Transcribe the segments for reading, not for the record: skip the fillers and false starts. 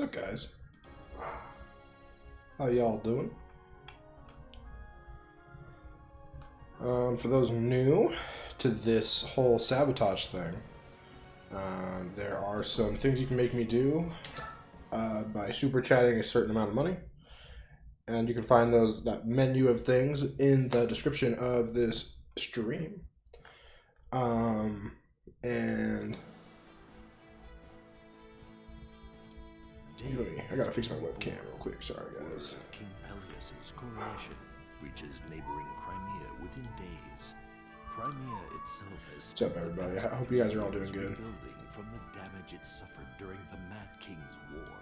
up, guys? How y'all doing? For those new to this whole sabotage thing, there are some things you can make me do by super chatting a certain amount of money, and you can find that menu of things in the description of this stream. And I gotta fix my webcam real quick. Sorry, guys. King Peleus's coronation reaches neighboring Crimea within days. Crimea itself is. What's up, everybody? I hope you guys are all doing good. Rebuilding from the damage it suffered during the Mad King's War.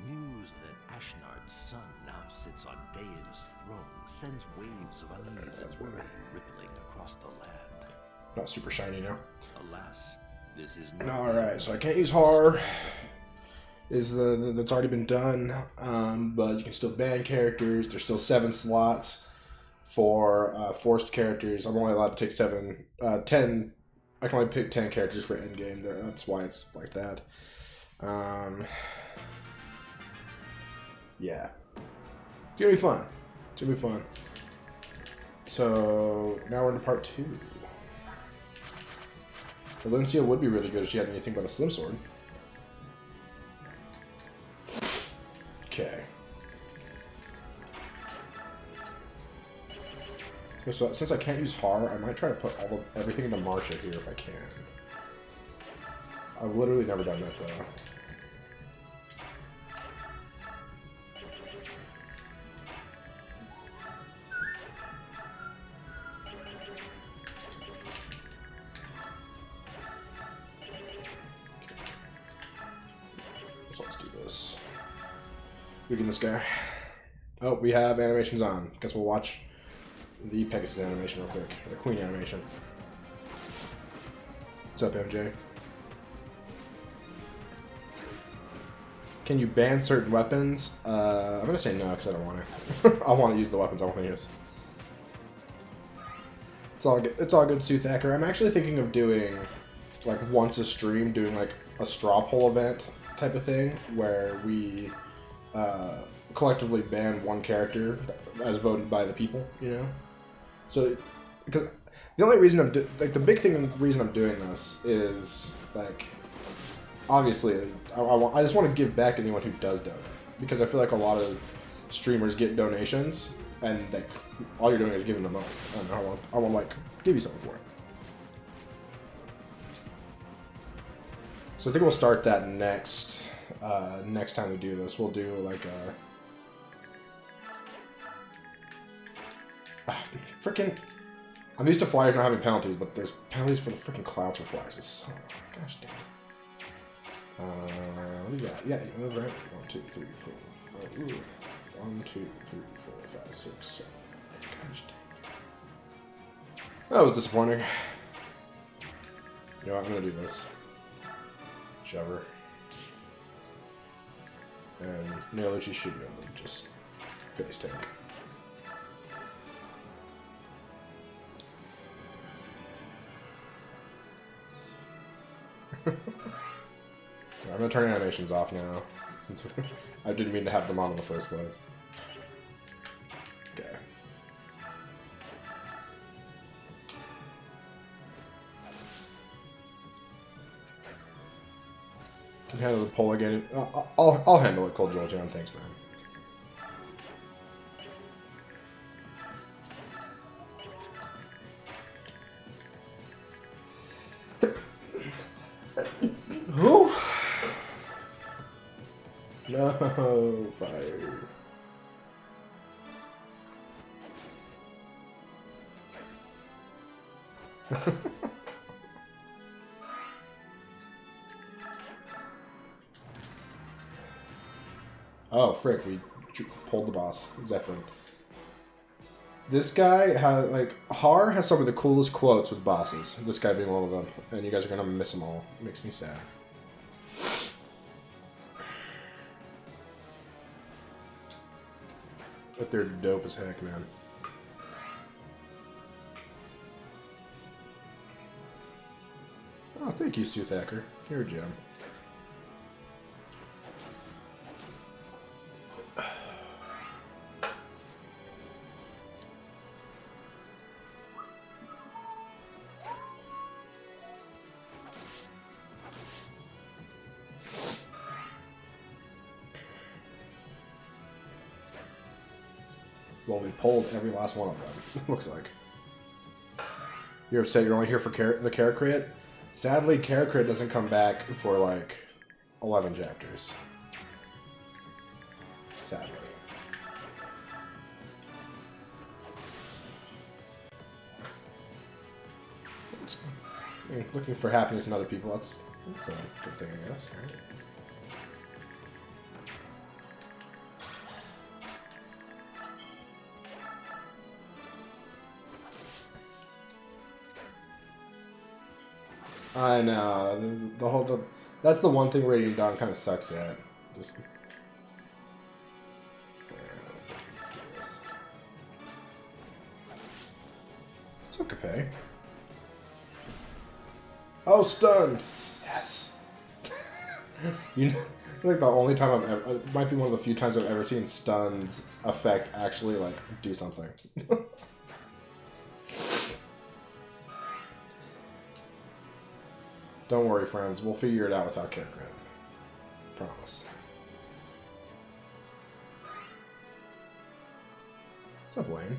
News that Ashnard's son now sits on Dae's throne sends waves of unease and worry rippling across the land. Not super shiny now. Alas, this is all right. So I can't use horror. That's already been done, but you can still ban characters. There's still 7 slots for forced characters. I'm only allowed to take 10. I can only pick 10 characters for endgame. That's why it's like that. Yeah, it's gonna be fun. It's gonna be fun. So now we're into part 2. Valencia would be really good if she had anything but a slim sword. Okay. So since I can't use Har, I might try to put everything into Marsha here if I can. I've literally never done that though. So let's do this. Weaken this guy. Oh, we have animations on. Guess we'll watch the Pegasus animation real quick. The Queen animation. What's up, MJ? Can you ban certain weapons? I'm gonna say no because I don't want to. I want to use the weapons I want to use. It's all good. It's all good, Sue Thacker. I'm actually thinking of doing, like, once a stream, doing like a straw poll event type of thing where we collectively ban one character as voted by the people, you know? So, because the only reason the big reason I'm doing this is, like, obviously, I just want to give back to anyone who does donate, because I feel like a lot of streamers get donations, and like, all you're doing is giving them money, and I want to, like, give you something for it. So I think we'll start that next time we do this. We'll do like a freaking. I'm used to flyers not having penalties, but there's penalties for the freaking clouds for flyers. It's so, gosh damn. What do you got? Yeah, you move right. 1, 2, 3, 4, 5. Ooh. 1, 2, 3, 4, 5, 6, 7. Gosh damn. That was disappointing. You know what? I'm gonna do this. Shover. And Neolucci should be able to just face tank. I'm gonna turn animations off now, since I didn't mean to have them on in the first place. Okay. Can handle the poll again. I'll handle it, Cold Joel John. Thanks, man. Who? No fire. Oh, frick, we pulled the boss, Zephyr. This guy has, like, Har has some of the coolest quotes with bosses, this guy being one of them, and you guys are gonna miss them all. It makes me sad. But they're dope as heck, man. Oh, thank you, Sue Thacker. You're a gem. Well, we pulled every last one of them, looks like. You're upset you're only here for the Kara crit? Sadly, Kara crit doesn't come back for like 11 chapters. Sadly. Looking for happiness in other people, that's a good thing, I guess, right? I know, that's the one thing Radiant Dawn kind of sucks at. Just... It's okay. Oh, stunned! Yes! You know, like the only time I've ever... It might be one of the few times I've ever seen stuns effect actually, like, do something. Don't worry, friends. We'll figure it out without Care Crit. Promise. What's up, Lane?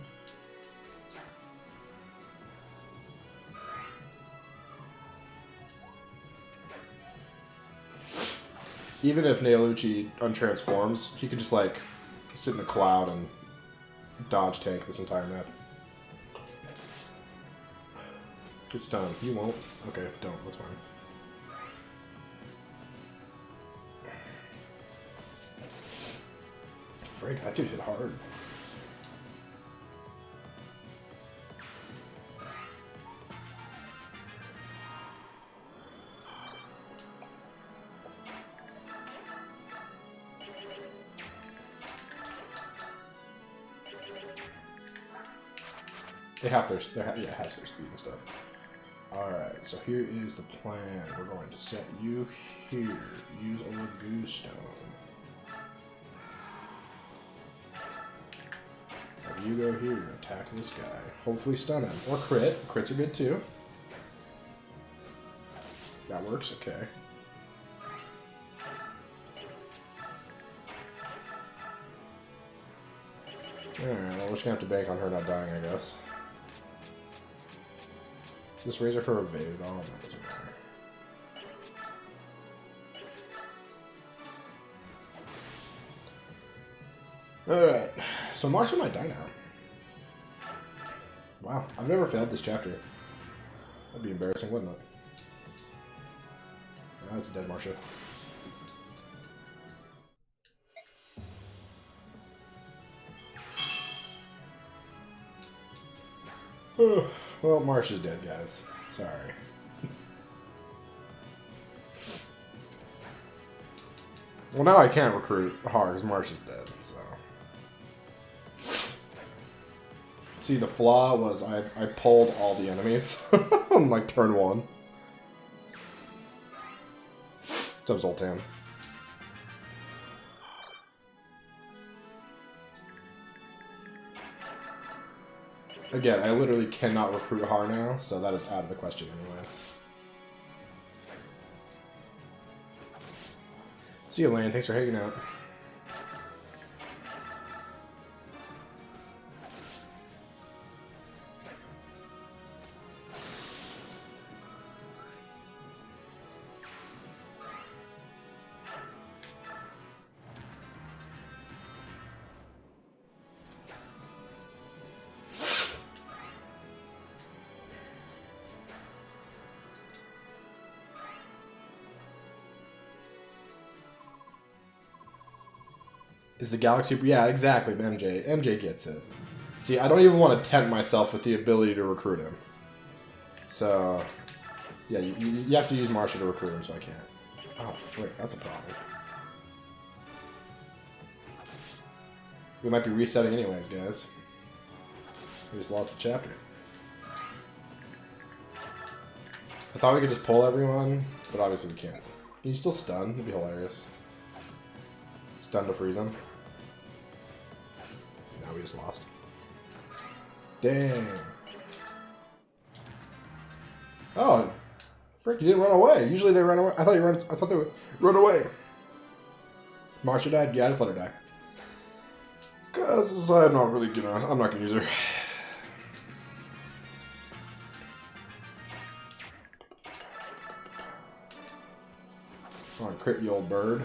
Even if Naolucci untransforms, he could just, like, sit in a cloud and dodge tank this entire map. Get stunned. You won't. Okay, don't. That's fine. Frick, that dude hit hard. They have their it has their speed and stuff. Alright, so here is the plan. We're going to set you here. Use a Lagoo Stone. Have you go here, attack this guy. Hopefully stun him. Or crit. Crits are good too. That works, okay. Alright, well, we're just gonna have to bank on her not dying, I guess. Just raise her for evade. Oh, that doesn't matter. Alright, so Marsha might die now. Wow, I've never failed this chapter. That'd be embarrassing, wouldn't it? Oh, that's dead Marsha. Well, Marsha's dead, guys. Sorry. Well, now I can't recruit hard because Marsha's dead, so... See, the flaw was I pulled all the enemies on, like, turn 1. What's up, Zoltan? Again, I literally cannot recruit Har now, so that is out of the question anyways. See you, Lane. Thanks for hanging out. Is the Galaxy... Yeah, exactly, MJ. MJ gets it. See, I don't even want to tempt myself with the ability to recruit him. So, yeah, you have to use Marsha to recruit him, so I can't. Oh, frick, that's a problem. We might be resetting anyways, guys. We just lost the chapter. I thought we could just pull everyone, but obviously we can't. Can you still stun? It'd be hilarious. Stun to freeze him. Now we just lost. Dang. Oh, frick! You didn't run away. Usually they run away. I thought they would run away. Marsha died. Yeah, just let her die. Cause I'm not gonna use her. Come on, crit you old bird.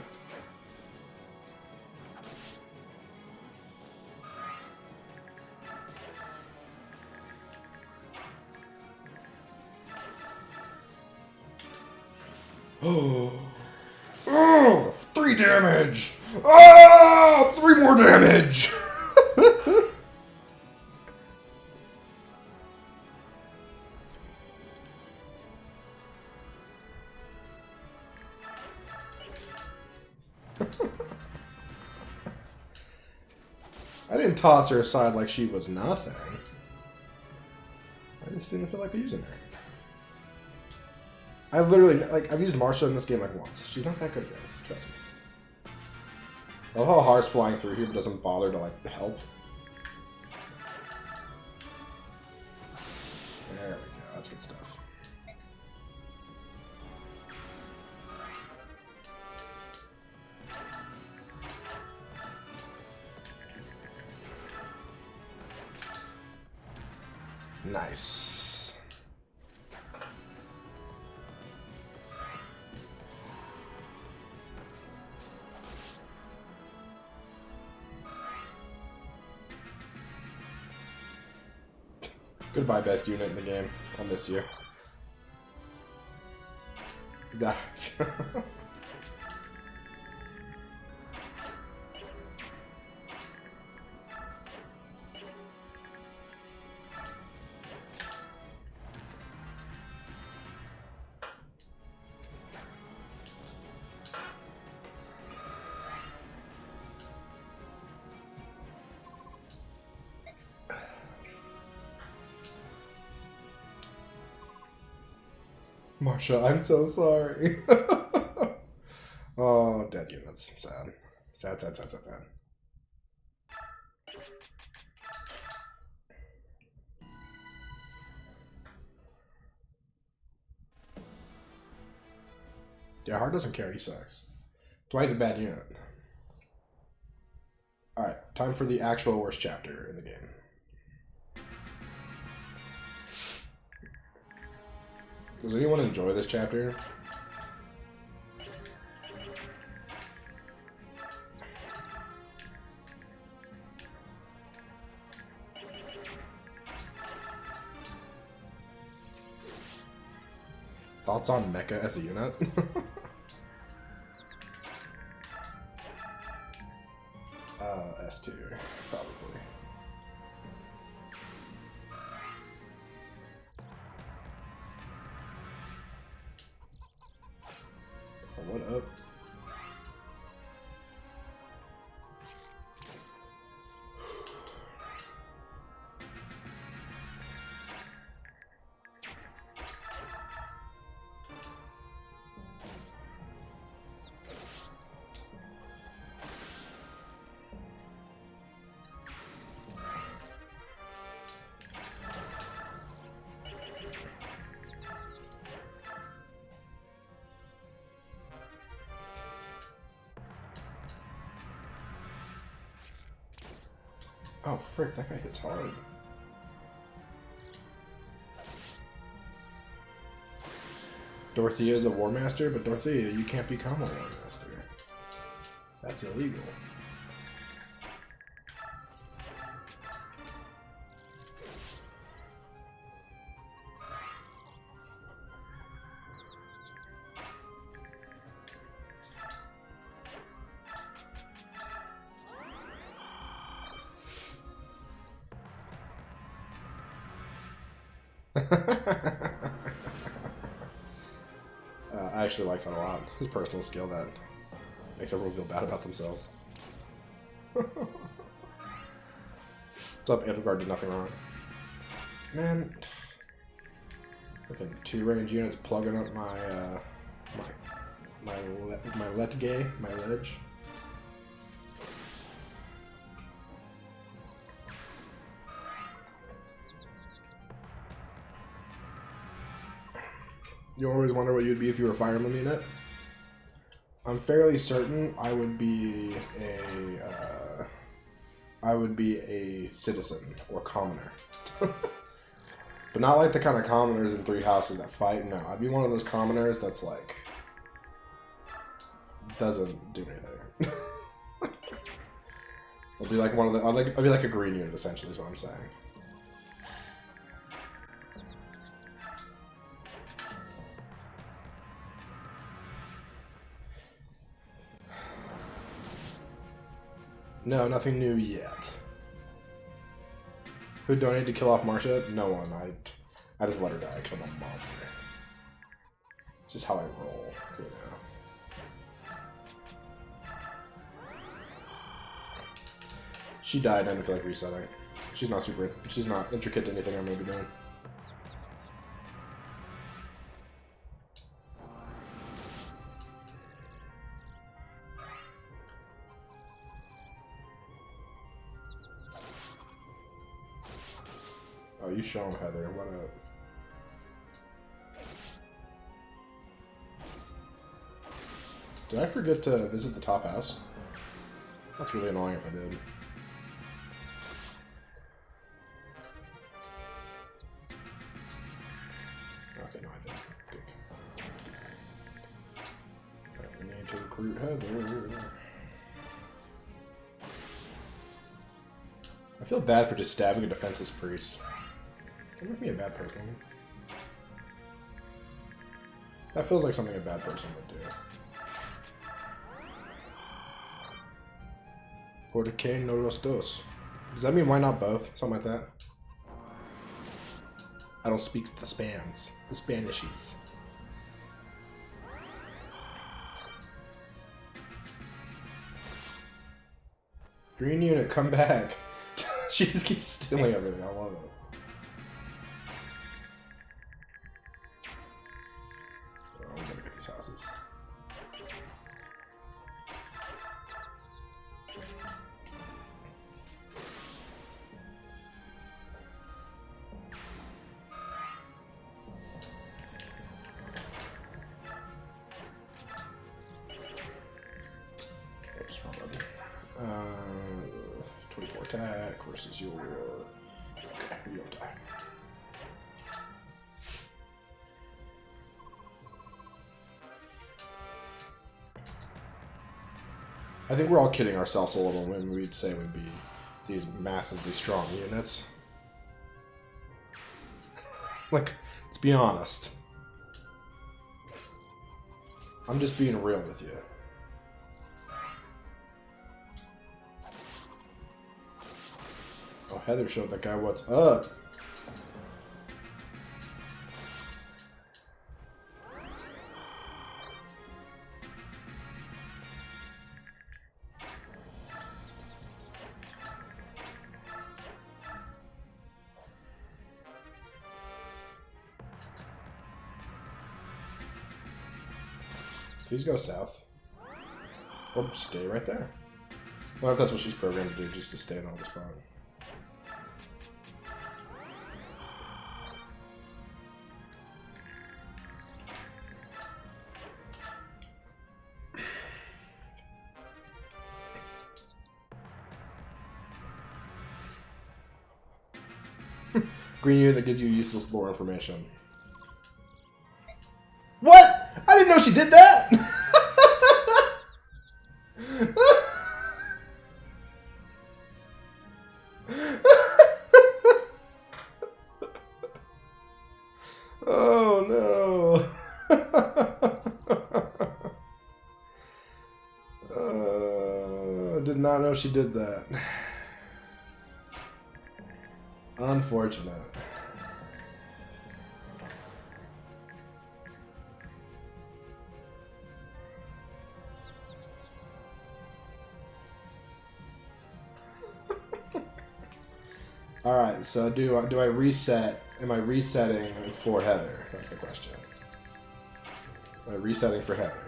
Oh, 3 damage! Oh, 3 more damage! I didn't toss her aside like she was nothing. I just didn't feel like using her. I've literally, I've used Marsha in this game like once. She's not that good, guys. Trust me. I love how Har's flying through here but doesn't bother to, help. There we go. That's good stuff. Nice. Goodbye, best unit in the game. I'll miss you. Exactly. Marsha, I'm so sorry. Oh, dead units. Sad. Sad, sad, sad, sad, sad. Yeah, Hard doesn't care. He sucks. Dwight's a bad unit. Alright, time for the actual worst chapter in the game. Does anyone enjoy this chapter? Thoughts on Mecha as a unit? S2, probably. What up? Oh, frick, that guy hits hard. Dorothea is a War Master, but Dorothea, you can't become a War Master. That's illegal. I actually like that a lot. His personal skill that makes everyone feel bad about themselves. What's up, Edelgard did nothing wrong. Man, fucking 2 range units plugging up my my ledge. You always wonder what you'd be if you were a Fire Emblem unit? I'm fairly certain I would be a I would be a citizen or commoner. But not like the kind of commoners in Three Houses that fight. No, I'd be one of those commoners that's like doesn't do anything. I'll be like one of the. I'll be like a green unit essentially, is what I'm saying. No, nothing new yet. Who donated to kill off Marcia? No one. I just let her die because I'm a monster. It's just how I roll, you know. She died, I didn't feel like resetting. She's not intricate to anything I'm gonna be doing. Oh, you show him, Heather. What up? Did I forget to visit the top house? That's really annoying if I did. Okay, no, I didn't. Good. Alright, we need to recruit Heather. I feel bad for just stabbing a defenseless priest. That would be a bad person. That feels like something a bad person would do. Por qué no los dos? Does that mean why not both? Something like that? I don't speak the Spans. The Spanishes. Green unit, come back. She just keeps stealing everything. I love it. Oh, I'm gonna get these houses. Oops, wrong button. 24 attack versus your... Okay, you don't die. I think we're all kidding ourselves a little when we'd say we'd be these massively strong units. Like, let's be honest. I'm just being real with you. Oh, Heather showed that guy what's up. Please go south. Or stay right there. I wonder if that's what she's programmed to do, just to stay in on the spot. Green unit that gives you useless lore information. What? I didn't know she did that! Oh no. Did not know she did that. Unfortunate. Alright, so do I reset? Am I resetting for Heather? That's the question. Am I resetting for Heather?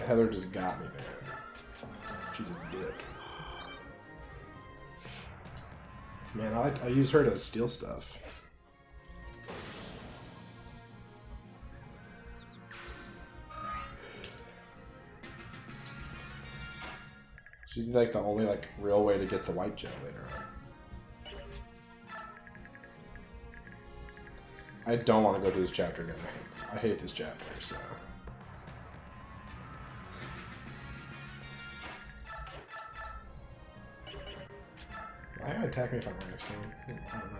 Heather just got me, man. She's a dick. Man, I use her to steal stuff. She's like the only like real way to get the white gem later on. I don't want to go through this chapter again. I hate this chapter, so. Why are you attacking me if I'm right next to him? I don't know.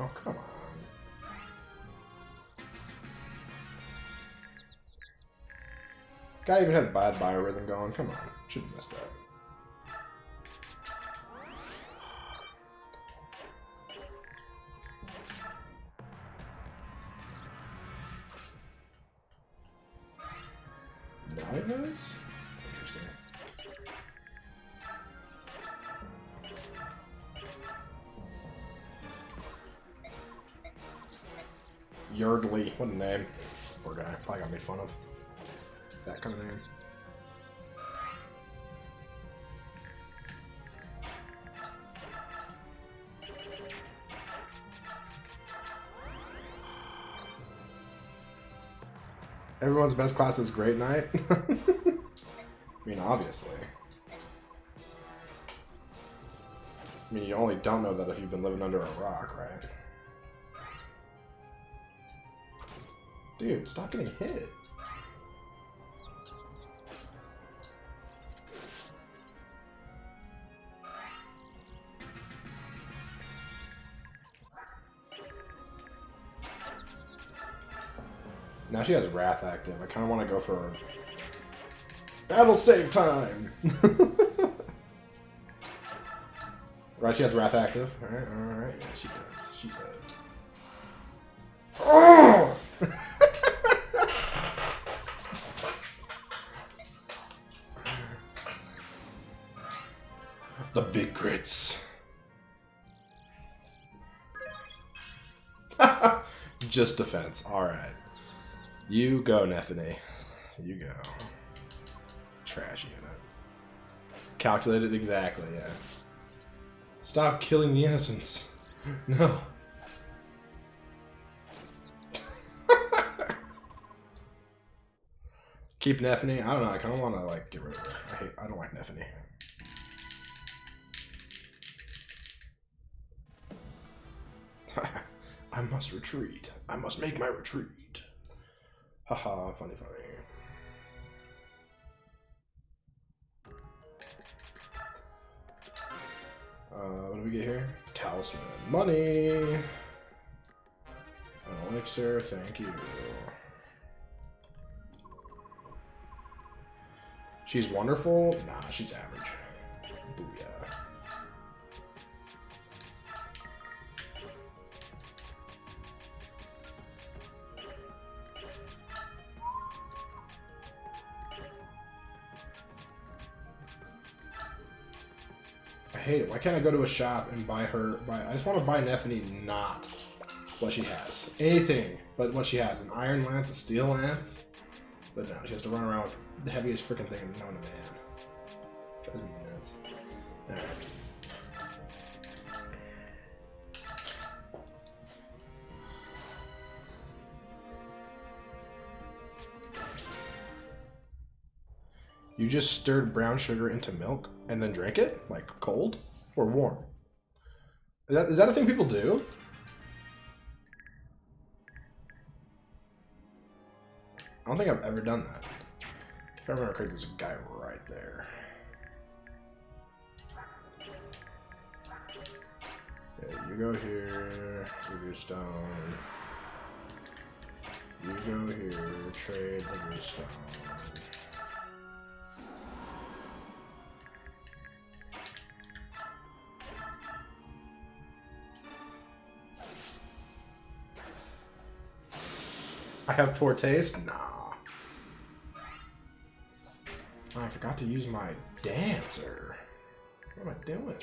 Oh, come on. Guy even had bad biorhythm going. Come on. Should have missed that. Now it knows? Interesting. Yardley. What a name. Poor guy. Probably got made fun of. That kind of name. Everyone's best class is Great Knight. I mean, obviously. I mean, you only don't know that if you've been living under a rock, right? Dude, stop getting hit. Now she has Wrath active. I kind of want to go for battle save time. Right, she has Wrath active. Alright. Yeah, she does. She does. Oh! The big crits. Just defense. Alright. You go, Nethany. You go. Trash unit. Calculated exactly, yeah. Stop killing the innocents. No. Keep Nethany. I don't know. I kind of want to like get rid of her. I don't like Nethany. I must retreat. I must make my retreat. Haha, funny. What do we get here? Talisman. Money! An elixir, thank you. She's wonderful? Nah, she's average. Booyah. I hate it. Why can't I go to a shop and buy her? I just want to buy Nethany, not what she has. Anything but what she has. An iron lance, a steel lance. But no, she has to run around with the heaviest freaking thing known to man. Drives me nuts. Alright. You just stirred brown sugar into milk and then drank it? Like cold or warm? Is that a thing people do? I don't think I've ever done that. If I remember correctly, there's a guy right there. Yeah, you go here, with your stone. You go here, trade with your stone. I have poor taste? Nah. Oh, I forgot to use my dancer. What am I doing?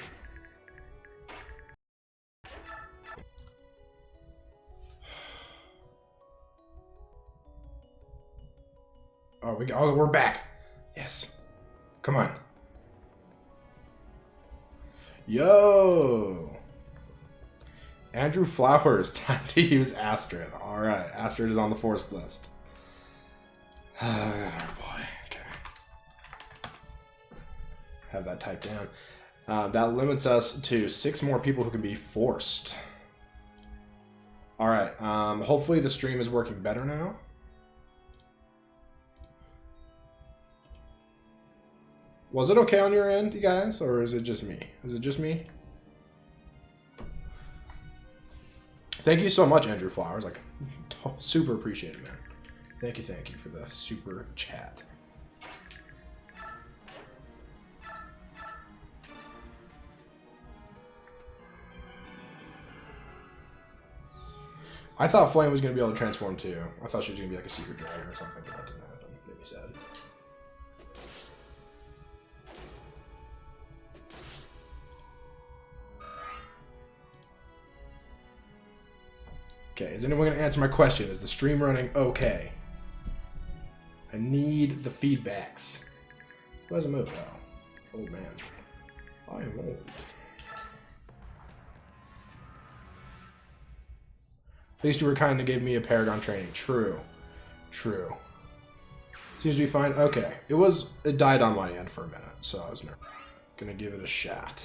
Oh, we're back. Yes. Come on. Yo. Andrew Flowers. Time to use Astrid. All right, Astrid is on the forced list. Oh boy. Okay. Have that typed down. That limits us to 6 more people who can be forced. All right. Hopefully the stream is working better now. Was it okay on your end, you guys, or is it just me? Is it just me? Thank you so much, Andrew Flowers. Like, super appreciate it, man. Thank you for the super chat. I thought Flame was going to be able to transform too. I thought she was going to be like a secret dragon or something, but that didn't happen. Made me sad. Okay, is anyone going to answer my question? Is the stream running okay? I need the feedbacks. Who hasn't moved though? Oh man. I am old. At least you were kind and gave me a Paragon training. True. True. Seems to be fine. Okay. It died on my end for a minute, so I was gonna give it a shot.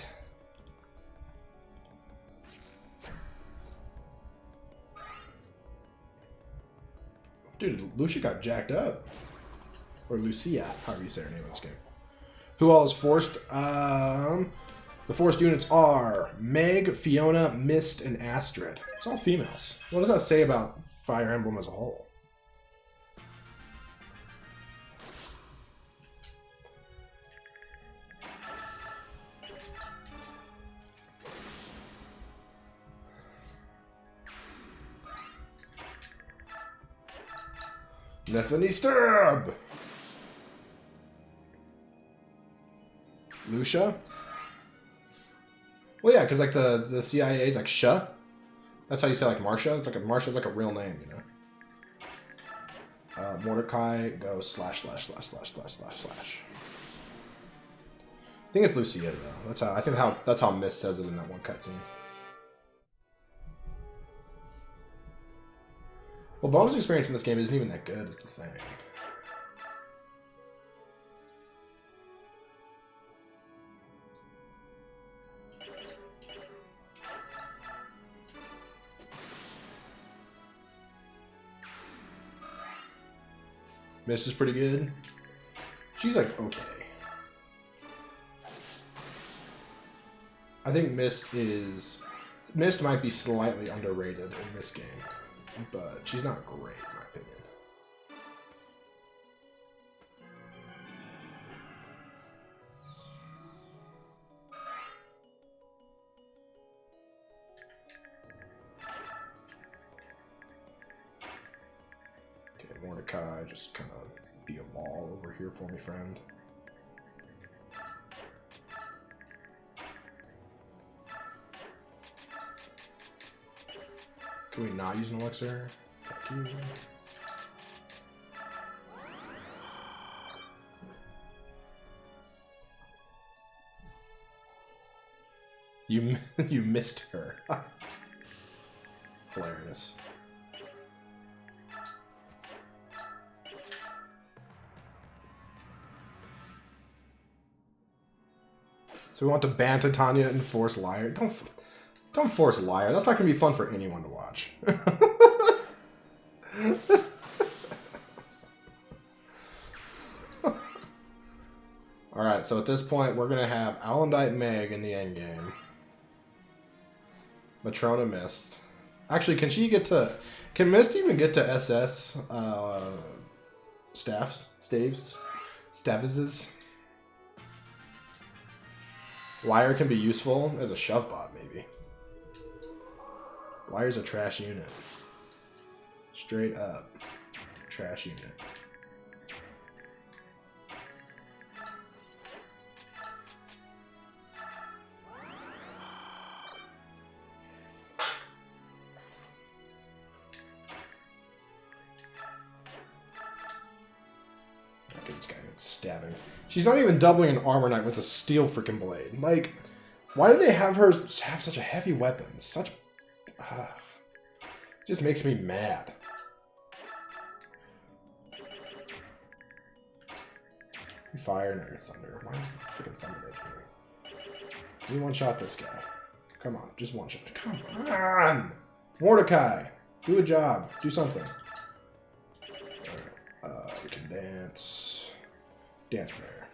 Dude, Lucia got jacked up. Or Lucia, however you say her name in this game. Who all is forced? The forced units are Meg, Fiona, Mist, and Astrid. It's all females. What does that say about Fire Emblem as a whole? Nethany Stab! Lucia? Well, yeah, because like the CIA is like Sha. That's how you say like Marsha. It's like Marsha's like a real name, you know. Mordecai goes slash. I think it's Lucia though. That's how Mist says it in that one cutscene. Well, bonus experience in this game isn't even that good, is the thing. Mist is pretty good. She's like okay. I think Mist might be slightly underrated in this game, but she's not great in my opinion. Okay, Mordecai, just kind of be a wall over here for me, friend. Can we not use an elixir? Thank you. You missed her. Hilarious. So we want to ban Titania and force Liar. Don't force Liar. That's not going to be fun for anyone to watch. Alright, so at this point, we're going to have Alendite Meg in the endgame. Matrona Mist. Actually, can Mist even get to SS staves? Liar can be useful as a shove bot, maybe. Liar's a trash unit. Straight up. Trash unit. this guy gets stabbing. She's not even doubling an armor knight with a steel freaking blade. Like, why do they have her have such a heavy weapon? Such... just makes me mad. You fire, now you're thunder. Why freaking thunder making me? You one-shot this guy. Come on, just one shot. Come on! Mordecai! Do a job. Do something. We can dance. Dance there.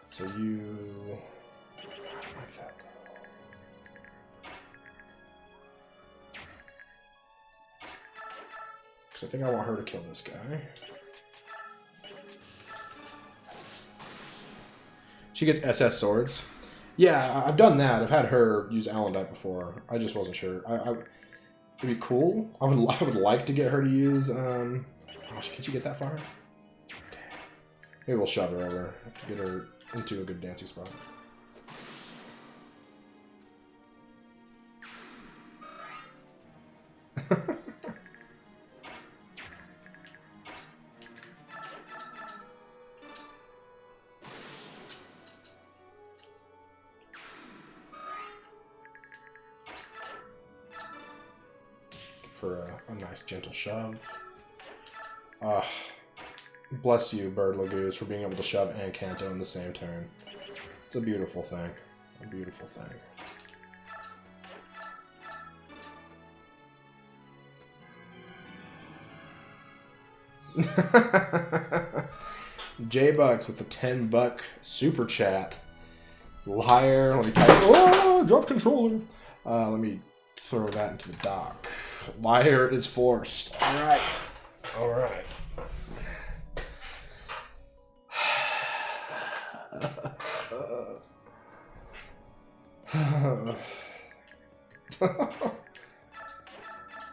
So you... like that. Because I think I want her to kill this guy. She gets SS swords. Yeah, I've done that. I've had her use Alendite before. I just wasn't sure. It'd be cool. I would like to get her to use. Oh, can she get that far? Damn. Maybe we'll shove her over to get her into a good dancing spot. For a nice gentle shove. Bless you, Bird Lagoose, for being able to shove and Kanto in the same turn. It's a beautiful thing. A beautiful thing. J-Bucks with the $10 super chat. Liar. Let me type. Oh, drop controller. Let me throw that into the dock. Liar is forced. Alright. Alright.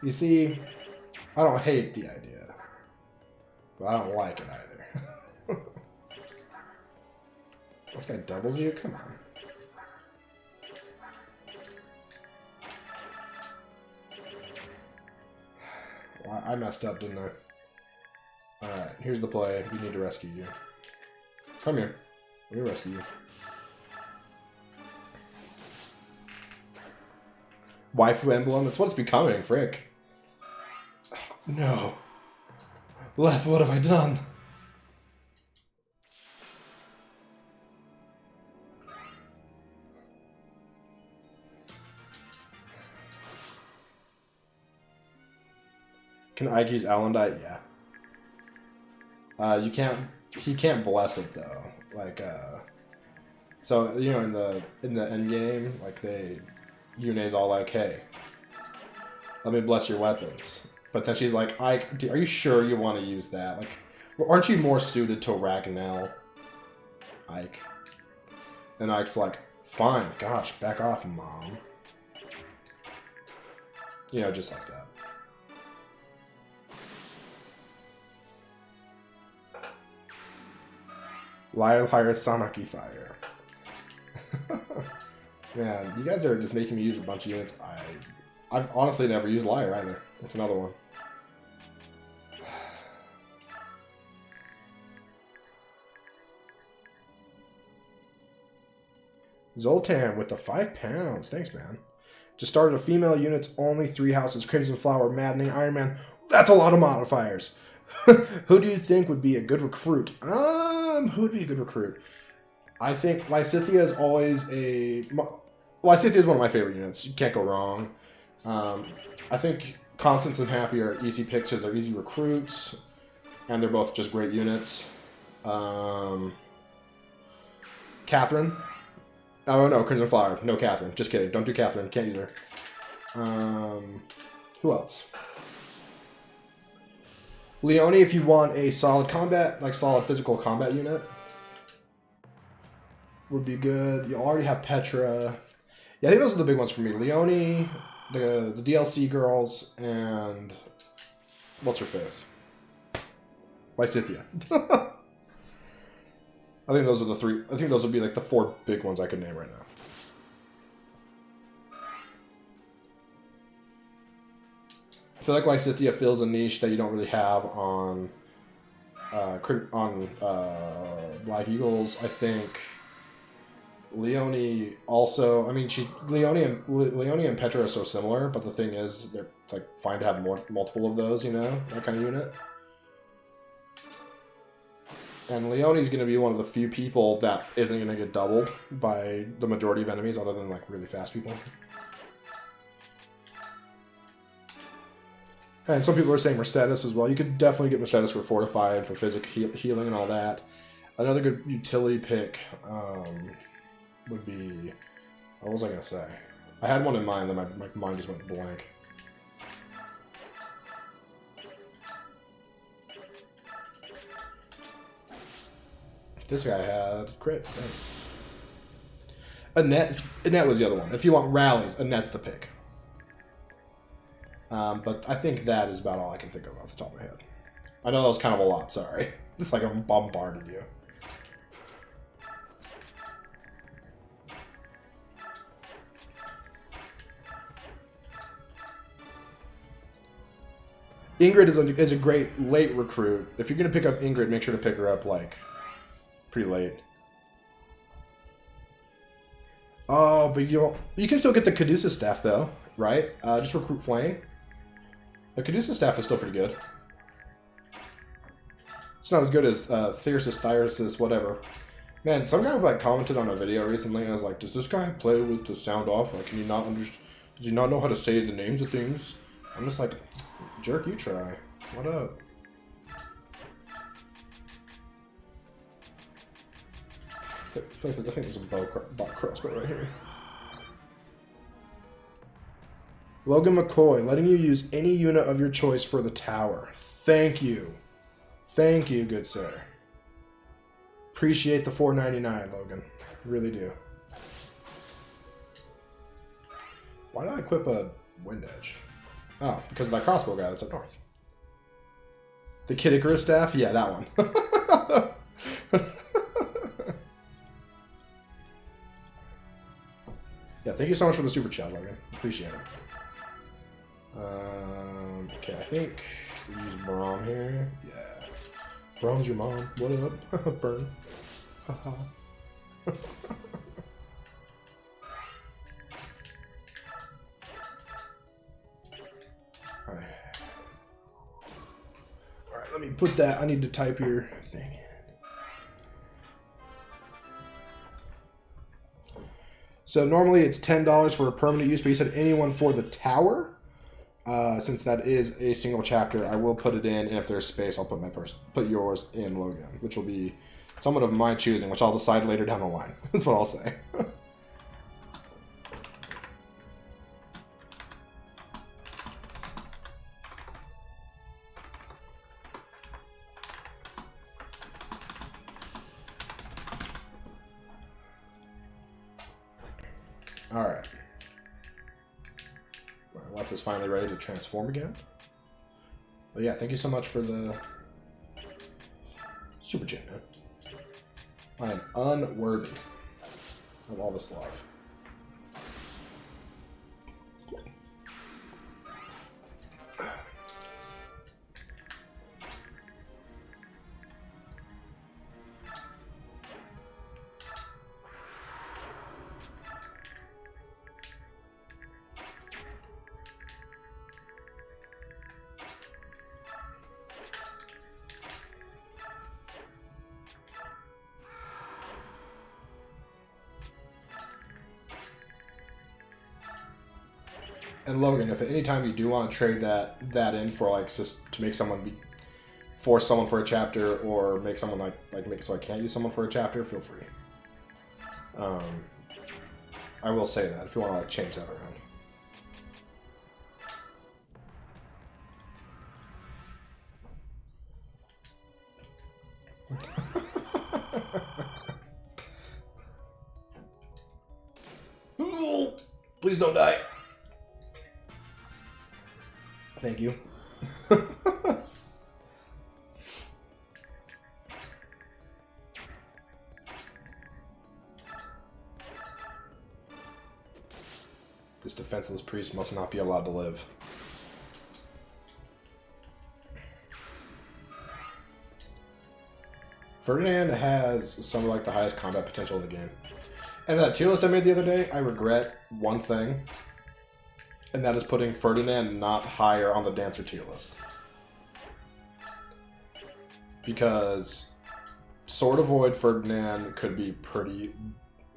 You see, I don't hate the idea, but I don't like it either. This guy doubles you? Come on. Well, I messed up, didn't I? Alright, here's the play. We need to rescue you. Come here. We'll rescue you. Waifu emblem? That's what it's becoming, frick. No. Leth, what have I done? Can Ike use Alendite? Yeah. You can't. He can't bless it though. Like, so you know, in the end game, like Yune's all like, "Hey, let me bless your weapons," but then she's like, "Ike, are you sure you want to use that? Like, aren't you more suited to Ragnell, Ike?" And Ike's like, "Fine, gosh, back off, Mom." You know, just like that. Liar, liar, Sanaki fire. Man, you guys are just making me use a bunch of units. I've honestly never used liar either. That's another one. Zoltan with the 5 pounds. Thanks, man. Just started a female units only, 3 houses, Crimson Flower, Maddening, Iron Man. That's a lot of modifiers. Who do you think would be a good recruit? Who would be a good recruit? I think Lysithea is always a... Lysithea is one of my favorite units. You can't go wrong. I think Constance and Happy are easy picks because they're easy recruits. And they're both just great units. Catherine. Oh, no, Crimson Flower. No Catherine. Just kidding. Don't do Catherine. Can't use her. Who else? Leone, if you want a solid combat, like solid physical combat unit, would be good. You already have Petra. Yeah, I think those are the big ones for me. Leone, the DLC girls, and what's her face? Lysithea. I think those are the 3. I think those would be like the 4 big ones I could name right now. I feel like Lysithea fills a niche that you don't really have on on Black Eagles, I think Leone also. I mean, Leone and Petra are so similar, but the thing is, it's like fine to have multiple of those. You know, that kind of unit. And Leone's going to be one of the few people that isn't going to get doubled by the majority of enemies, other than like really fast people. And some people are saying Mercedes as well. You could definitely get Mercedes for Fortified, for physical healing and all that. Another good utility pick would be... What was I going to say? I had one in mind, then my mind just went blank. This guy had crit. Annette was the other one. If you want rallies, Annette's the pick. But I think that is about all I can think of off the top of my head. I know that was kind of a lot, sorry. Just like I'm bombarded you. Ingrid is a great late recruit. If you're going to pick up Ingrid, make sure to pick her up, like, pretty late. Oh, but you can still get the Caduceus staff, though, right? Just recruit Flame. The Caduceus staff is still pretty good. It's not as good as Thyrsus, whatever. Man, some guy like commented on a video recently, and I was like, does this guy play with the sound off? Like, can you not does he not know how to say the names of things? I'm just like, jerk, you try. What up? I think there's a bot crossbow right here. Logan McCoy, letting you use any unit of your choice for the tower. Thank you. Thank you, good sir. Appreciate the $4.99, Logan. Really do. Why did I equip a Wind Edge? Oh, because of that crossbow guy that's up north. The Kid Icarus staff? Yeah, that one. Yeah, thank you so much for the super chat, Logan. Appreciate it. Okay, I think we use Braum here. Yeah. Braum's your mom. What up? Burn. Haha. Alright. Alright, let me put that. I need to type your thing in. So normally it's $10 for a permanent use, but you said anyone for the tower? Since that is a single chapter, I will put it in, and if there's space, I'll put yours in, Logan, which will be somewhat of my choosing, which I'll decide later down the line. That's what I'll say. Alright. My wife is finally ready to transform again. But yeah, thank you so much for the super chat, man. I am unworthy of all this love. And Logan, if at any time you do want to trade that in for like just to make someone force someone for a chapter, or make someone like make it so I can't use someone for a chapter, feel free. I will say that if you want to like change that around. Please don't die. Thank you. This defenseless priest must not be allowed to live. Ferdinand has some of like the highest combat potential in the game. And that tier list I made the other day, I regret one thing, and that is putting Ferdinand not higher on the Dancer tier list. Because Sword of Void Ferdinand could be pretty,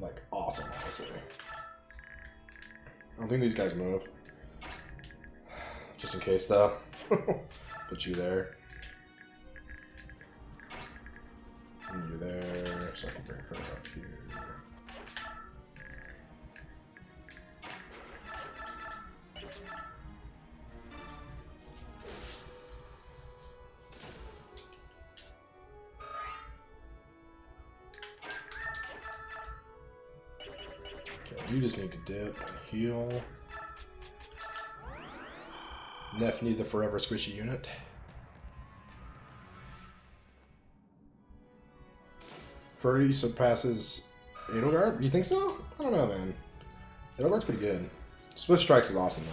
like, awesome, honestly. I don't think these guys move. Just in case, though. Put you there. And you there, so I can bring her up here. You just need to dip and heal. Neff need the forever squishy unit. Ferdy surpasses Edelgard? You think so? I don't know, man. Edelgard's pretty good. Swift Strikes is awesome,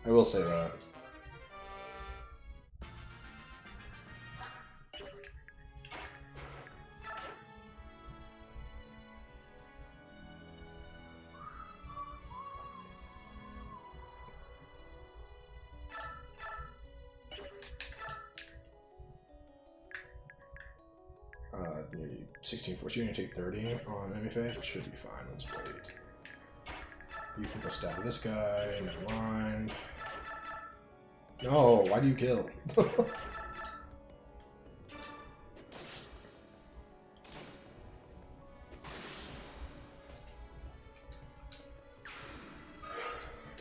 though. I will say that. Need 16 force. You're gonna take 30 on enemy phase. It should be fine. Let's wait. You can go stab this guy. Never mind. No, why do you kill?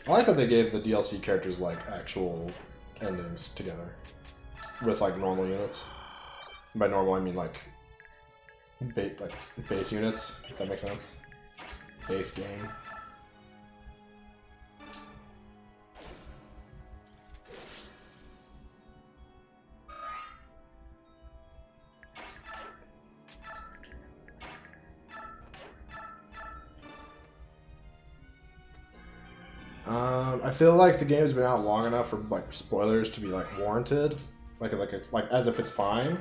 I like that they gave the DLC characters like actual endings together with like normal units. By normal, I mean like base units, if that makes sense. Base game. I feel like the game's been out long enough for like spoilers to be like warranted, like it's like as if it's fine.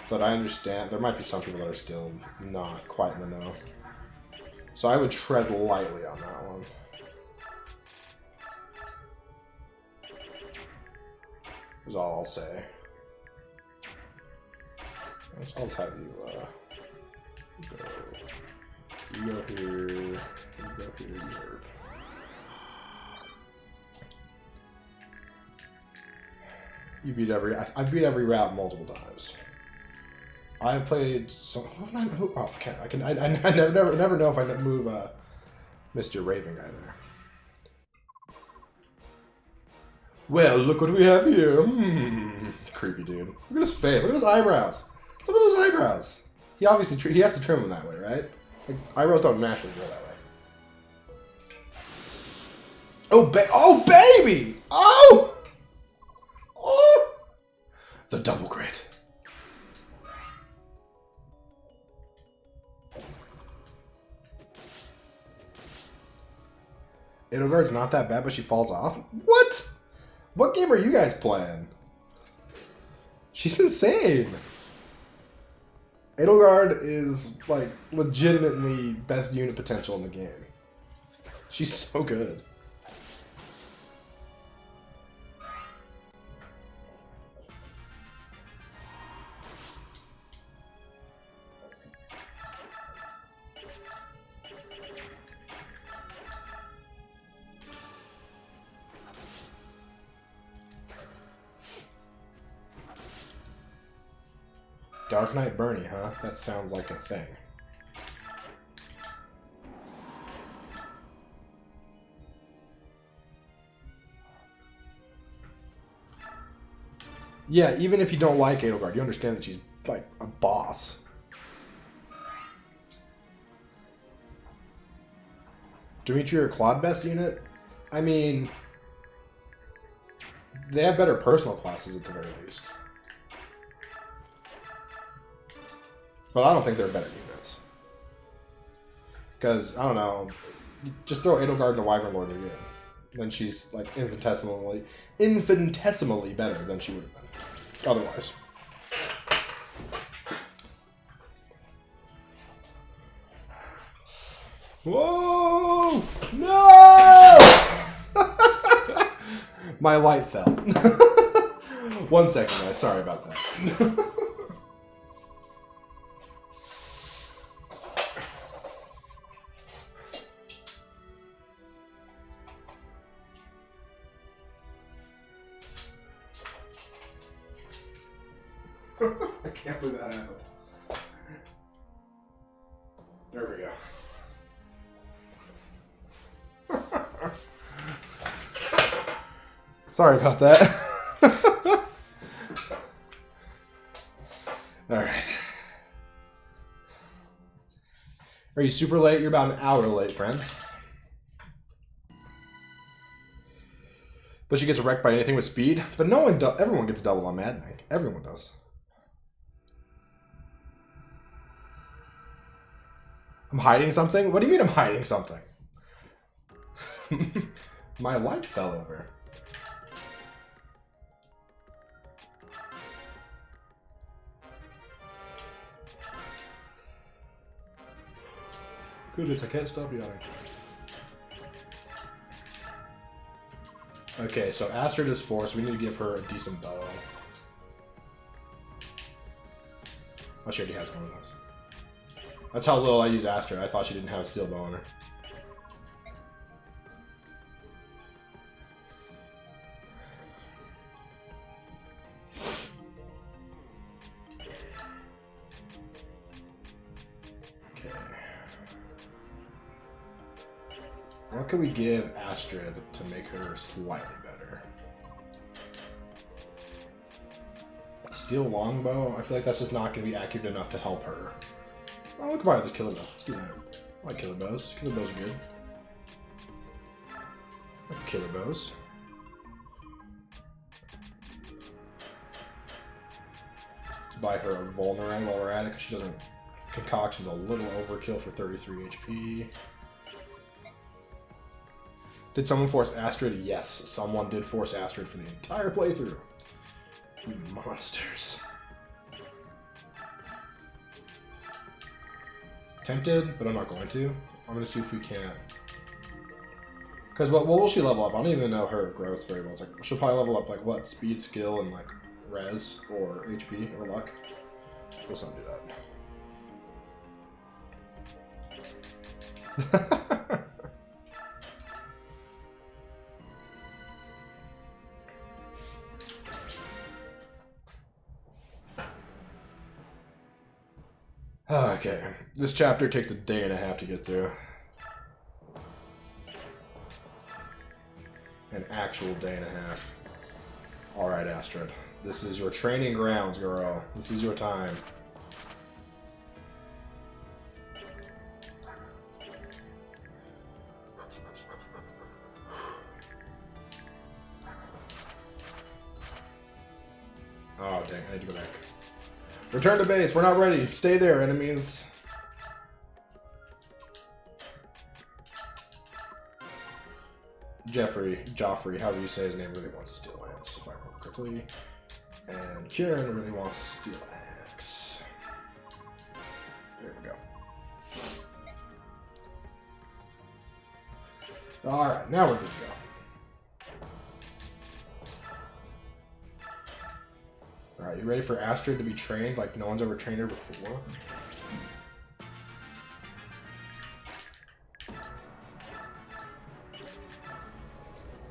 But I understand there might be some people that are still not quite in the know. So I would tread lightly on that one. Is all I'll say. I'll just have you go. You go here. You go here. You go. You beat every. I've beat every route multiple times. I've played so. Oh, I can. I never know if I move Mr. Raven guy there. Well, look what we have here. Creepy dude. Look at his face. Look at his eyebrows. Look at those eyebrows. He obviously he has to trim them that way, right? Like, eyebrows don't naturally grow that way. Oh, baby! Oh! Oh! The double crit. Edelgard's not that bad, but she falls off? What? What game are you guys playing? She's insane. Edelgard is, like, legitimately best unit potential in the game. She's so good. Dark Knight Bernie, huh? That sounds like a thing. Yeah, even if you don't like Edelgard, you understand that she's, like, a boss. Dimitri or Claude best unit? I mean, they have better personal classes at the very least. But I don't think they're better units. Because, I don't know, just throw Edelgard and Wyvern Lord again. Then she's, like, infinitesimally better than she would have been otherwise. Whoa! No! My light fell. 1 second, guys. Sorry about that. I can't believe that happened. There we go. Sorry about that. Alright. Are you super late? You're about an hour late, friend. But she gets wrecked by anything with speed. But no one does. Everyone gets doubled on maddening. Everyone does. I'm hiding something? What do you mean I'm hiding something? My light fell over. Goodness, I can't stop yawning. Okay, so Astrid is forced. We need to give her a decent bow. Oh, she already has one of those. That's how little I use Astrid. I thought she didn't have a steel bow on her. Okay. What can we give Astrid to make her slightly better? Steel longbow? I feel like that's just not going to be accurate enough to help her. Oh, we can buy this killer bow. Let's do that. I like killer bows. Killer bows are good. I like killer bows. Let's buy her a vulnerant while we're at it, because she doesn't. Concoction's a little overkill for 33 HP. Did someone force Astrid? Yes, someone did force Astrid for the entire playthrough. You monsters. Tempted, but I'm not going to. I'm going to see if we can't. Because what will she level up? I don't even know her growth very well. It's like, she'll probably level up like what? Speed, skill, and like res, or HP, or luck. Let's not do that. Okay, this chapter takes a day and a half to get through. An actual day and a half. Alright, Astrid. This is your training grounds, girl. This is your time. Oh, dang, I need to go back. Return to base. We're not ready. Stay there, enemies. Joffrey, however you say his name, really wants a steel lance, if I remember correctly. And Kieran really wants a steel axe. There we go. Alright, now we're good to go. Alright, you ready for Astrid to be trained like no one's ever trained her before?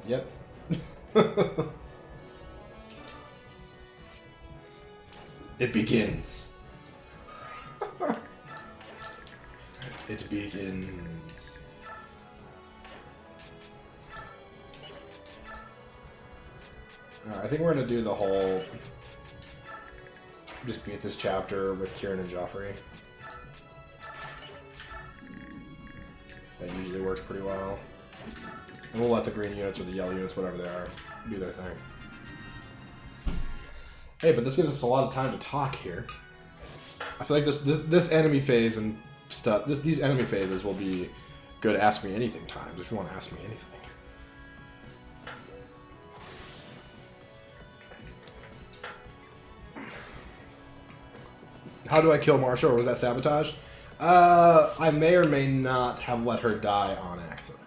Yep. It begins. It begins. Alright, I think we're gonna do the whole... Just beat this chapter with Kieran and Joffrey. That usually works pretty well. And we'll let the green units or the yellow units, whatever they are, do their thing. Hey, but this gives us a lot of time to talk here. I feel like this enemy phase and stuff, these enemy phases will be good Ask Me Anything times if you want to ask me anything. How do I kill Marshall, or was that Sabotage? I may or may not have let her die on accident.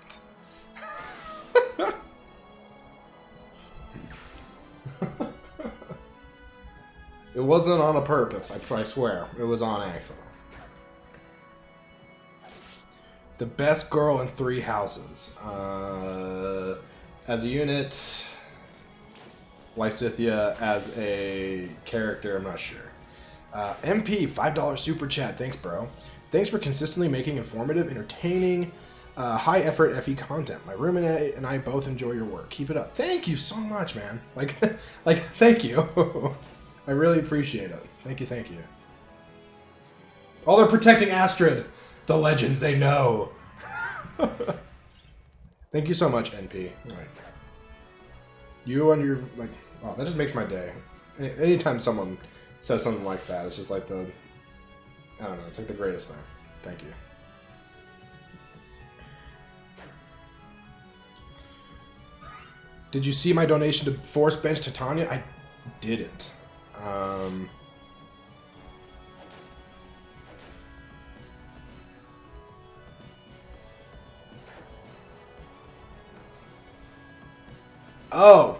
It wasn't on a purpose, I swear. It was on accident. The best girl in 3 houses. As a unit, Lysithia. As a character, I'm not sure. MP, $5 super chat. Thanks, bro. Thanks for consistently making informative, entertaining, high-effort FE content. My roommate and I both enjoy your work. Keep it up. Thank you so much, man. Like, thank you. I really appreciate it. Thank you, thank you. Oh, they're protecting Astrid. The legends they know. Thank you so much, NP. Right. You and your, like, oh, that just makes my day. Anytime someone says something like that, it's just like the, I don't know, it's like the greatest thing. Thank you. Did you see my donation to Force Bench Titania? I didn't. Oh!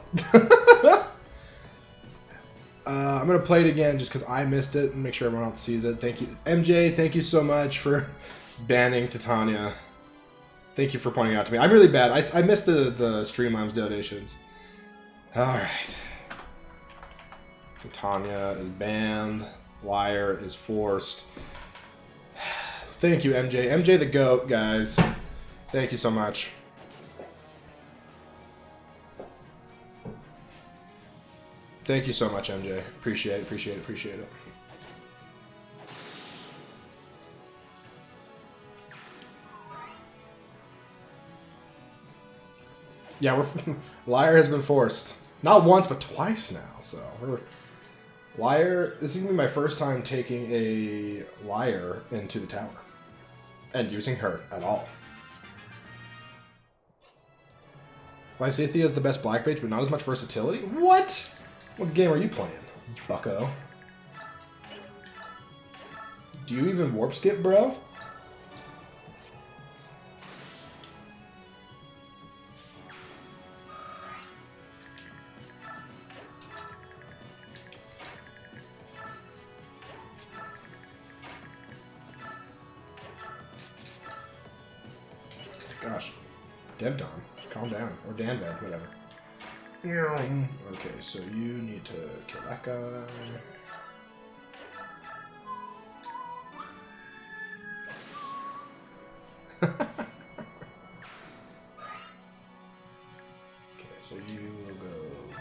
I'm going to play it again just because I missed it and make sure everyone else sees it. Thank you. MJ, thank you so much for banning Titania. Thank you for pointing out to me. I'm really bad. I missed the Streamlabs donations. Alright. Titania is banned. Liar is forced. Thank you, MJ. MJ the GOAT, guys. Thank you so much. Thank you so much, MJ. Appreciate it, appreciate it, appreciate it. Yeah, Liar has been forced. Not once, but twice now, so... Liar... This is going to be my first time taking a Liar into the tower. And using her at all. Lysithia is the best black mage, but not as much versatility? What? What game are you playing, bucko? Do you even warp skip, bro? Gosh. Devdon, calm down. Or Danbed, whatever. Okay, so you need to kill that guy. Okay, so you will go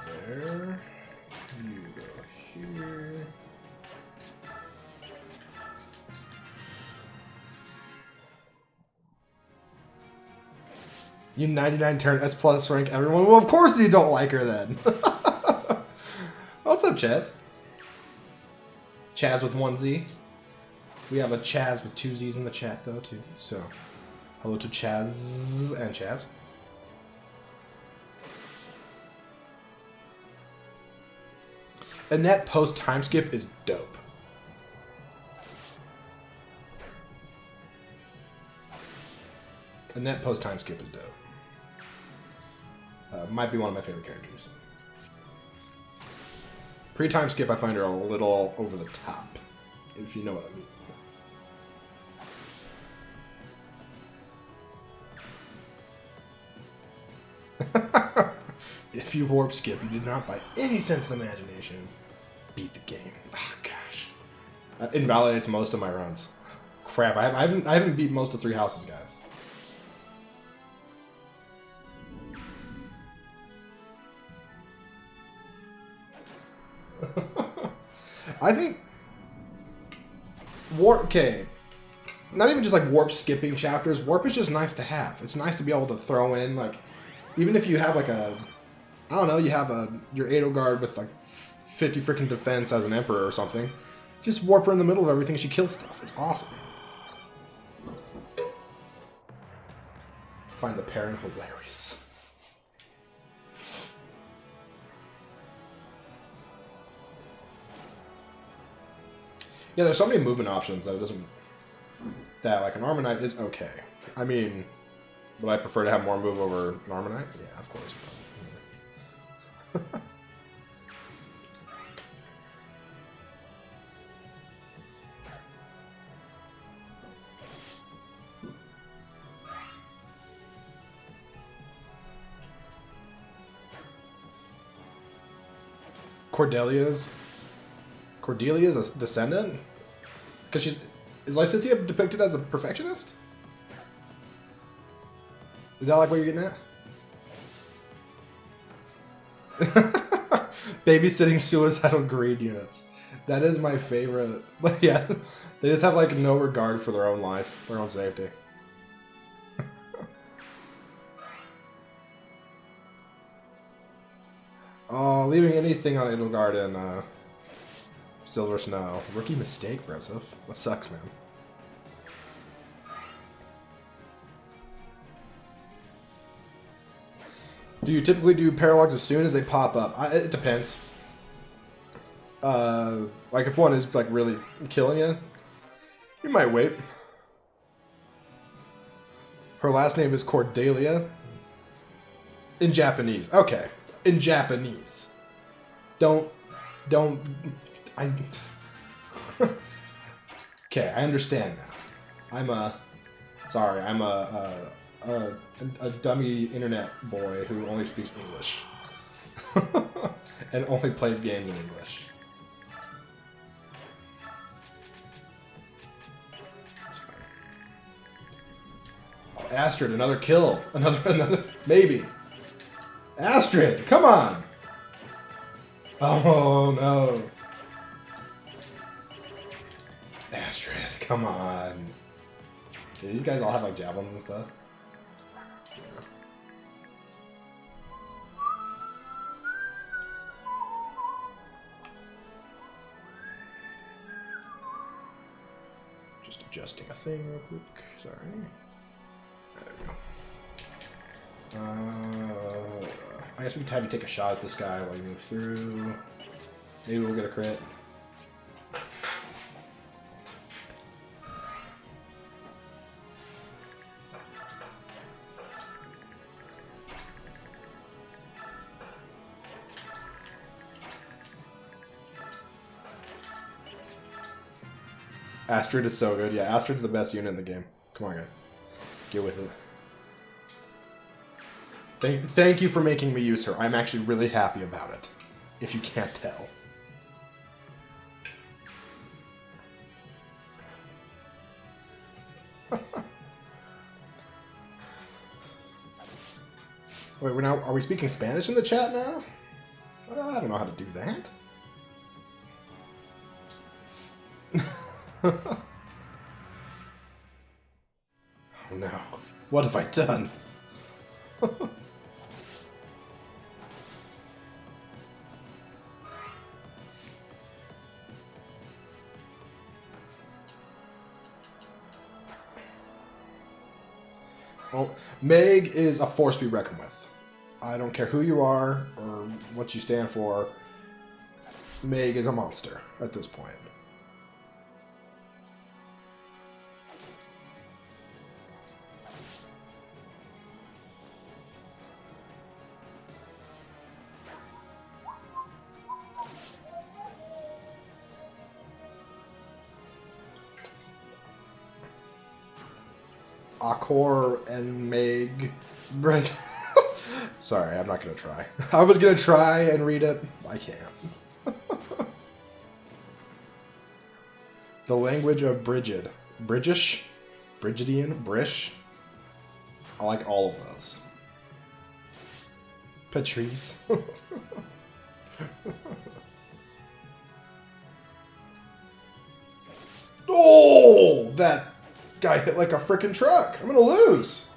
there. You go here. You 99 turn S plus rank everyone. Well, of course you don't like her then. What's up, Chaz? Chaz with 1 Z. We have a Chaz with 2 Z's in the chat though too. So, hello to Chaz and Chaz. A net post time skip is dope. A net post time skip is dope. Might be one of my favorite characters. Pre-time skip, I find her a little over the top, if you know what I mean. If you warp skip, you did not, by any sense of the imagination, beat the game. Oh gosh, that invalidates most of my runs. Crap, I haven't beat most of 3 houses, guys. I think warp. Okay, not even just like warp skipping chapters. Warp is just nice to have. It's nice to be able to throw in, like, even if you have like a, I don't know, you have your Edelgard with like 50 freaking defense as an emperor or something. Just warp her in the middle of everything. She kills stuff. It's awesome. Find the pairing hilarious. Yeah, there's so many movement options that it doesn't... that like an Armor Knight is okay. I mean, would I prefer to have more move over an Armor Knight? Yeah, of course. Cordelia's a descendant? Because is Lysithea depicted as a perfectionist? Is that like what you're getting at? Babysitting suicidal greed units. That is my favorite. But yeah, they just have like no regard for their own life, their own safety. Oh, leaving anything on Edelgard and Silver Snow. Rookie mistake, Broseph. That sucks, man. Do you typically do paralogs as soon as they pop up? It depends. Like if one is like really killing you, you might wait. Her last name is Cordelia. In Japanese. Okay. In Japanese. I... Okay, I understand now. I'm a dummy internet boy who only speaks English. And only plays games in English. That's fine. Oh, Astrid, another kill. Another, maybe. Astrid, come on! Oh no. Astrid, come on. Dude, these guys all have like javelins and stuff. Just adjusting a thing real quick. Sorry. There we go. I guess we can have you take a shot at this guy while you move through. Maybe we'll get a crit. Astrid is so good. Yeah, Astrid's the best unit in the game. Come on, guys. Get with it. Thank you for making me use her. I'm actually really happy about it, if you can't tell. Wait, are we speaking Spanish in the chat now? I don't know how to do that. Oh no. What have I done? Well, Meg is a force to be reckoned with. I don't care who you are or what you stand for. Meg is a monster at this point. Akor and Meg. Sorry, I'm not going to try. I was going to try and read it. I can't. The language of Brigid. Brigish? Brigidian? Brish? I like all of those. Patrice. Oh! That guy hit like a freaking truck. I'm gonna lose.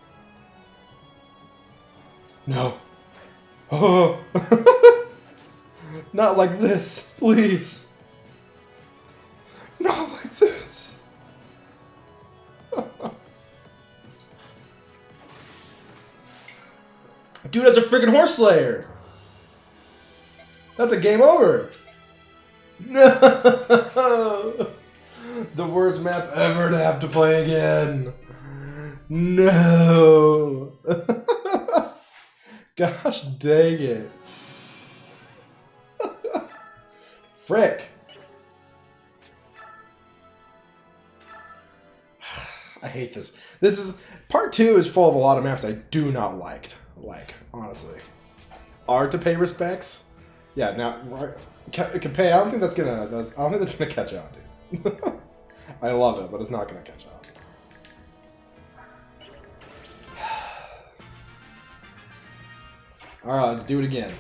No. Oh. Not like this, please. Not like this. Dude, that's a freaking horse slayer. That's a game over. No. The worst map ever to have to play again. No. Gosh dang it. Frick. I hate this. This is part 2 is full of a lot of maps I do not like, honestly. Are to pay respects? Yeah, now Capay, I don't think that's gonna catch on, dude. I love it, but it's not gonna catch on. Alright, let's do it again.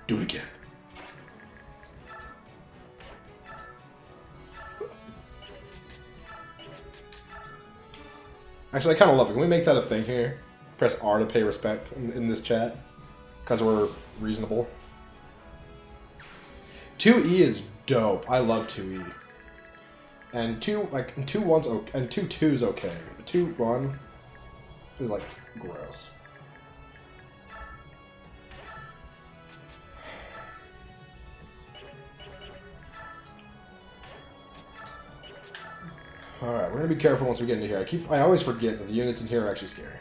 Do it again. Actually, I kind of love it. Can we make that a thing here? Press R to pay respect in this chat. Because we're reasonable. 2E is dope. I love 2E. And 2-1's okay, and 2-2's okay. But 2-1 is like gross. Alright, we're gonna be careful once we get into here. I always forget that the units in here are actually scary.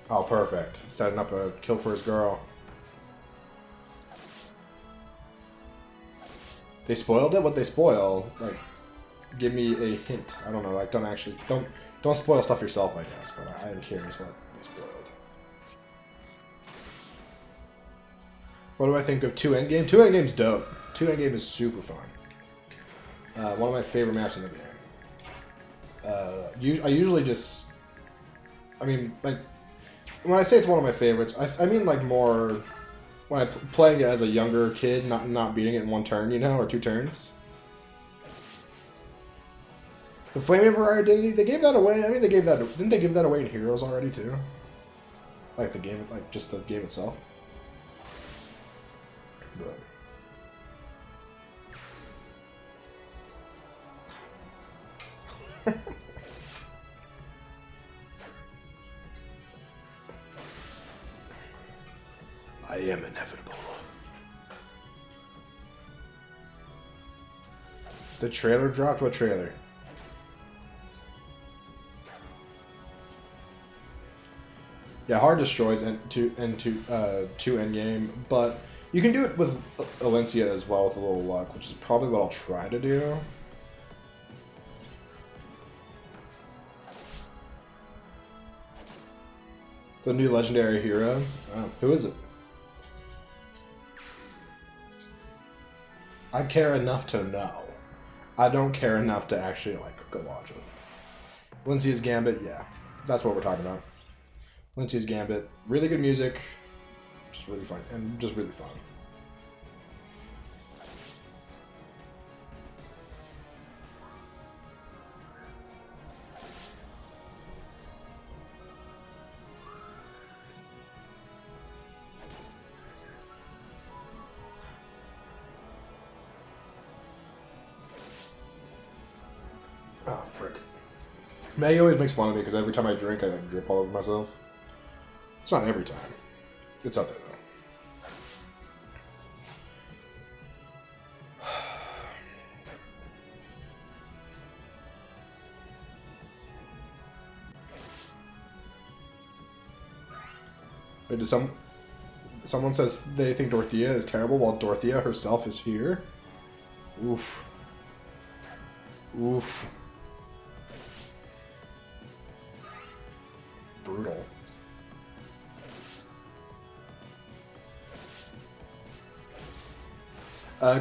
Oh, perfect. Setting up a kill for his girl. They spoiled it? What'd they spoil? Like, give me a hint. I don't know, like, don't spoil stuff yourself, I guess, but I am curious what they spoiled. What do I think of 2 Endgame? 2 Endgame's dope. 2 Endgame is super fun. One of my favorite maps in the game. I usually just... I mean, like... When I say it's one of my favorites, I mean like more... When I playing it as a younger kid, not beating it in 1 turn, you know, or 2 turns. The Flame Emperor Identity, they gave that away. I mean, didn't they give that away in Heroes already too? Like the game, like just the game itself. But I am inevitable. The trailer dropped? What trailer? Yeah, hard destroys two endgame, but you can do it with Alencia as well with a little luck, which is probably what I'll try to do. The new legendary hero? Who is it? I care enough to know. I don't care enough to actually like go watch it. Alencia's Gambit, yeah. That's what we're talking about. Alencia's Gambit, really good music, just really fun, and just really fun. Oh, frick. Maggie always makes fun of me because every time I drink, I like drip all over myself. It's not every time. It's up there, though. Wait, did someone says they think Dorothea is terrible while Dorothea herself is here? Oof. Oof. Brutal.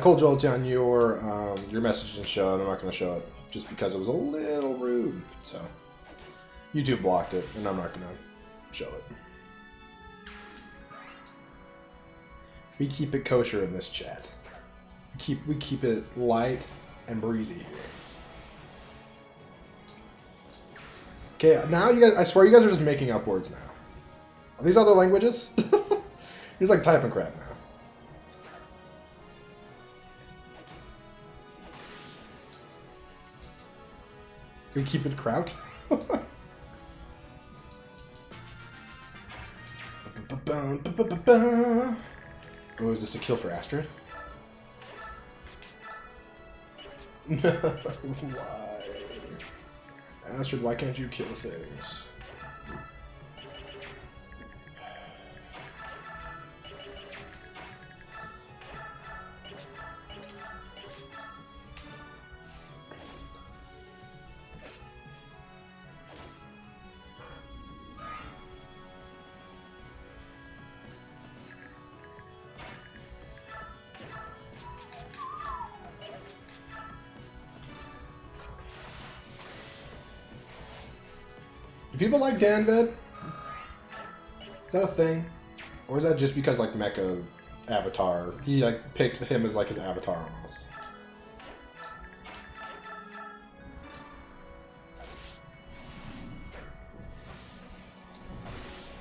Cole Jolt on your message didn't show it. I'm not going to show it just because it was a little rude. So YouTube blocked it, and I'm not going to show it. We keep it kosher in this chat. We keep it light and breezy here. Okay, now you guys, I swear you guys are just making up words now. Are these other languages? He's like typing crap now. We keep it kraut? Bum, ba, ba, ba, ba. Oh, is this a kill for Astrid? No, why? Astrid, why can't you kill things? Do people like Danvid? Is that a thing? Or is that just because, like, Mecha Avatar? He, like, picked him as, like, his avatar almost.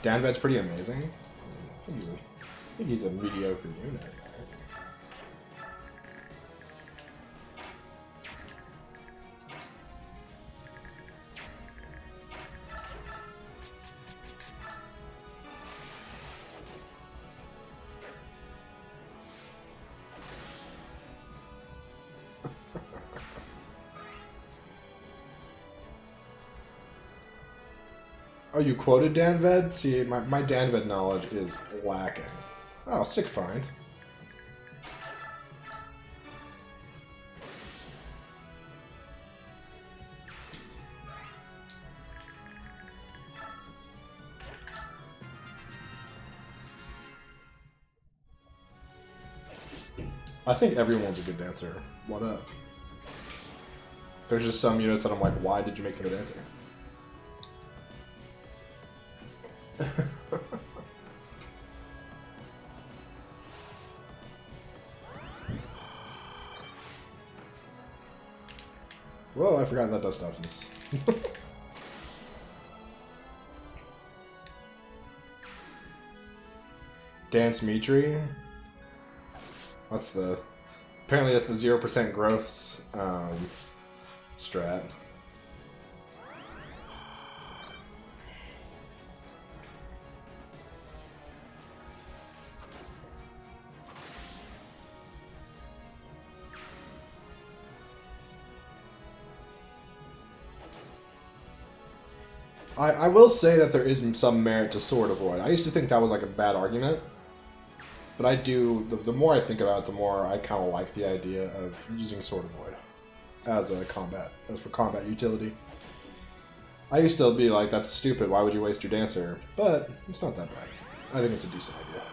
Danved's pretty amazing. I think he's a mediocre unit. Oh, you quoted Danved? See, my Danved knowledge is lacking. Oh, sick find. I think everyone's a good dancer. What up? There's just some units that I'm like, why did you make them a dancer? Whoa, I forgot that does toughness. Dance Mitri. That's the... Apparently that's the 0% growths strat. I will say that there is some merit to Sword of Void. I used to think that was like a bad argument. But I do, the more I think about it, the more I kind of like the idea of using Sword of Void as for combat utility. I used to be like, that's stupid, why would you waste your dancer? But it's not that bad. I think it's a decent idea.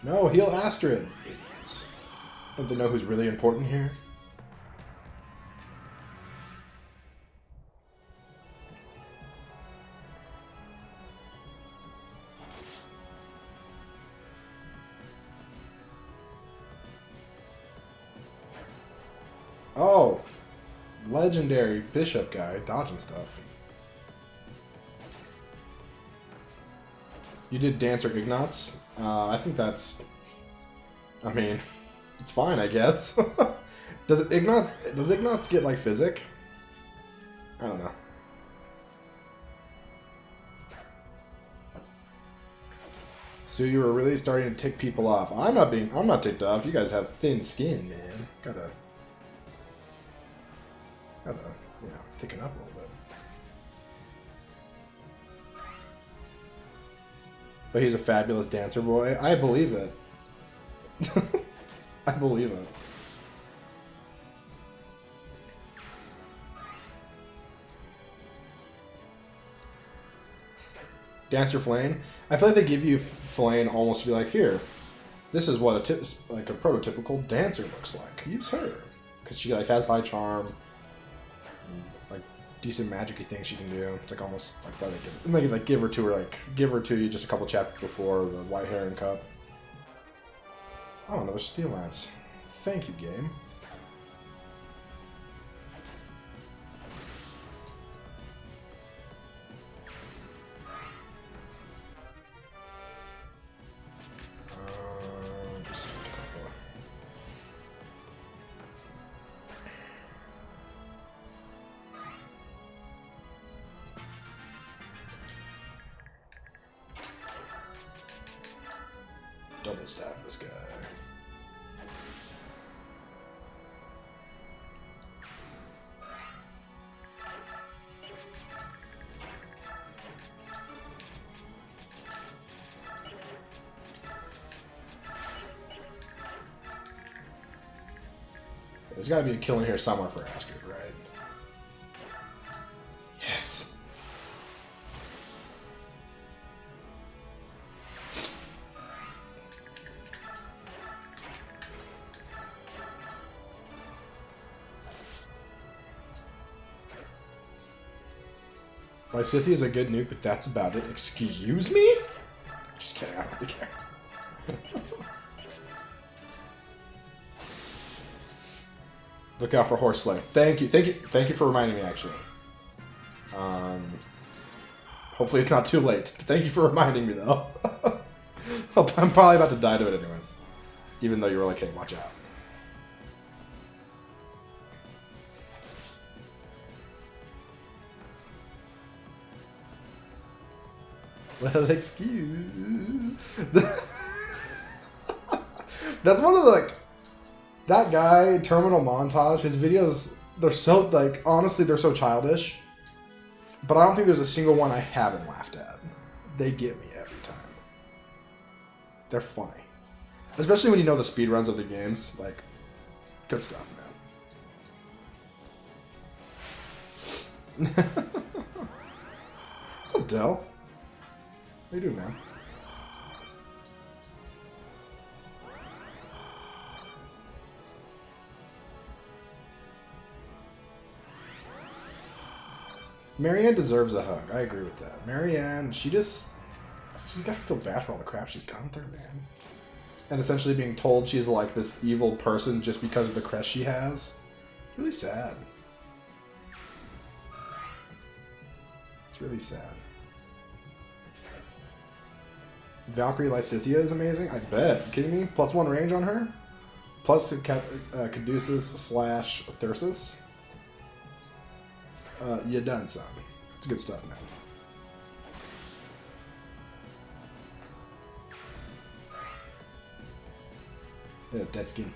No, heal Astrid! Don't they know who's really important here? Oh, legendary bishop guy dodging stuff. You did Dancer Ignatz? I think that's... I mean, it's fine, I guess. Does Ignatz get, like, physic? I don't know. So you were really starting to tick people off. I'm not ticked off. You guys have thin skin, man. Gotta, you know, thicken up a little bit. But he's a fabulous dancer boy. I believe it. I believe it. Dancer Flame. I feel like they give you Flame almost to be like, here, this is what like a prototypical dancer looks like. Use her because she like has high charm. Like decent magic-y things she can do. It's like almost like that. Like give her to you just a couple chapters before the White Heron Cup. Oh, another Steel Lance. Thank you, game. We'll stab this guy. There's got to be a kill in here somewhere for Astrid, right? Yes. Lysithia is a good nuke, but that's about it. Excuse me? Just kidding, I don't really care. Look out for Horse Slayer. Thank you for reminding me, actually. Hopefully it's not too late. But thank you for reminding me, though. I'm probably about to die to it anyways. Even though you were like, hey, watch out. Well, excuse. That's one of the, like... That guy, Terminal Montage, his videos, they're so, like, honestly, they're so childish. But I don't think there's a single one I haven't laughed at. They get me every time. They're funny. Especially when you know the speedruns of the games. Like, good stuff, man. What's up, Dell? How you doing, man? Marianne deserves a hug. I agree with that. Marianne, she's gotta feel bad for all the crap she's gone through, man. And essentially being told she's like this evil person just because of the crest she has. It's really sad. It's really sad. Valkyrie Lysithia is amazing? I bet. You kidding me? +1 range on her? Plus Caduceus / Thyrsus. You done, son. It's good stuff, man. Yeah, dead skin.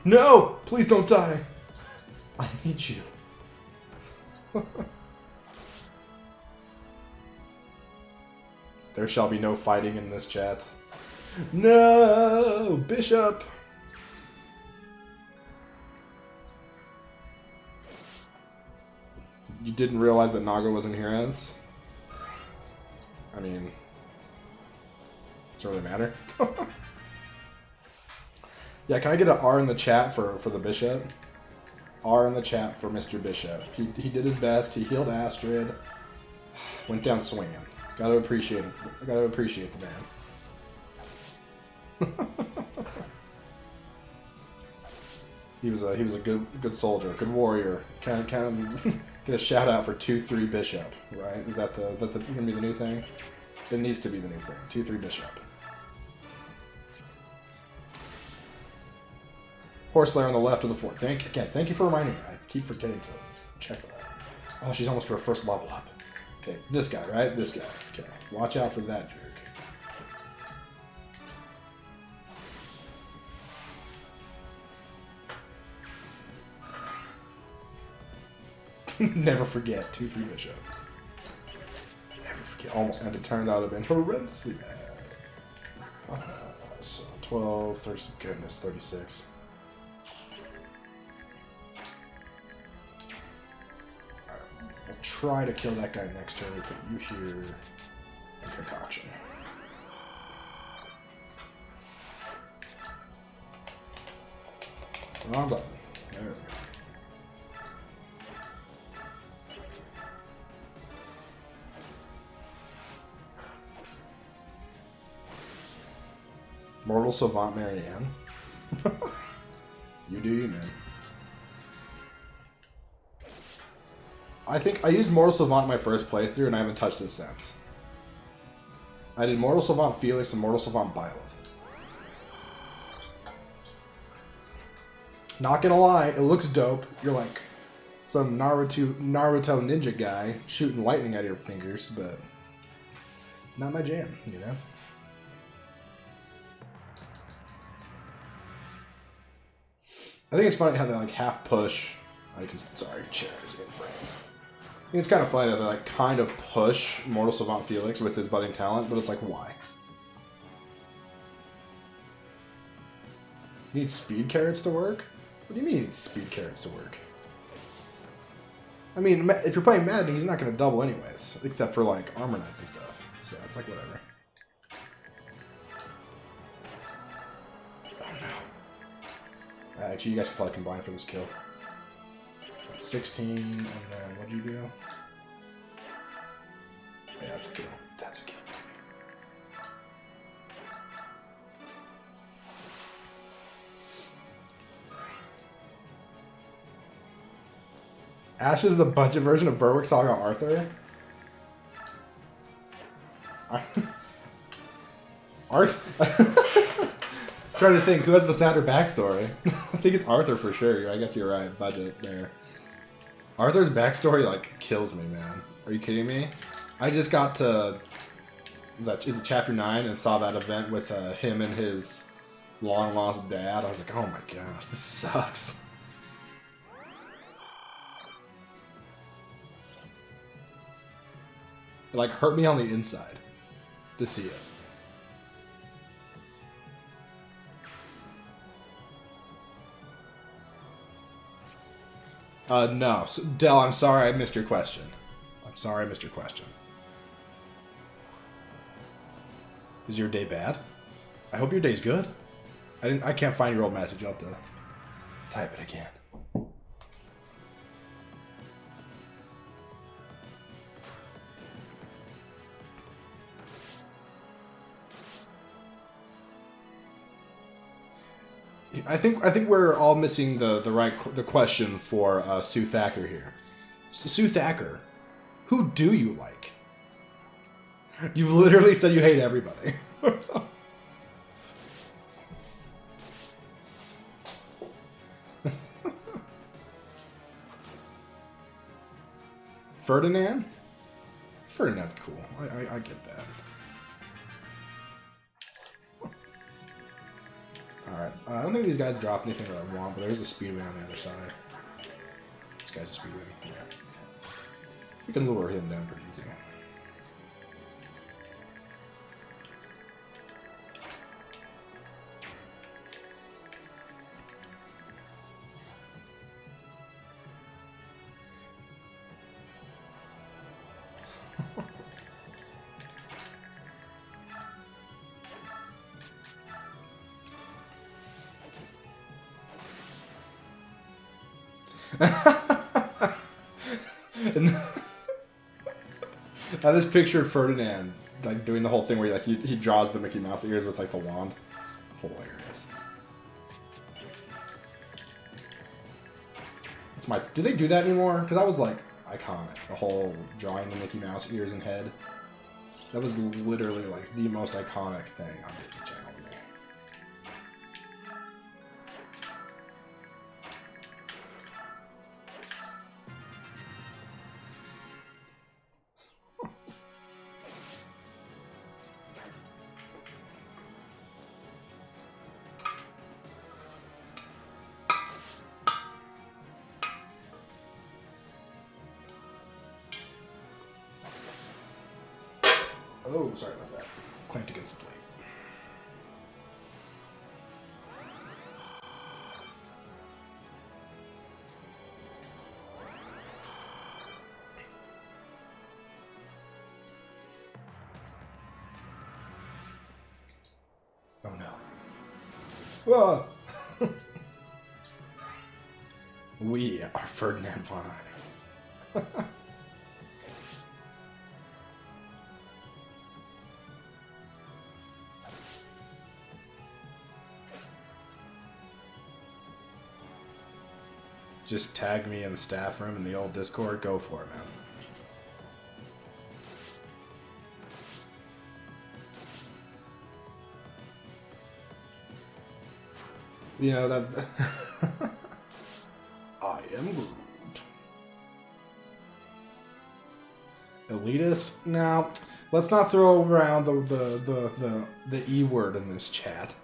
No! Please don't die! I need you. There shall be no fighting in this chat. No! Bishop! You didn't realize that Naga was in Heroes? I mean... Does it really matter? Yeah, can I get an R in the chat for the Bishop? R in the chat for Mr. Bishop. He did his best. He healed Astrid. Went down swinging. Gotta appreciate it. Gotta appreciate the man. He was a good soldier, good warrior. Kind of get a shout out for 2-3 Bishop, right? Is that gonna be the new thing? It needs to be the new thing. 2-3 Bishop. Horse Slayer on the left of the fort. Thank you for reminding me. I keep forgetting to check that. Oh, she's almost to her first level up. Okay, this guy, right? This guy. Okay, watch out for that jerk. Never forget, 2-3 Bishop. Never forget. Almost had to turn that would have been horrendously bad. So 12, 30, goodness, 36. I'll try to kill that guy next turn, but you hear a concoction. Wrong button. There we go. Mortal Savant Marianne. You do you, man. I think I used Mortal Savant in my first playthrough and I haven't touched it since. I did Mortal Savant Felix and Mortal Savant Byleth. Not gonna lie, it looks dope. You're like some Naruto ninja guy shooting lightning out of your fingers, but not my jam, you know? I think it's funny how they like half push. Sorry, chair is in frame. I think it's kind of funny that they like kind of push Mortal Savant Felix with his budding talent, but it's like, why? You need speed carrots to work? What do you mean you need speed carrots to work? I mean, if you're playing Madden, he's not going to double anyways, except for like armor knights and stuff. So it's like whatever. Oh no. Actually, you guys can probably combine for this kill. 16, and then what'd you do? Yeah, that's a kill. That's a kill. Ash is the budget version of Berwick Saga Arthur? Arthur? Trying to think, who has the sadder backstory? I think it's Arthur for sure. I guess you're right. Budget there. Arthur's backstory, like, kills me, man. Are you kidding me? I just got to... Is it Chapter 9 and saw that event with him and his long-lost dad. I was like, oh my gosh, this sucks. It, like, hurt me on the inside to see it. No. So, Del, I'm sorry I missed your question. I'm sorry I missed your question. Is your day bad? I hope your day's good. I can't find your old message. You'll have to type it again. I think we're all missing the question for Sue Thacker here. Sue Thacker, who do you like? You've literally said you hate everybody. Ferdinand? Ferdinand's cool. I get that. Alright, I don't think these guys drop anything that I want, but there's a speedway on the other side. This guy's a speedway. Yeah. We can lure him down pretty easy. I just pictured Ferdinand like doing the whole thing where he draws the Mickey Mouse ears with like the wand. Hilarious. That's my. Do they do that anymore? Because that was like iconic. The whole drawing the Mickey Mouse ears and head. That was literally like the most iconic thing on Disney Channel. Oh, sorry about that. Clamped against the plate. Oh no. Whoa! We are Ferdinand von Eyck. Just tag me in the staff room in the old Discord. Go for it, man. You know that. I am Groot. Elitist? No. Let's not throw around the E word in this chat.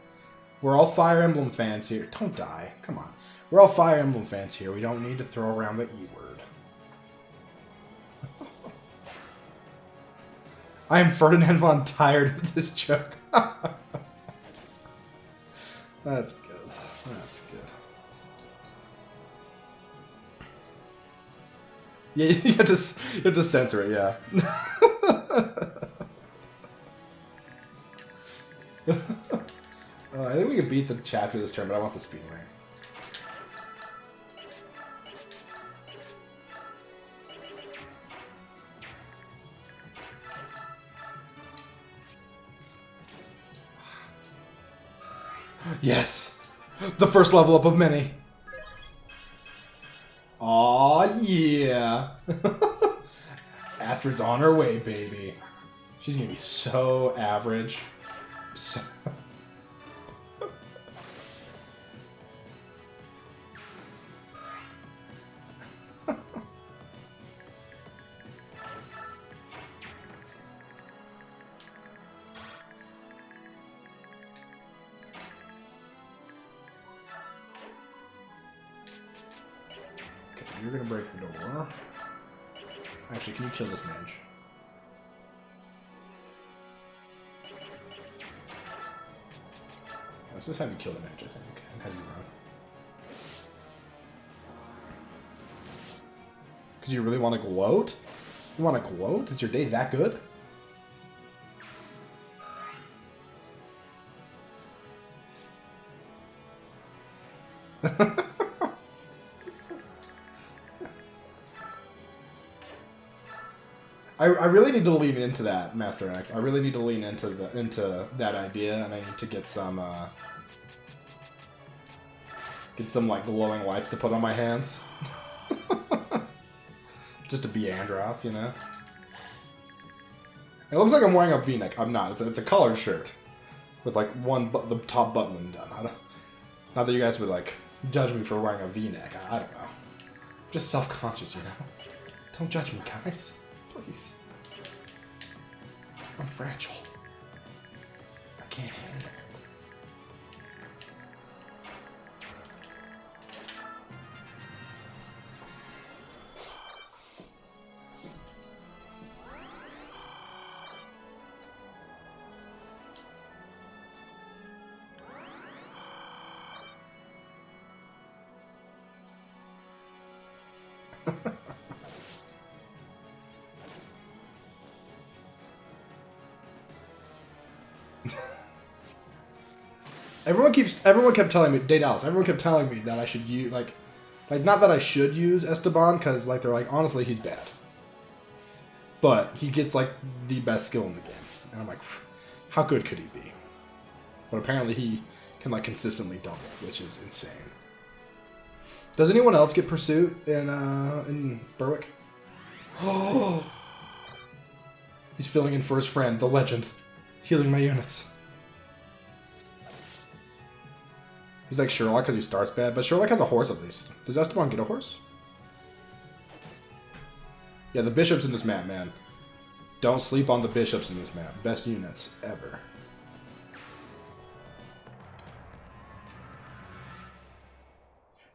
We're all Fire Emblem fans here. Don't die. Come on. We're all Fire Emblem fans here. We don't need to throw around the E word. I am Ferdinand von tired of this joke. That's good. That's good. Yeah, you have to censor it, yeah. I think we can beat the chapter this turn, but I want the speed lane. Yes! The first level up of many! Aw, yeah! Astrid's on her way, baby. She's gonna be so average. So you're gonna break the door. Actually, can you kill this mage? Let's just have you kill the mage, I think, and have you run. Because you really want to gloat? You want to gloat? Is your day that good? I really need to lean into that, Master X. I really need to lean into that idea, and I need to get some like glowing lights to put on my hands, just to be Andros, you know. It looks like I'm wearing a V-neck. I'm not. It's a collared shirt with like the top button undone. Not that you guys would like judge me for wearing a V-neck. I don't know. I'm just self-conscious, you know. Don't judge me, guys. Please. I'm fragile. I can't handle it. Everyone kept telling me, Daedalus, everyone kept telling me that I should use, like not that I should use Esteban, because, like, they're like, honestly, he's bad. But he gets, like, the best skill in the game. And I'm like, how good could he be? But apparently he can, like, consistently double, which is insane. Does anyone else get Pursuit in Berwick? Oh! He's filling in for his friend, the legend. Healing my units. He's like Sherlock because he starts bad, but Sherlock has a horse at least. Does Esteban get a horse? Yeah, the bishops in this map, man. Don't sleep on the bishops in this map. Best units ever.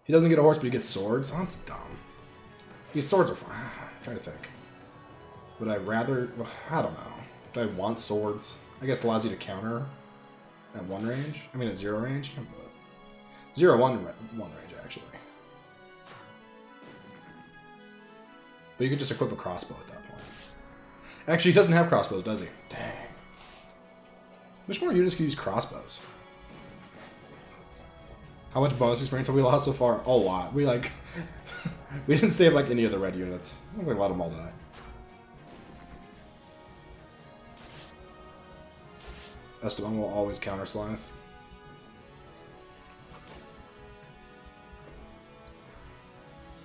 He doesn't get a horse, but he gets swords? Oh, that's dumb. These swords are fine. I'm trying to think. Would I rather... Well, I don't know. Do I want swords? I guess it allows you to counter at 1 range. I mean, at 0 range. 0-1 range, actually. But you could just equip a crossbow at that point. Actually, he doesn't have crossbows, does he? Dang. How much more units can use crossbows? How much bonus experience have we lost so far? A lot. We, like... we didn't save, like, any of the red units. I was like, let them all die. Esteban will always counter slice.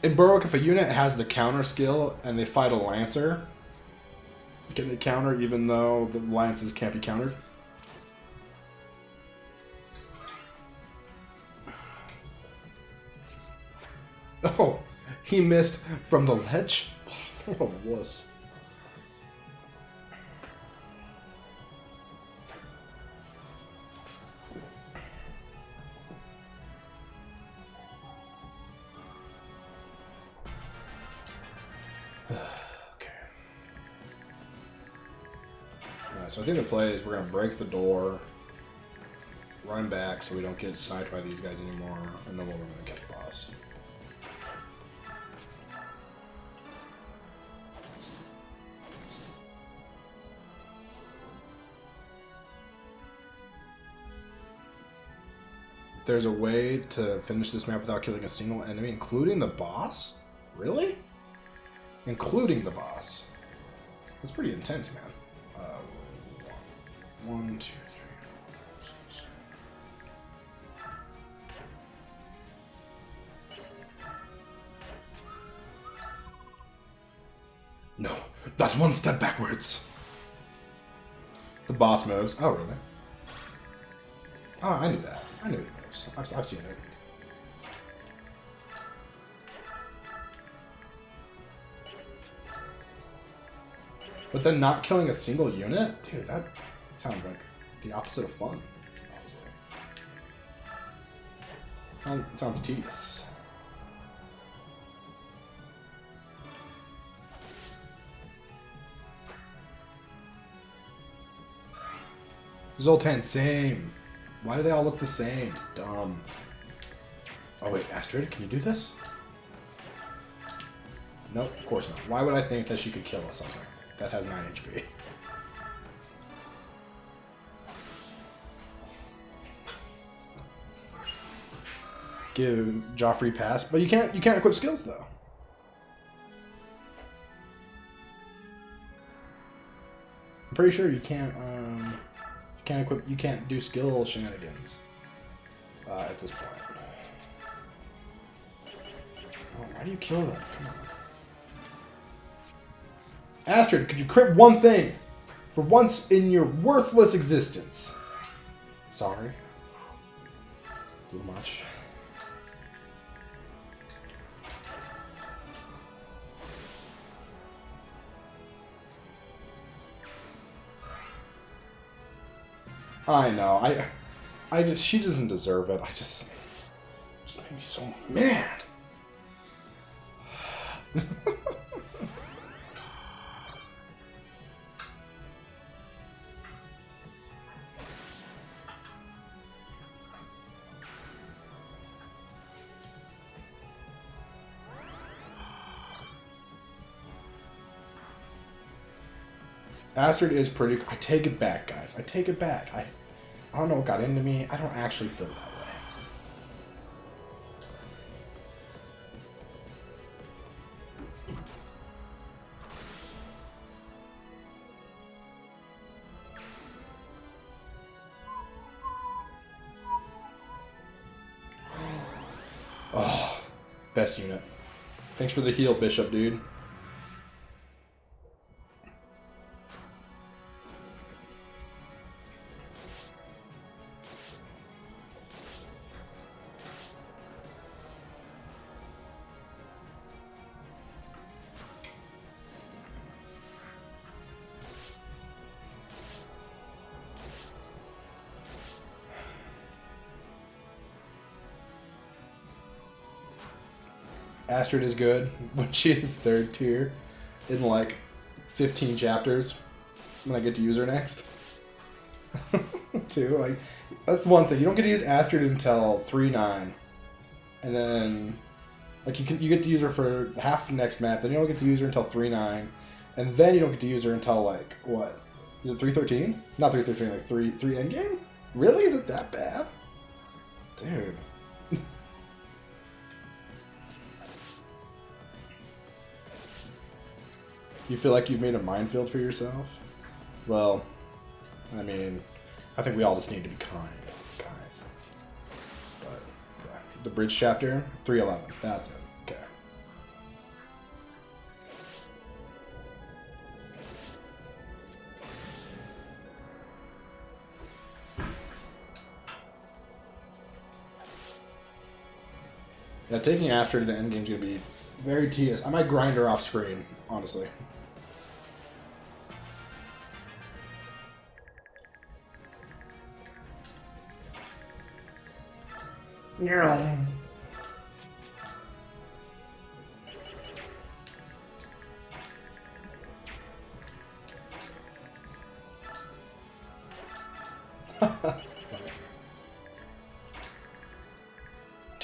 In Berwick, if a unit has the counter skill and they fight a lancer, can they counter even though the lances can't be countered? Oh, he missed from the ledge? What a wuss. Okay. Alright, so I think the play is we're going to break the door, run back so we don't get sniped by these guys anymore, and then we'll run and get the boss. There's a way to finish this map without killing a single enemy, including the boss? Really? Including the boss. That's pretty intense, man. 1, 2, 3, 4, 6. No, not one step backwards. The boss moves. Oh, really? Oh, I knew that. I knew he moves. I've seen it. But then not killing a single unit? Dude, that sounds like the opposite of fun, honestly. Sounds tedious. Zoltan, same. Why do they all look the same? Dumb. Oh wait, Astrid, can you do this? Nope, of course not. Why would I think that she could kill something that has 9 HP? Give Joffrey pass, but you can't equip skills though. I'm pretty sure you can't equip, you can't do skill shenanigans at this point. Oh, why do you kill them? Come on. Astrid, could you crit one thing for once in your worthless existence? Sorry. A little much. I know. I just, she doesn't deserve it. Just made me so mad. Astrid is pretty... I take it back, guys. I take it back. I don't know what got into me. I don't actually feel that way. Oh, best unit. Thanks for the heal, Bishop, dude. Astrid is good when she is 3rd tier in like 15 chapters when I get to use her next. Too, like, that's one thing. You don't get to use Astrid until 3-9. And then like you get to use her for half the next map, then you don't get to use her until 3-9. And then you don't get to use her until like what? Is it 3-13? Not 3-13, like 3 endgame? Really? Is it that bad? Dude. You feel like you've made a minefield for yourself? Well, I mean, I think we all just need to be kind, guys. But, yeah. The bridge chapter, 311. That's it. Okay. Yeah, taking Astrid into endgame is going to be very tedious. I might grind her off screen, honestly. Yeah.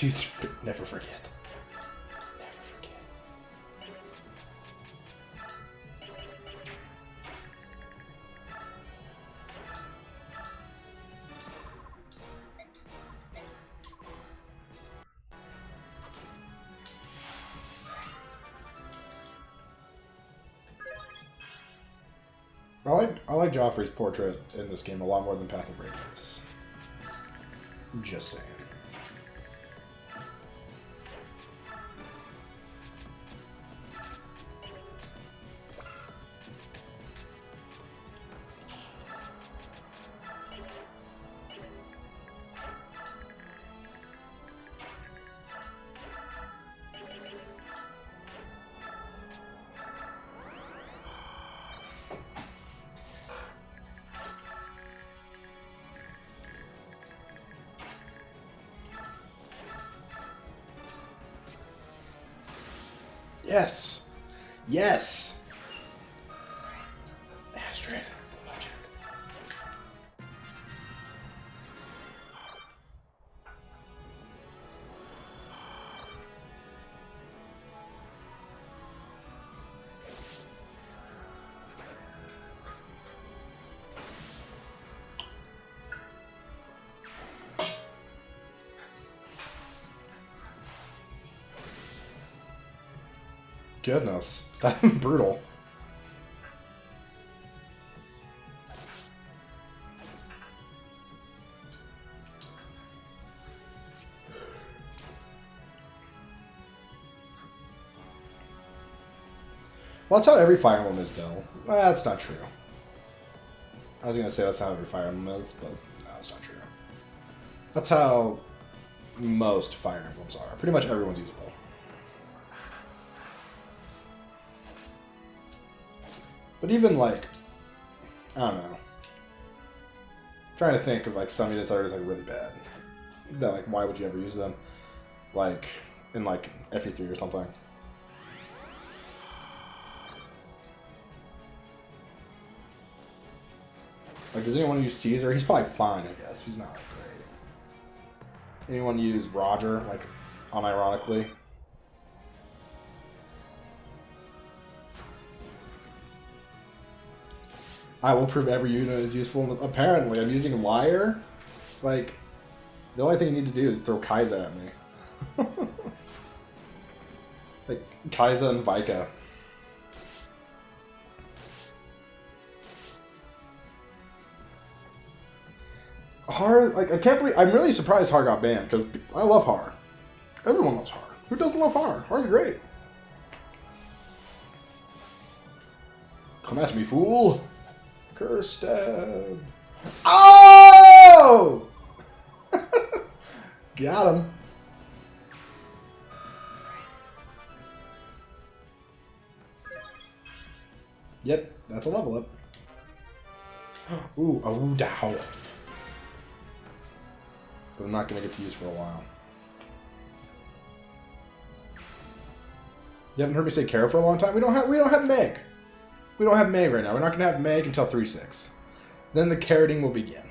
2, 3. Never forget. Never forget. I like Joffrey's portrait in this game a lot more than Path of Radiance. Just saying. Yes! Yes! Astrid. Goodness, that's brutal. Well, that's how every Fire Emblem is, though. Well, that's not true. I was gonna say that's how every Fire Emblem is, but no, that's not true. That's how most Fire Emblems are. Pretty much everyone's usable. But even, like, I don't know. I'm trying to think of, like, some units that are just, like, really bad. That, like, why would you ever use them? Like, in, like, FE3 or something. Like, does anyone use Caesar? He's probably fine, I guess. He's not, like, great. Anyone use Roger, like, unironically? I will prove every unit is useful. Apparently, I'm using Liar. Like, the only thing you need to do is throw Kaiza at me. Like, Kaiza and Vika. Har, like, I can't believe, I'm really surprised Har got banned, because I love Har. Everyone loves Har. Who doesn't love Har? Har's great. Come at me, fool. Curse stab. Oh! Got him. Yep, that's a level up. Ooh, oh, dow. That I'm not going to get to use for a while. You haven't heard me say Kara for a long time? We don't have Meg. We don't have Meg right now. We're not going to have Meg until 3.6. Then the carroting will begin.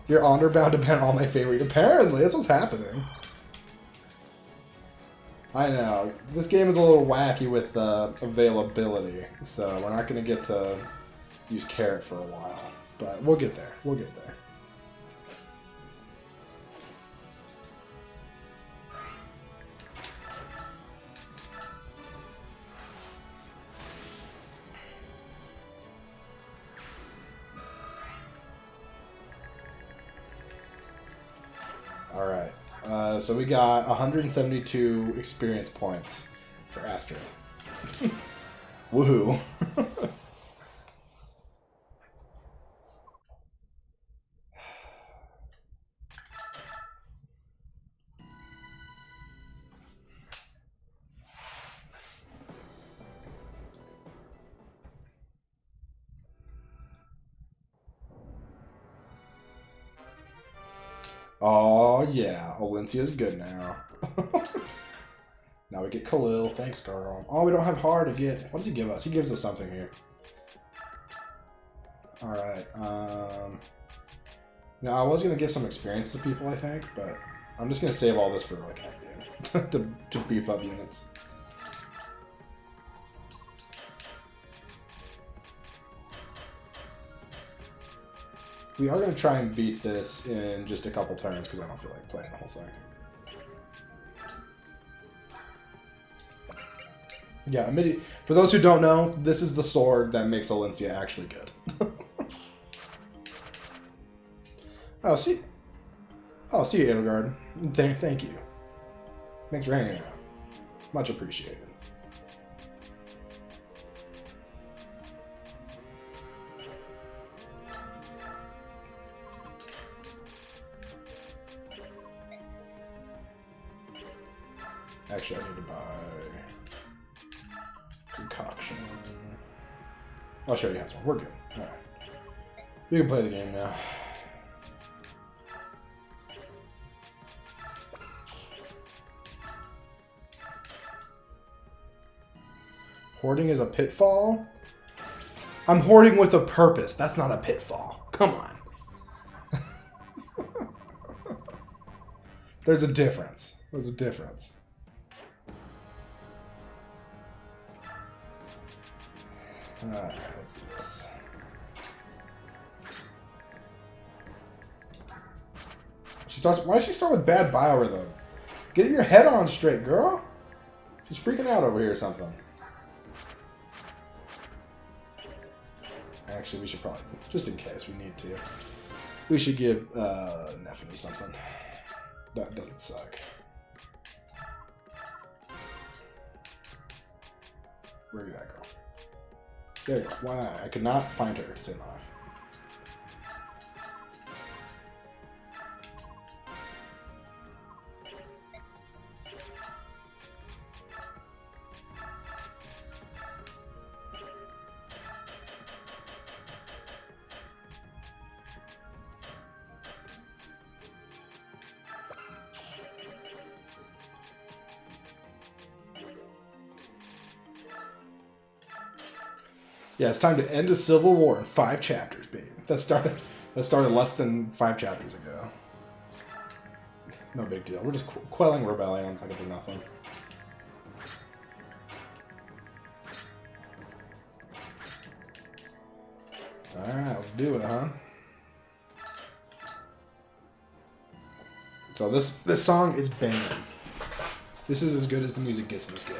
You're honor bound to ban all my favorite. Apparently, that's what's happening. I know. This game is a little wacky with availability, so we're not going to get to use Carrot for a while. But we'll get there. We'll get there. Alright, so we got 172 experience points for Astrid. Woohoo! Oh, yeah. Olencia's good now. Now we get Khalil. Thanks, girl. Oh, we don't have Har to get. What does he give us? He gives us something here. Alright. Now, I was going to give some experience to people, I think, but I'm just going to save all this for, like, to beef up units. We are going to try and beat this in just a couple turns, because I don't feel like playing the whole thing. Yeah, for those who don't know, this is the sword that makes Olencia actually good. Oh, see you, Edelgard. Thank you. Thanks for hanging out. Much appreciated. Actually, I need to buy concoction. I'll show you guys one. We're good. All right, we can play the game now. Hoarding is a pitfall? I'm hoarding with a purpose. That's not a pitfall. Come on. There's a difference. There's a difference. Alright, let's do this. Why does she start with bad biorhythm? Get your head on straight, girl. She's freaking out over here or something. Actually, we should probably, just in case we need to, we should give Nephany something. That doesn't suck. Where are you at, girl? There you go. Why? I could not find her to save my life. Yeah, it's time to end a civil war in 5 chapters, baby. That started less than 5 chapters ago. No big deal. We're just quelling rebellions like it did nothing. Alright, let's do it, huh? So this song is banned. This is as good as the music gets in this game.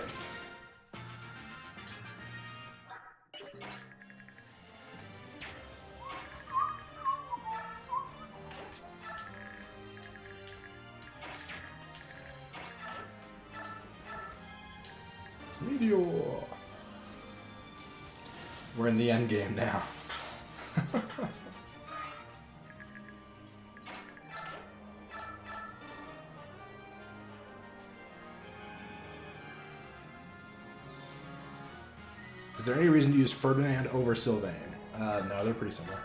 Meteor. We're in the end game now. Is there any reason to use Ferdinand over Sylvain? No, they're pretty similar.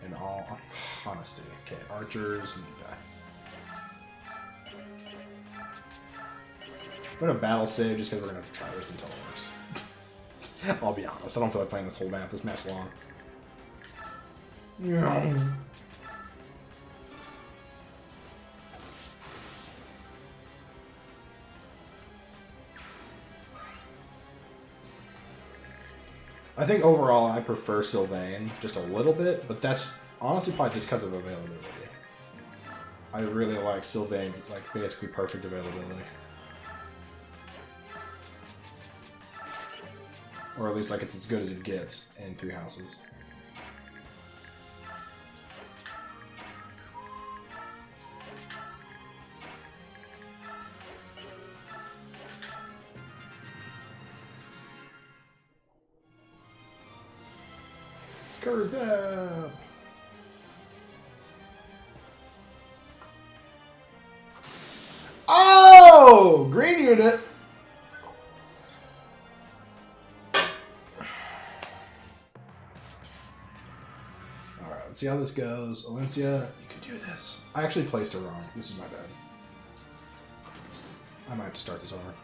In all honesty. Okay, archers, new guy. I'm gonna battle save just because we're gonna try this until it works. I'll be honest, I don't feel like playing this whole map this match long. I think overall I prefer Sylvain just a little bit, but that's honestly probably just because of availability. I really like Sylvain's like basically perfect availability. Or at least like it's as good as it gets in 3 houses. Kurzep! Oh! Green unit! Alright, let's see how this goes. Olencia, you can do this. I actually placed her wrong. This is my bad. I might have to start this over.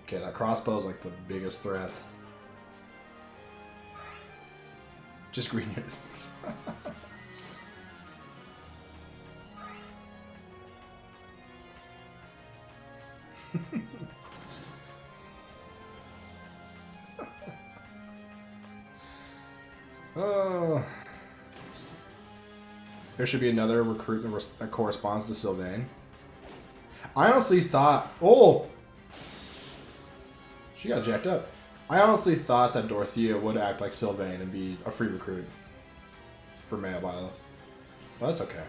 Okay, that crossbow is like the biggest threat. Just green units. Oh. There should be another recruit that corresponds to Sylvain. I honestly thought... Oh! She got jacked up. I honestly thought that Dorothea would act like Sylvain and be a free recruit for Maya Byleth. Well, that's okay.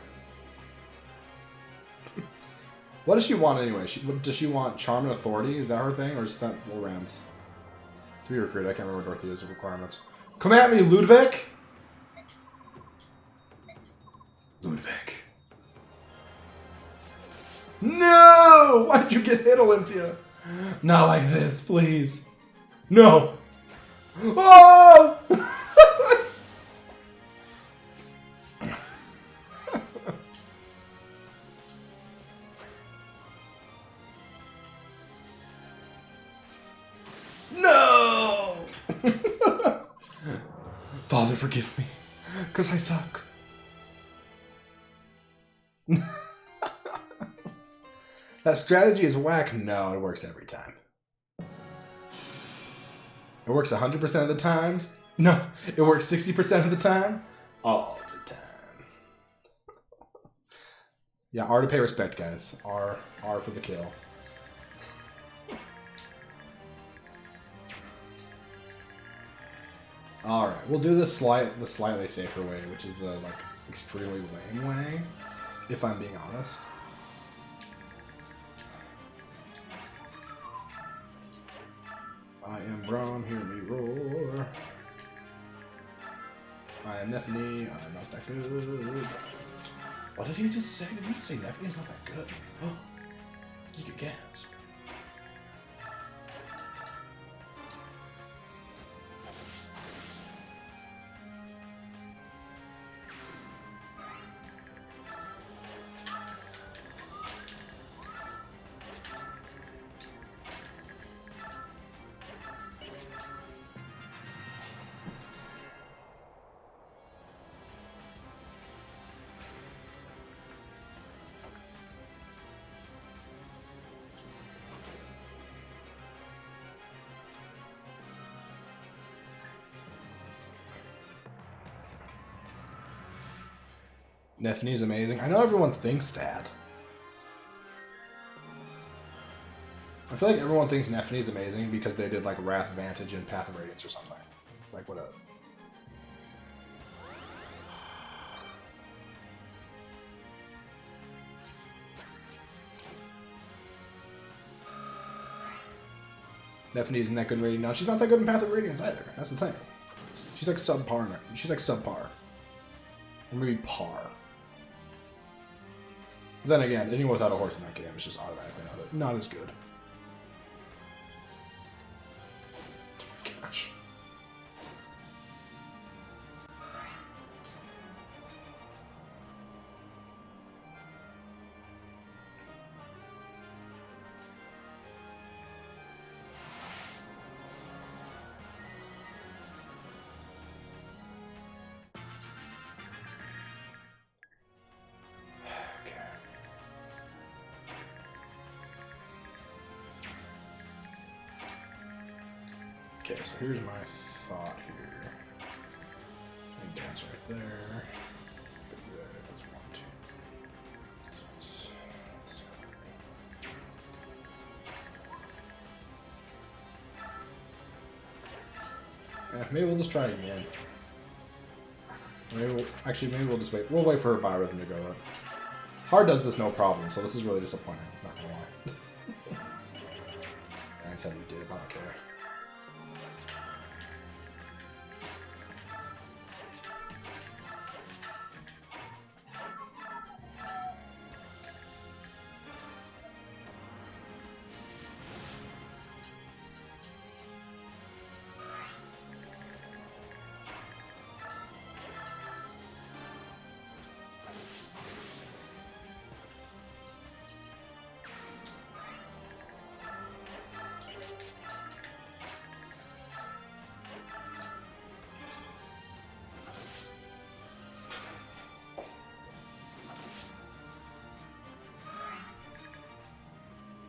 What does she want anyway? Does she want Charm and Authority? Is that her thing? Or is that Wolrand's? To be recruited, I can't remember Dorothea's requirements. Come at me, Ludwig! Ludwig. No! Why'd you get hit, Valencia? Not like this, please. No! Oh! No! Father, forgive me, because I suck. That strategy is whack? No, it works every time. It works 100% of the time? No, it works 60% of the time? All the time. Yeah, R to pay respect, guys. R for the kill. Alright, we'll do the slightly safer way, which is the like extremely lame way, if I'm being honest. I am Braum, hear me roar. I am Nephany, I'm not that good. What did he just say? Did he say Nephany's not that good? Oh, you could guess. Nephany's amazing. I know everyone thinks that. I feel like everyone thinks Nephany's amazing because they did like Wrath Vantage and Path of Radiance or something. Like what a... Nephany isn't that good in Radiant. No, she's not that good in Path of Radiance either. That's the thing. She's like subpar. She's like subpar. Or maybe par. Then again, anyone without a horse in that game is just automatically not as good. Gosh. Okay, so here's my thought here. And dance right there. That's 1, 2, 6, 7. Maybe we'll just try again. Maybe we'll just wait. We'll wait for her biorhythm to go up. Hard does this no problem, so this is really disappointing. Not gonna lie. I said we did. I don't care.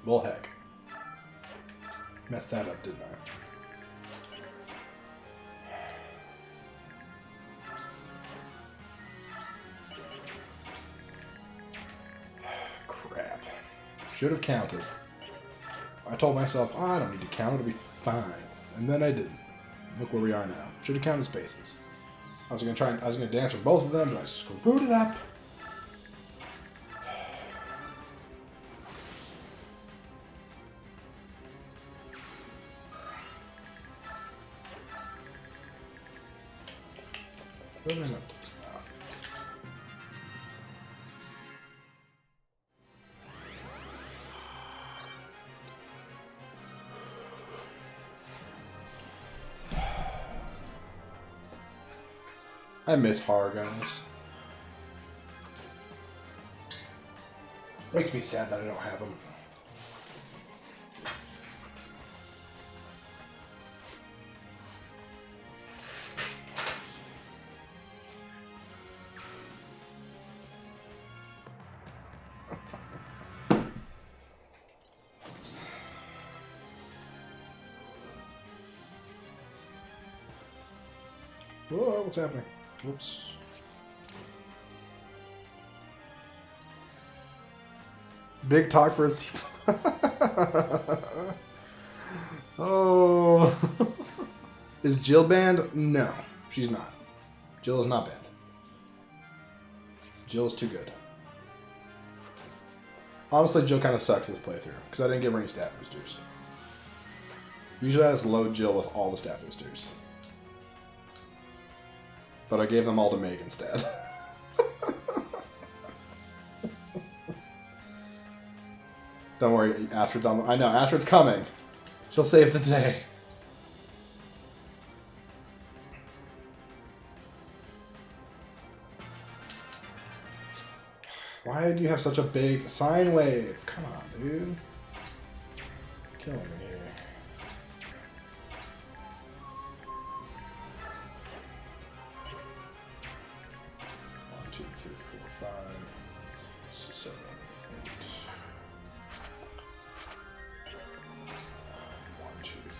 Well, heck. Messed that up, didn't I? Crap. Should have counted. I told myself, oh, I don't need to count, it'll be fine. And then I didn't. Look where we are now. Should have counted spaces. I was gonna dance with both of them, but I screwed it up. Wait a minute. I miss horror guns. Makes me sad that I don't have them. Whoa, what's happening? Whoops. Big talk for a Oh. Is Jill banned? No, she's not. Jill is not banned. Jill is too good. Honestly, Jill kind of sucks this playthrough because I didn't give her any stat boosters. Usually I just load Jill with all the stat boosters. But I gave them all to Meg instead. Don't worry, Astrid's on the... I know, Astrid's coming. She'll save the day. Why do you have such a big sine wave? Come on, dude. Killing me here.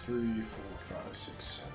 3, 4, 5, 6, 7.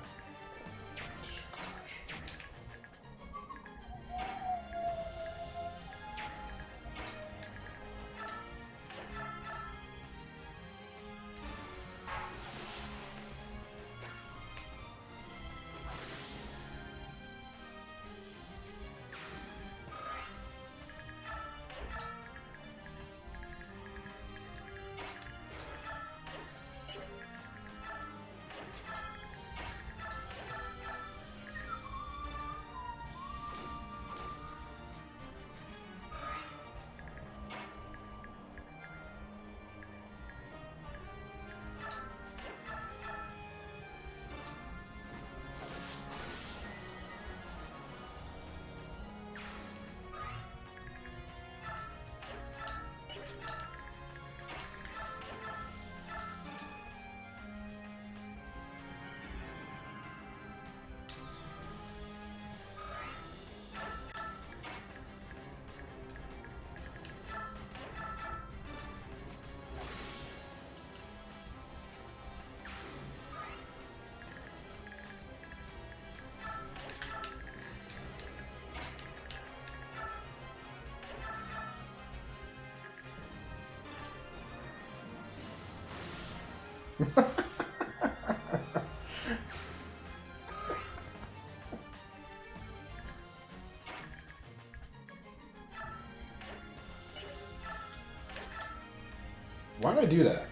Why did I do that?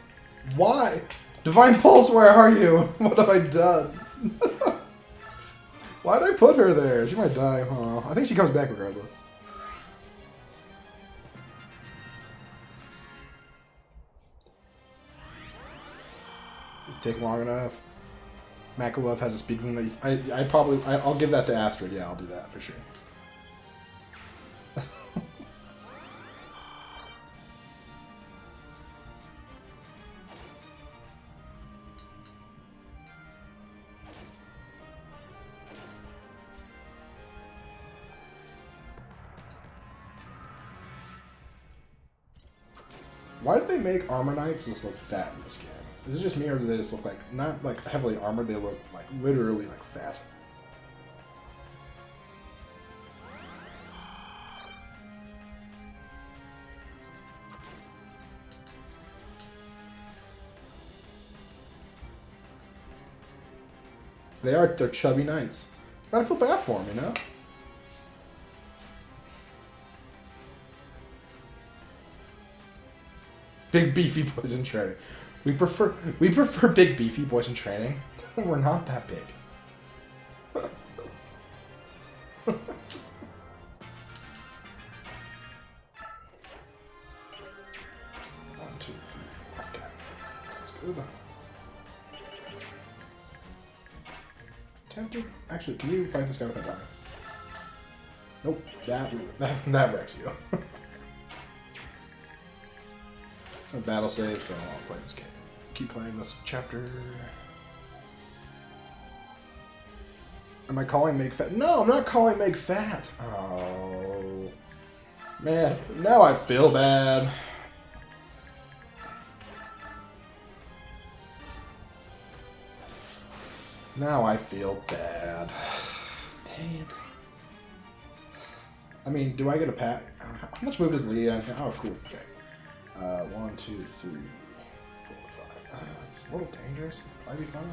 Why? Divine Pulse, where are you? What have I done? Why did I put her there? She might die. Oh, I think she comes back regardless. Take long enough. Makulov has a speed boom that I'll give that to Astrid. Yeah, I'll do that for sure. Why did they make armor knights just look fat in this game? Is it just me, or do they just look like, not like heavily armored, they look like literally like fat? They're chubby knights. Gotta feel bad for them, you know? Big beefy boys in training. We prefer big beefy boys in training. We're not that big. 1, 2, 3, 4. Okay. That's good. Tempted. Actually, can you fight this guy with that dagger? Nope. That wrecks you. A battle save, so I don't want to play this game. Keep playing this chapter. Am I calling Meg fat? No, I'm not calling Meg fat. Oh. Man, now I feel bad. Now I feel bad. Dang it. I mean, do I get a pat? How much move does Leah? Oh, cool. Okay. 1, 2, 3, 4, 5. It's a little dangerous. Might be fun.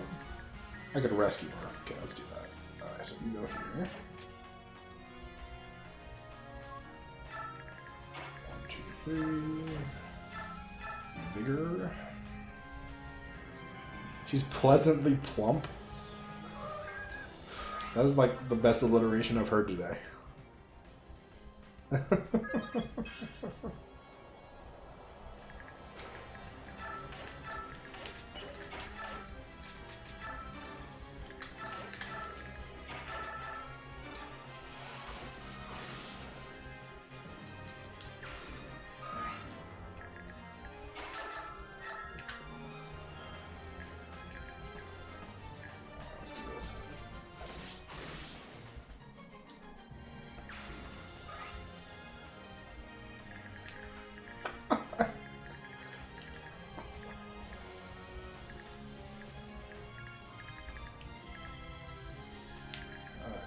I could rescue her. Okay, let's do that. Alright, so you go here. 1, 2, 3. Vigor. She's pleasantly plump. That is like the best alliteration I've heard today.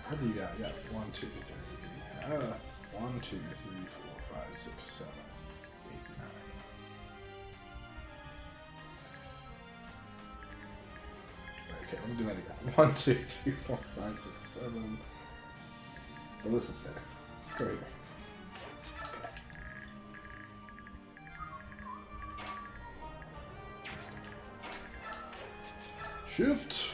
What do you got? You got 1, 2, 3. 1, 2, 3, 4, 5, 6, 7, 8, 9. Okay, let me do that again. 1, 2, 3, 4, 5, 6, 7. So this is it. Let's go here. Shift.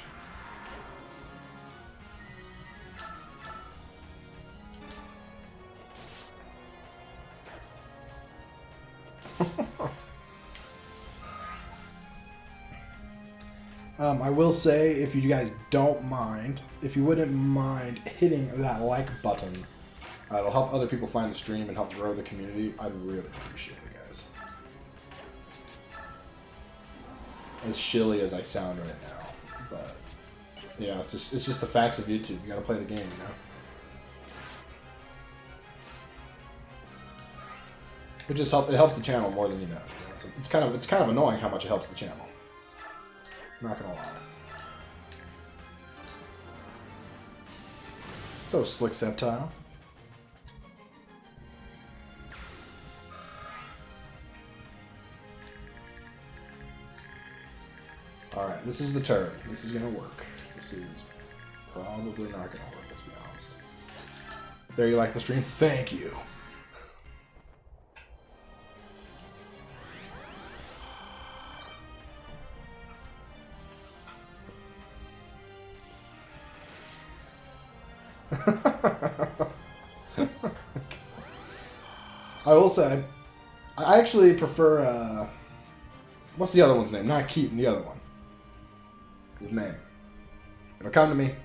I will say, if you guys don't mind, if you wouldn't mind hitting that like button, it'll help other people find the stream and help grow the community. I'd really appreciate it, guys. As shilly as I sound right now, but yeah, it's just the facts of YouTube. You gotta play the game, you know. It just helps the channel more than you know. It's kind of annoying how much it helps the channel. Not gonna lie. So Slick Septile. Alright, this is the turn. This is gonna work. This is probably not gonna work, let's be honest. There, you like the stream? Thank you. I will say, I actually prefer, what's the other one's name? Not Keaton, the other one. What's his name? It'll come to me.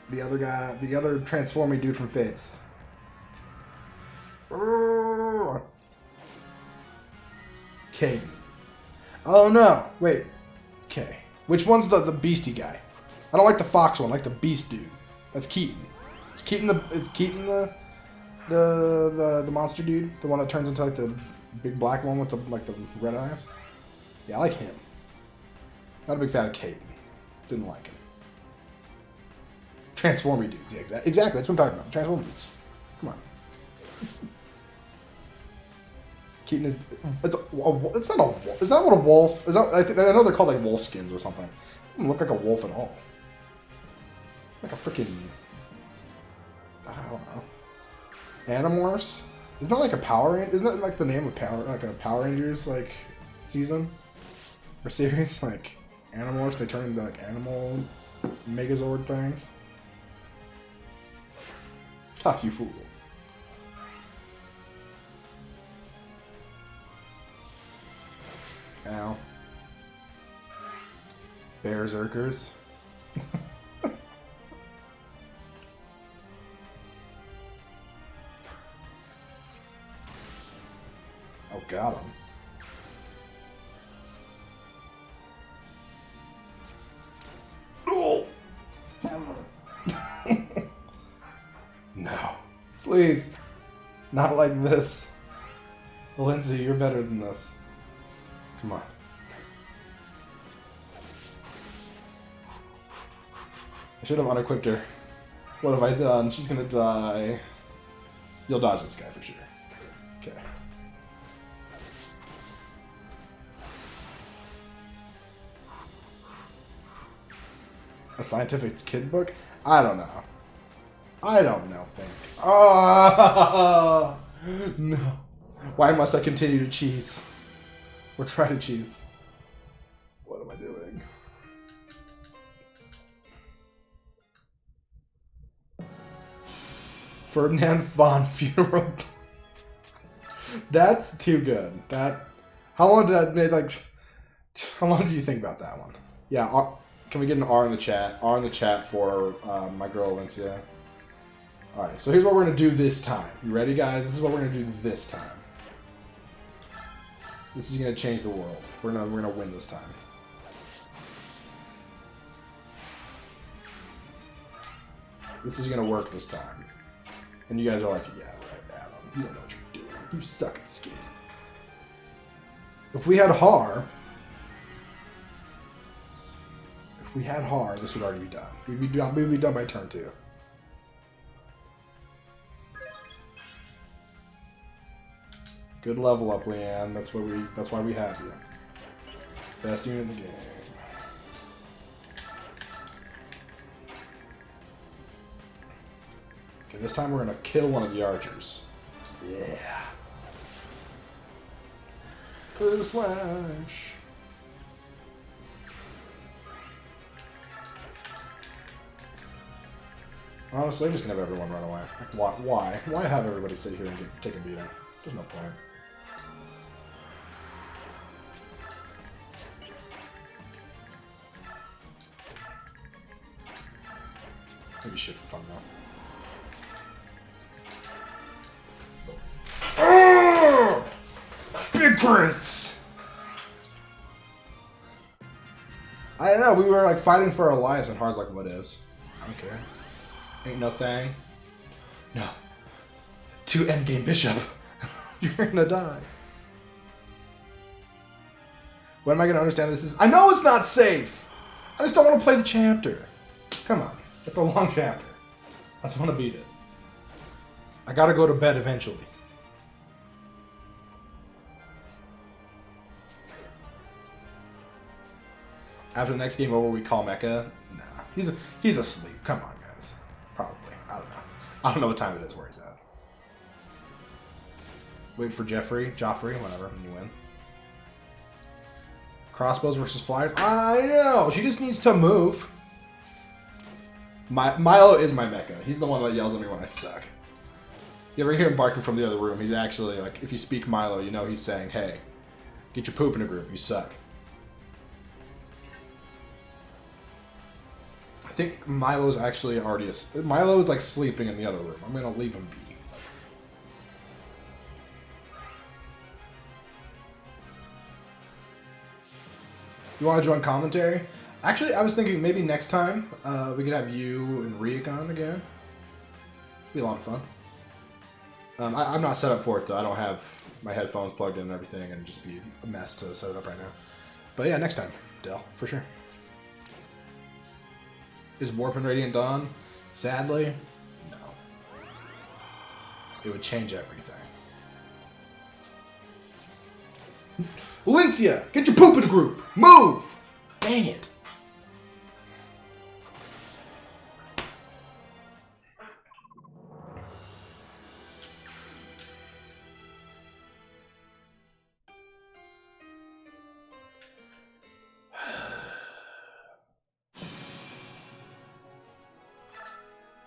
The other guy, the other transforming dude from Fates. Caden. Oh no, wait. Okay. Which one's the beastie guy? I don't like the fox one, I like the beast dude. That's Keaton. It's Keaton the monster dude? The one that turns into like the Big black one with the like the red eyes. Yeah, I like him. Not a big fan of Kate. Didn't like him. Transformy dudes. Yeah, exactly. That's what I'm talking about. Transformy dudes. Come on. Keaton is. It's not a. Is that what a wolf? Is that? I know they're called like wolf skins or something. It doesn't look like a wolf at all. It's like a freaking. I don't know. Animorphs. Isn't that like a Power? Isn't that like the name of Power? Like a Power Rangers like season or series? Like Animorphs. They turn into like animal Megazord things. Talk to you, fool. Ow. Berserkers. Oh, got him. Oh! No. Please. Not like this. Lindsay, you're better than this. Come on. I should have unequipped her. What have I done? She's gonna die. You'll dodge this guy for sure. Okay. A scientific kid book? I don't know. I don't know things. Oh no! Why must I continue to cheese? Or try to cheese? What am I doing? Ferdinand von Funeral. That's too good. That. How long did that make? Like, how long did you think about that one? Yeah. Can we get an R in the chat? R in the chat for my girl Alicia. Alright, so here's what we're going to do this time. You ready, guys? This is what we're going to do this time. This is going to change the world. We're gonna win this time. This is going to work this time. And you guys are like, yeah, right, Adam. You don't know what you're doing. You suck at this game. If we had Har... If we had Har, this would already be done. We'd be done by turn 2. Good level up, Leanne. That's why we have you. Best unit in the game. Okay, this time we're gonna kill one of the archers. Yeah. Put a slash. Honestly, I'm just gonna have everyone run away. Why? Why have everybody sit here and take a beating? There's no point. Maybe shit for fun though. Oh! Big crits! I don't know, we were like fighting for our lives and Har's like, what is? I don't care. Ain't no thing. No. 2 endgame bishop. You're gonna die. When am I gonna understand this is? I know it's not safe! I just don't want to play the chapter. Come on. It's a long chapter. I just want to beat it. I gotta go to bed eventually. After the next game over, we call Mecha? Nah. He's asleep. Come on, guys. Probably. I don't know. I don't know what time it is where he's at. Wait for Joffrey, whatever, and you win. Crossbows versus flyers? I know! She just needs to move. Milo is my mecha. He's the one that yells at me when I suck. You ever hear him barking from the other room? He's actually, like, if you speak Milo, you know he's saying, hey, get your poop in a group, you suck. I think Milo's actually already... Milo is, like, sleeping in the other room. I'm gonna leave him be. You want to join commentary? Actually, I was thinking maybe next time we could have you and Ryuk on again. Be a lot of fun. I'm not set up for it though. I don't have my headphones plugged in and everything, and it'd just be a mess to set it up right now. But yeah, next time, Dell, for sure. Is Warp and Radiant done? Sadly, no. It would change everything. Valencia, get your poop in the group. Move! Dang it.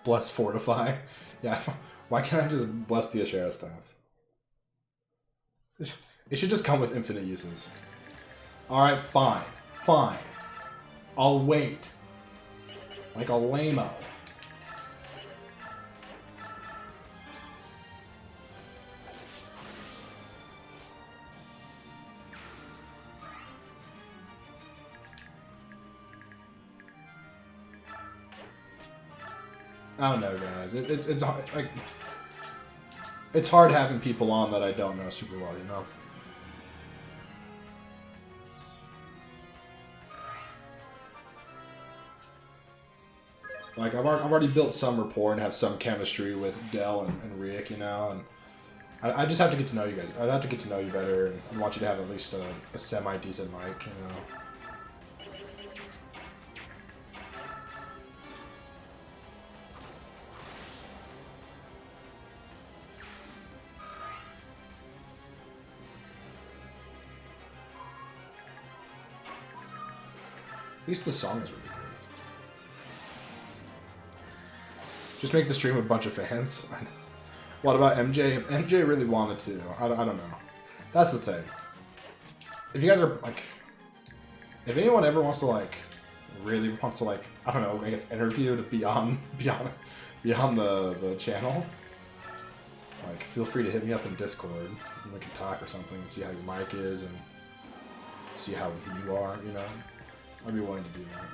Bless Fortify. Yeah, why can't I just bless the Ashera staff? It should just come with infinite uses. Alright, fine. Fine. I'll wait. Like a lame-o. I don't know, guys. It's like it's hard having people on that I don't know super well, you know. Like I've already built some rapport and have some chemistry with Dell and Riek, you know, and I just have to get to know you guys. I'd have to get to know you better, and I want you to have at least a semi-decent mic, you know. At least the song is really good. Just make the stream a bunch of fans. What about MJ? If MJ really wanted to, I don't know. That's the thing. If you guys are like, if anyone ever wants to like, really wants to like, I don't know, I guess interview to beyond the channel, like feel free to hit me up in Discord and we can talk or something and see how your mic is and see how you are, you know. I'd be willing to do that.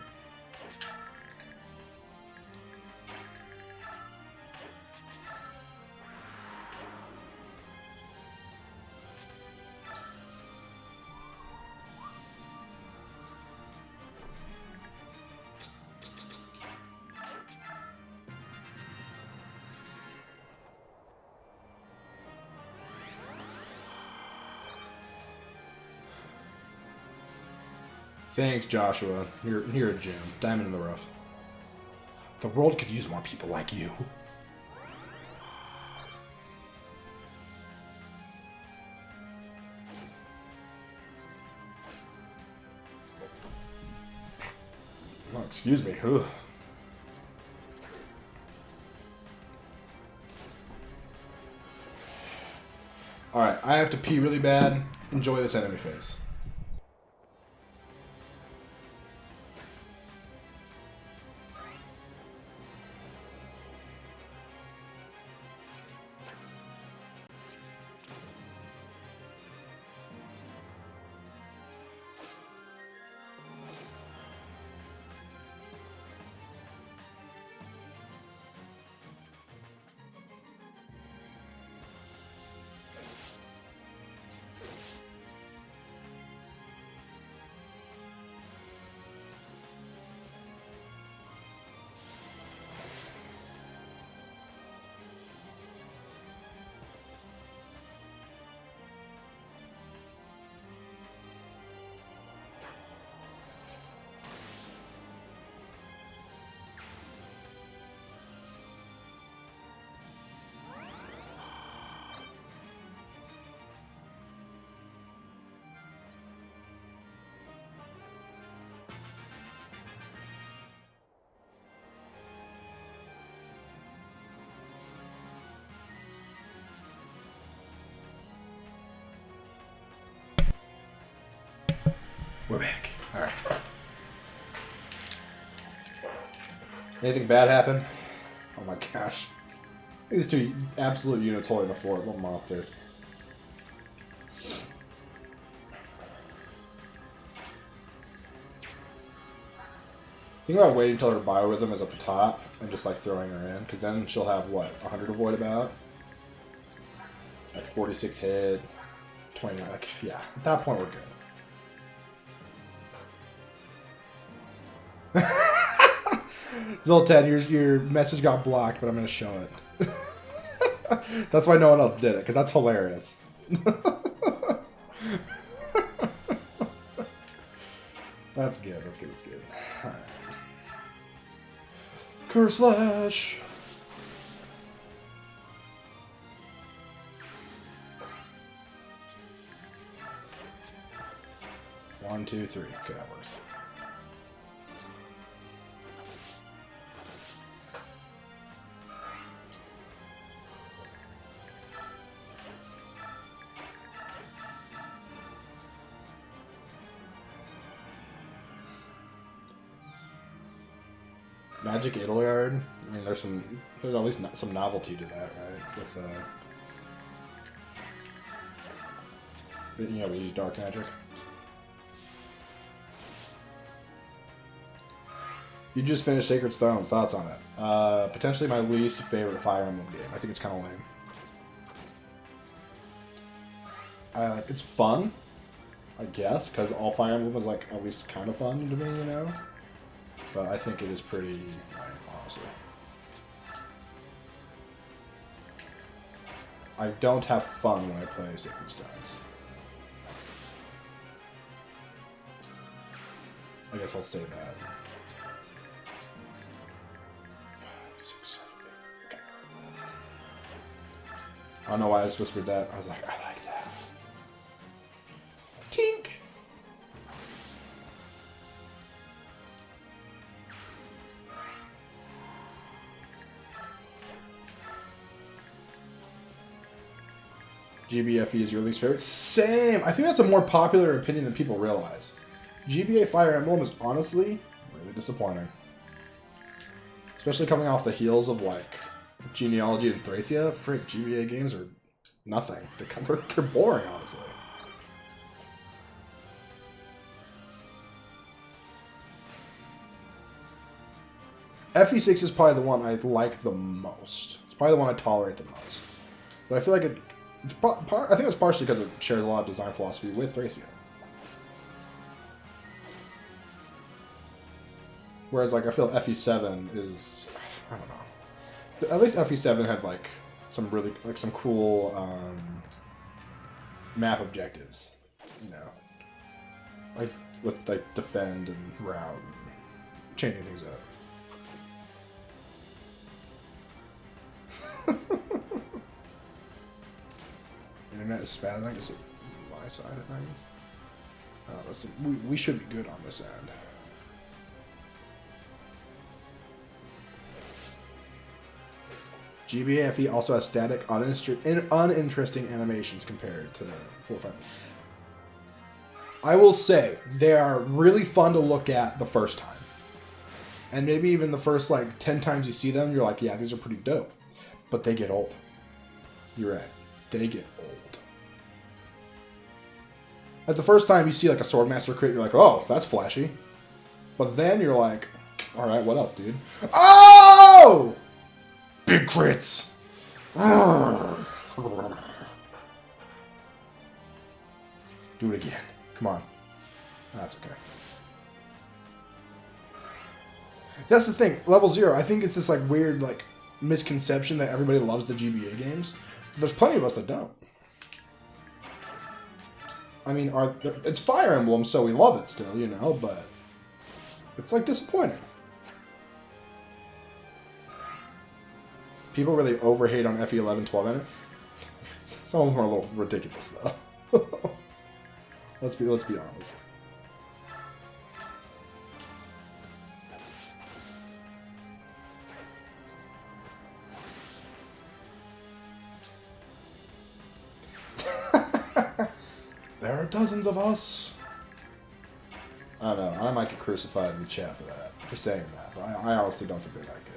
Thanks, Joshua. You're a gem. Diamond in the rough. The world could use more people like you. Oh, excuse me. Ugh. Alright, I have to pee really bad. Enjoy this enemy phase. We're back. Alright. Anything bad happen? Oh my gosh. These two absolute units holding the fort. Little monsters. Think about waiting until her biorhythm is at the top and just like throwing her in, because then she'll have what, 100 to worry about? Like 46 hit, 29. Like, yeah, at that point we're good. Zoltan, your message got blocked, but I'm gonna show it. That's why no one else did it, because that's hilarious. That's good, that's good, that's good. Alright. Curse Slash! One, two, three. Okay, that works. Magic Edelyard. I mean, there's at least some novelty to that, right? With we use dark magic. You just finished Sacred Stones. Thoughts on it? Potentially my least favorite Fire Emblem game. I think it's kind of lame. It's fun, I guess, because all Fire Emblem was like at least kind of fun to me, you know. But I think it is pretty lame, honestly. I don't have fun when I play Sacred Stones. I guess I'll say that. 5, 6, 7, 8. Okay. I don't know why I just whispered that. I was like, I like that. Tink! GBFE is your least favorite? Same! I think that's a more popular opinion than people realize. GBA Fire Emblem is honestly really disappointing. Especially coming off the heels of, like, Genealogy and Thracia. Frick, GBA games are nothing. They're boring, honestly. FE6 is probably the one I like the most. It's probably the one I tolerate the most. But I feel like I think it's partially because it shares a lot of design philosophy with Thracia. Whereas, like, I feel FE7 is, I don't know. At least FE7 had, like, some really, like, some cool map objectives, you know, like with like defend and route, and changing things up. Internet is spazzing. Is it my side of things? We should be good on this end. GBAFE also has static, uninteresting animations compared to 4.5. I will say, they are really fun to look at the first time. And maybe even the first, like, 10 times you see them, you're like, yeah, these are pretty dope. But they get old. You're right. They get old. At the first time you see, like, a Swordmaster crit, you're like, oh, that's flashy. But then you're like, alright, what else, dude? Oh! Big crits! Do it again. Come on. That's okay. That's the thing. Level 0, I think it's this, like, weird, like, misconception that everybody loves the GBA games. There's plenty of us that don't. I mean, it's Fire Emblem, so we love it still, you know, but it's, like, disappointing. People really overhate on FE11, 12, and some of them are a little ridiculous, though. let's be honest. There are dozens of us. I don't know. I might get crucified in the chat for that, for saying that. But I honestly don't think they're that good.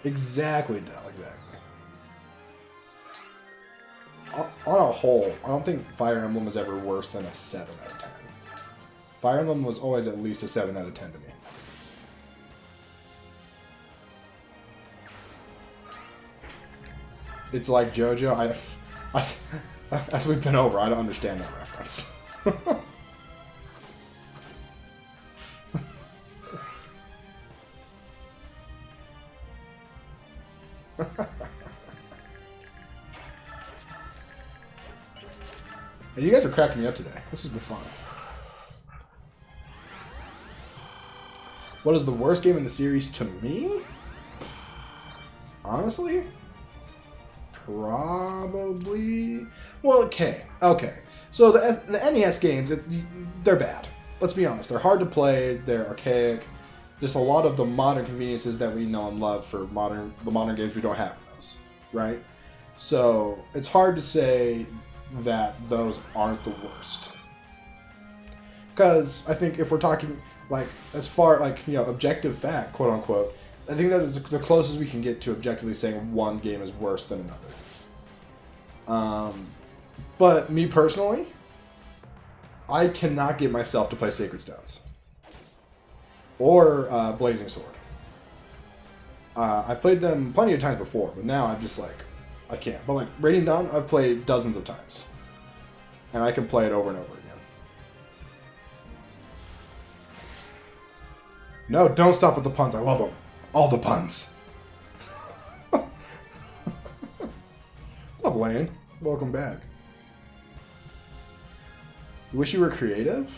Exactly, Del. Exactly. On a whole, I don't think Fire Emblem is ever worse than a 7 out of 10. Fire Emblem was always at least a 7 out of 10 to me. It's like JoJo. As we've been over, I don't understand that reference. And you guys are cracking me up today. This has been fun. What is the worst game in the series to me? Honestly? Probably... Well, okay. So the NES games, they're bad. Let's be honest. They're hard to play. They're archaic. Just a lot of the modern conveniences that we know and love for the modern games we don't have in those. Right? So it's hard to say that those aren't the worst. Because I think if we're talking, like, as far, like, you know, objective fact, quote unquote, I think that is the closest we can get to objectively saying one game is worse than another. But me personally, I cannot get myself to play Sacred Stones. Or Blazing Sword. I've played them plenty of times before, but now I'm just like, I can't. But like Radiant Dawn, I've played dozens of times. And I can play it over and over again. No, don't stop with the puns. I love them. All the puns. What's up, Lane? Welcome back. You wish you were creative?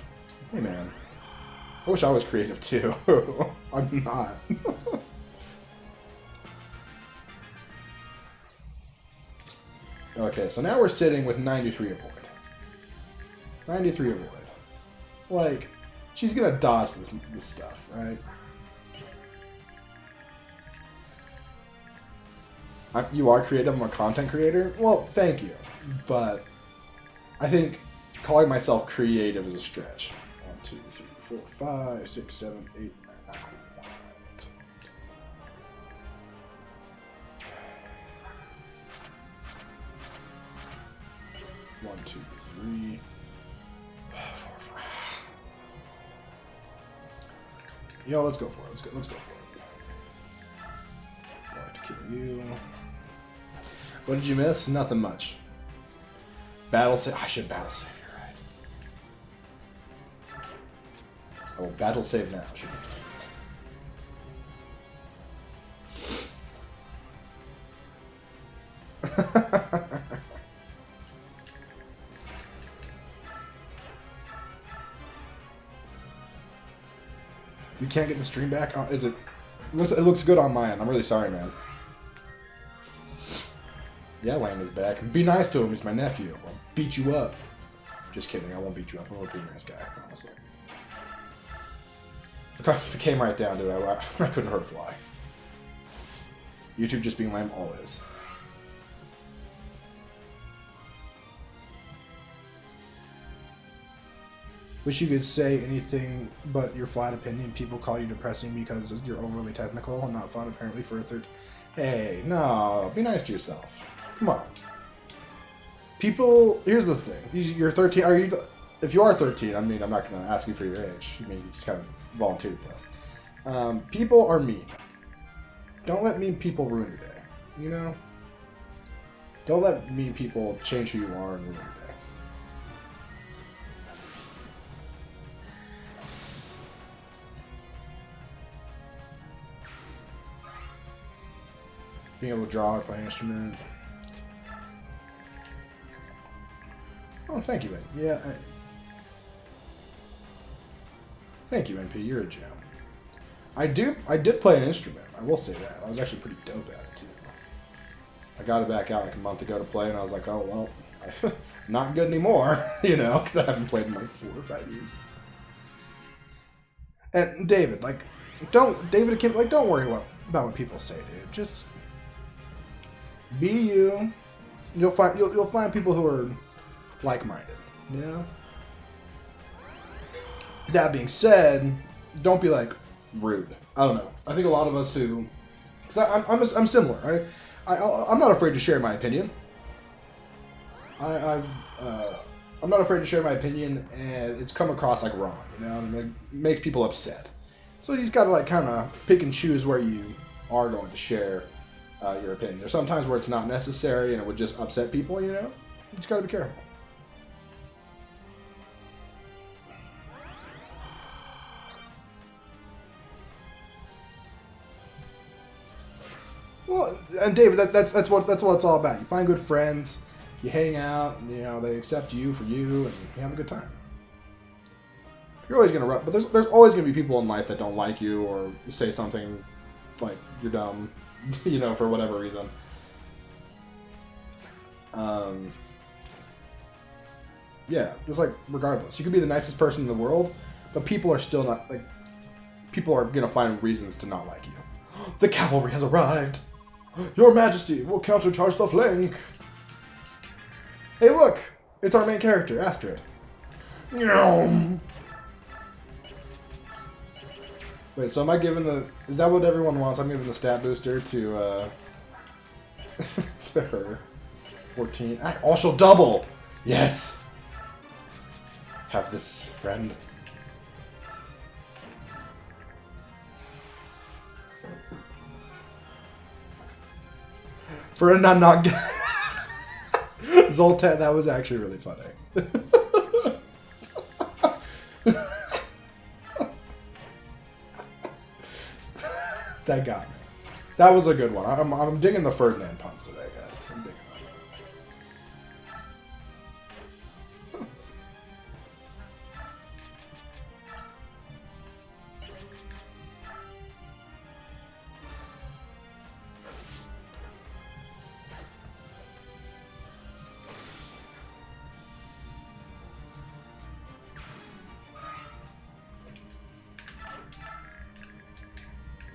Hey, man. I wish I was creative, too. I'm not. Okay, so now we're sitting with 93 avoid. 93 avoid. Like, she's gonna dodge this stuff, right? You are creative, I'm a content creator? Well, thank you. But I think calling myself creative is a stretch. 1, 2, 3, 4, 5, 6, 7, 8, 9, 1, 2, 3, 4, 5. You know, let's go for it. Let's go for it. I'd like to kill you. What did you miss? Nothing much. Battle save. I should battle save. You're right. I will battle save now. Should be fine. You can't get the stream back? Is it? It looks good on my end. I'm really sorry, man. Yeah, Lane is back. Be nice to him. He's my nephew. I'll beat you up. Just kidding. I won't beat you up. I'm a pretty nice guy, honestly. If it came right down to it, I couldn't hurt a fly. YouTube just being lame always. Wish you could say anything but your flat opinion. People call you depressing because you're overly technical and not fun, apparently, for a third. Hey, no. Be nice to yourself. Come on. People, here's the thing. You're 13. Are you? If you are 13, I mean, I'm not going to ask you for your age. I mean, you just kind of volunteered, though. People are mean. Don't let mean people ruin your day. You know? Don't let mean people change who you are and ruin your day. Being able to draw or play an instrument. Oh, thank you, N. Yeah. Thank you, NP. You're a gem. I did play an instrument. I will say that. I was actually pretty dope at it, too. I got it back out like a month ago to play, and I was like, oh, well, not good anymore, you know, because I haven't played in like 4 or 5 years. And David, like, don't worry about what people say, dude. Just be you. You'll find people who are like-minded, you know? That being said, don't be like rude. I don't know. I think a lot of us who, because I'm similar. I'm not afraid to share my opinion. I'm not afraid to share my opinion, and it's come across like wrong, you know, and it makes people upset. So you just gotta like kind of pick and choose where you are going to share your opinion. There's sometimes where it's not necessary and it would just upset people, you know. You just gotta be careful. Well, and David, that's what it's all about. You find good friends, you hang out, and, you know, they accept you for you, and you have a good time. You're always gonna run, but there's always gonna be people in life that don't like you or say something like you're dumb, you know, for whatever reason. Yeah, just like regardless, you could be the nicest person in the world, but people are still not like. People are gonna find reasons to not like you. The cavalry has arrived. Your Majesty will countercharge the flank. Hey, look! It's our main character, Astrid. Wait, so am I giving the... Is that what everyone wants? I'm giving the stat booster to, to her. 14. Oh, she'll double! Yes! Have this, friend. For a not Zoltan, that was actually really funny. That got me. That was a good one. I'm digging the Ferdinand puns today, guys. I'm digging them.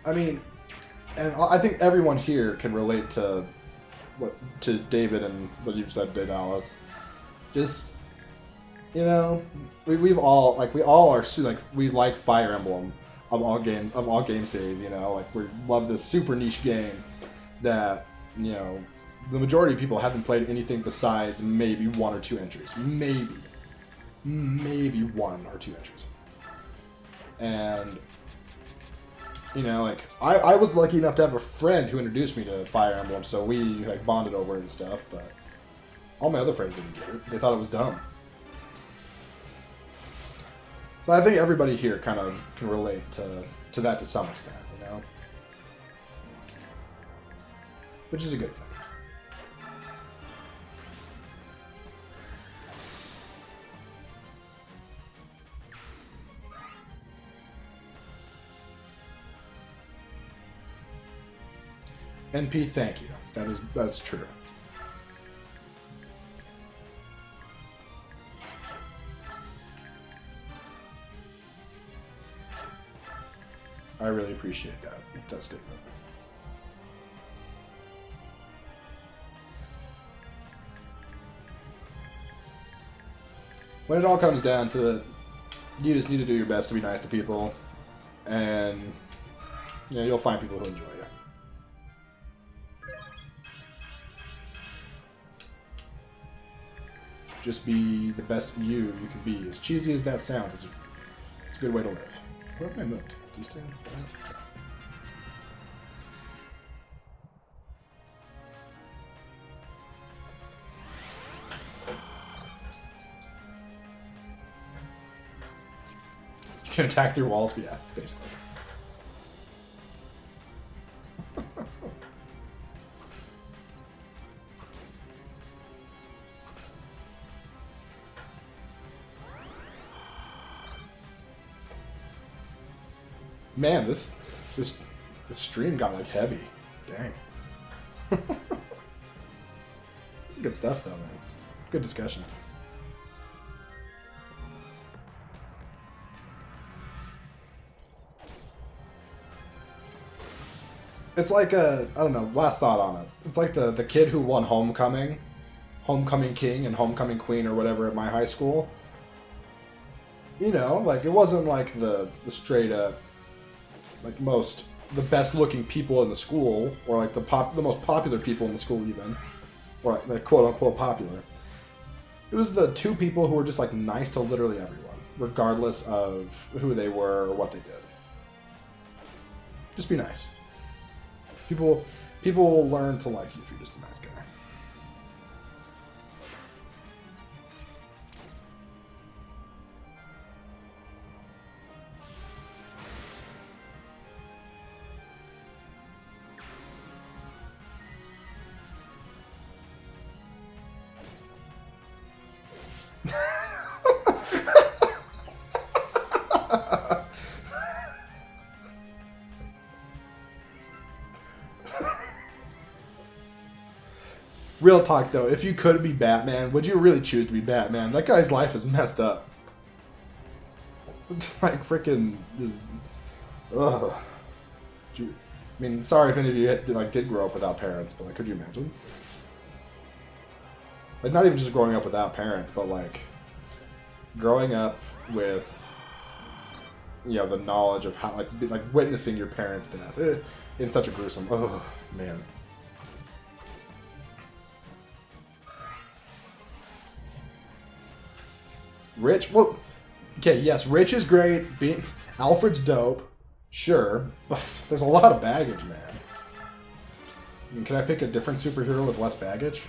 I mean, and I think everyone here can relate to David and what you've said, Alice. Just, you know, we all are like we like Fire Emblem of all game series. You know, like we love this super niche game that, you know, the majority of people haven't played anything besides maybe one or two entries, maybe one or two entries, and. You know, like, I was lucky enough to have a friend who introduced me to Fire Emblem, so we, like, bonded over it and stuff, but all my other friends didn't get it. They thought it was dumb. So I think everybody here kind of can relate to that to some extent, you know? Which is a good thing. NP, thank you. That's true. I really appreciate that. That's good. When it all comes down to it, you just need to do your best to be nice to people, and you know, you'll find people who enjoy you. Just be the best you can be. As cheesy as that sounds, it's a good way to live. Where have I moved? These two? You can attack through walls? Yeah, basically. Man, this stream got like heavy. Dang. Good stuff though, man. Good discussion. It's like I don't know, last thought on it. It's like the kid who won Homecoming King and Homecoming Queen or whatever at my high school. You know, like it wasn't like the straight up like the best looking people in the school, or like the most popular people in the school even, or like quote unquote popular. It was the two people who were just like nice to literally everyone, regardless of who they were or what they did. Just be nice. People will learn to like you if you're just a nice guy. Real talk though, if you could be Batman, would you really choose to be Batman? That guy's life is messed up. It's like freaking just, ugh. I mean, sorry if any of you did grow up without parents, but like, could you imagine? Like, not even just growing up without parents, but like growing up with, you know, the knowledge of how like witnessing your parents' death in such a gruesome. Oh man. Rich, well, okay, yes, Rich is great. Alfred's dope, sure, but there's a lot of baggage, man. I mean, can I pick a different superhero with less baggage?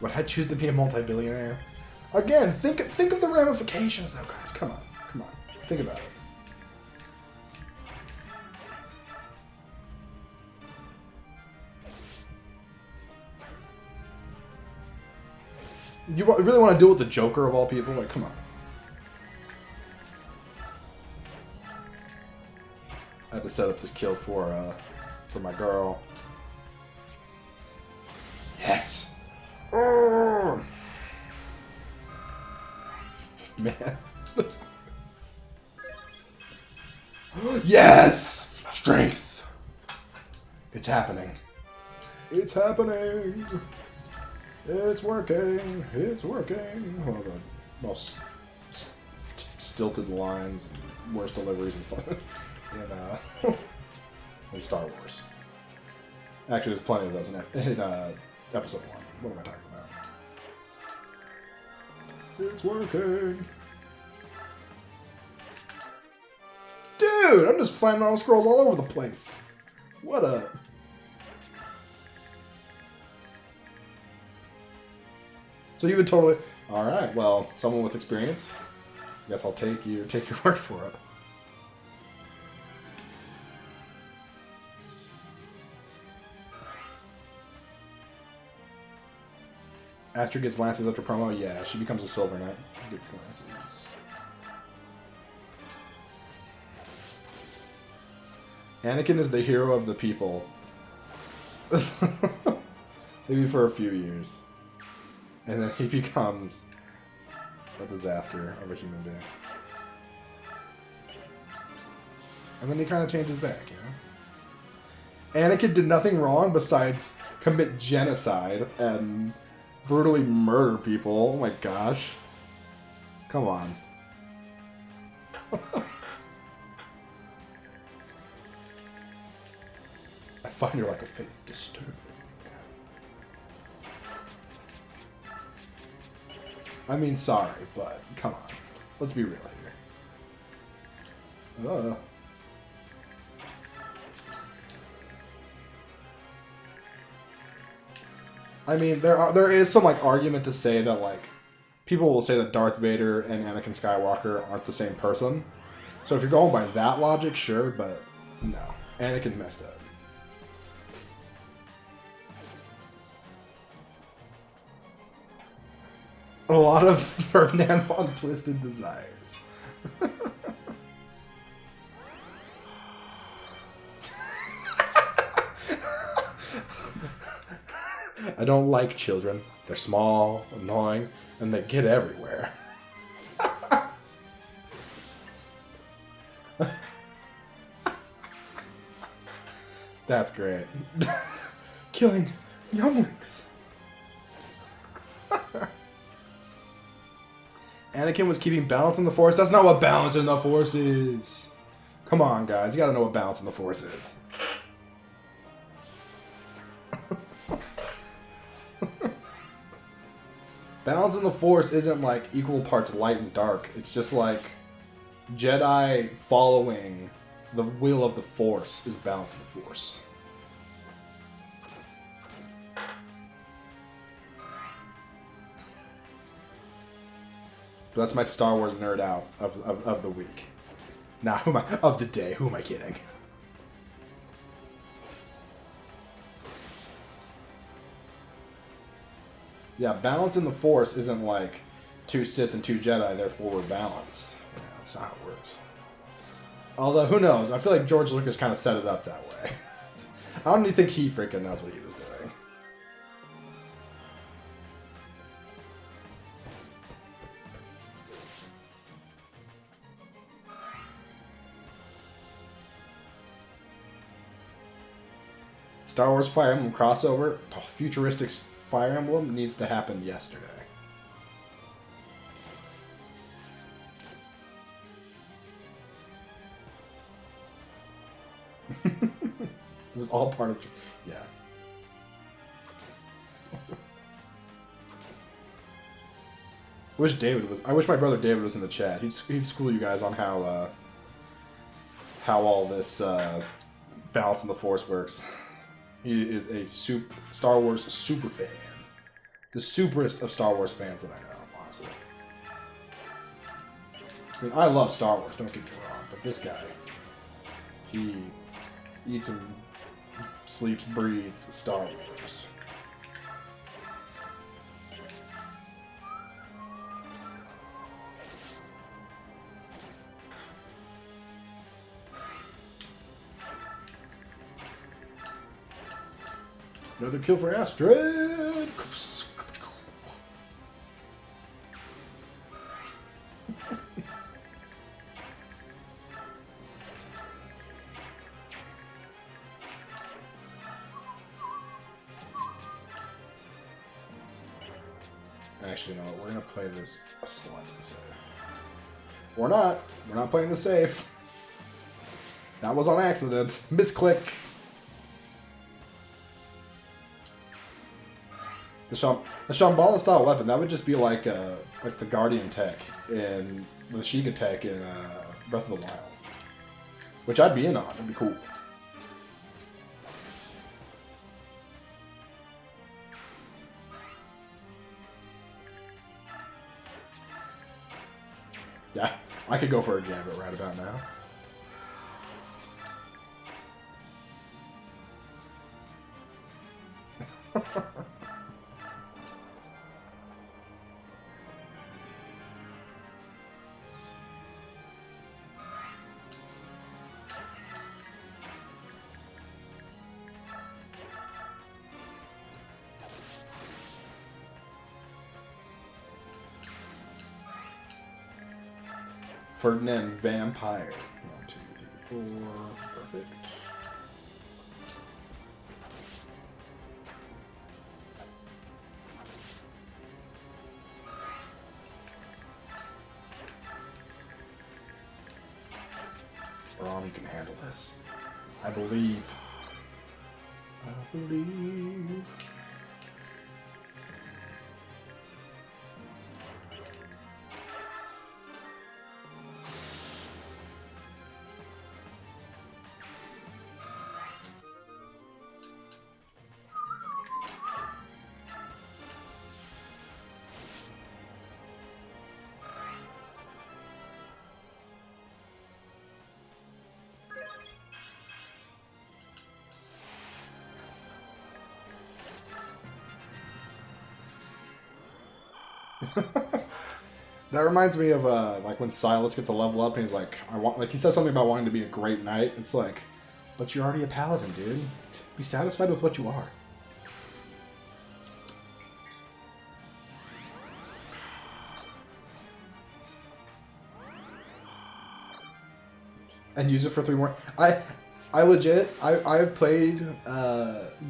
Would I choose to be a multi-billionaire? Again, think of the ramifications, though, guys. Come on, think about it. You really want to deal with the Joker of all people? Like, come on. I had to set up this kill for my girl. Yes. Oh. Man. Yes! Strength! It's happening. It's happening! It's working! It's working! One of the most stilted lines and worst deliveries in Star Wars. Actually, there's plenty of those in Episode 1. What am I talking about? It's working! Dude, I'm just finding all scrolls all over the place. What a... So you would totally... Alright, well, someone with experience. I guess I'll take your word for it. Astrid gets lances after promo? Yeah, she becomes a silver knight. Gets lances. Anakin is the hero of the people. Maybe for a few years. And then he becomes a disaster of a human being. And then he kind of changes back, you know? Anakin did nothing wrong besides commit genocide and brutally murder people. Oh my gosh. Come on. I find your lack of faith disturbing. I mean, sorry, but come on. Let's be real here. I mean, there is some like argument to say that like people will say that Darth Vader and Anakin Skywalker aren't the same person. So if you're going by that logic, sure, but no, Anakin messed up. A lot of Ferdinand von Twisted desires. I don't like children. They're small, annoying, and they get everywhere. That's great. Killing younglings. Anakin was keeping balance in the Force. That's not what balance in the Force is. Come on, guys. You gotta know what balance in the Force is. Balance in the Force isn't like equal parts light and dark. It's just like Jedi following the will of the Force is balance in the Force. But that's my Star Wars nerd out of the week. Nah, who am I? Of the day. Who am I kidding? Yeah, balance in the Force isn't like 2 Sith and 2 Jedi, therefore we're balanced. Yeah, that's not how it works. Although, who knows? I feel like George Lucas kind of set it up that way. I don't even think he freaking knows what he was doing. Star Wars Fire Emblem crossover, futuristic Fire Emblem needs to happen yesterday. It was all part of... Yeah. I wish my brother David was in the chat. He'd school you guys on how all this balance in the Force works. He is a Star Wars super fan. The superest of Star Wars fans that I know, honestly. I mean, I love Star Wars, don't get me wrong, but this guy, he eats and sleeps, breathes Star Wars. Another kill for Astrid! Actually, no, we're gonna play this slightly safe. We're not playing the safe. That was on accident. Misclick. The Shambhala style weapon, that would just be like the Guardian tech and the Sheikah tech in Breath of the Wild. Which I'd be in on, it'd be cool. Yeah, I could go for a gambit right about now. Ferdinand Vampire. 1, 2, 3, 4. Perfect. Ron, you can handle this. I believe. I believe. That reminds me of like when Silas gets a level up and he's like, he says something about wanting to be a great knight. It's like, but you're already a paladin, dude. Be satisfied with what you are. And use it for 3 more. I've played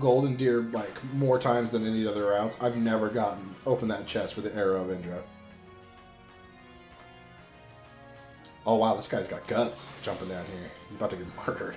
Golden Deer like more times than any other routes. I've never opened that chest for the Arrow of Indra. Oh wow, this guy's got guts jumping down here. He's about to get murdered.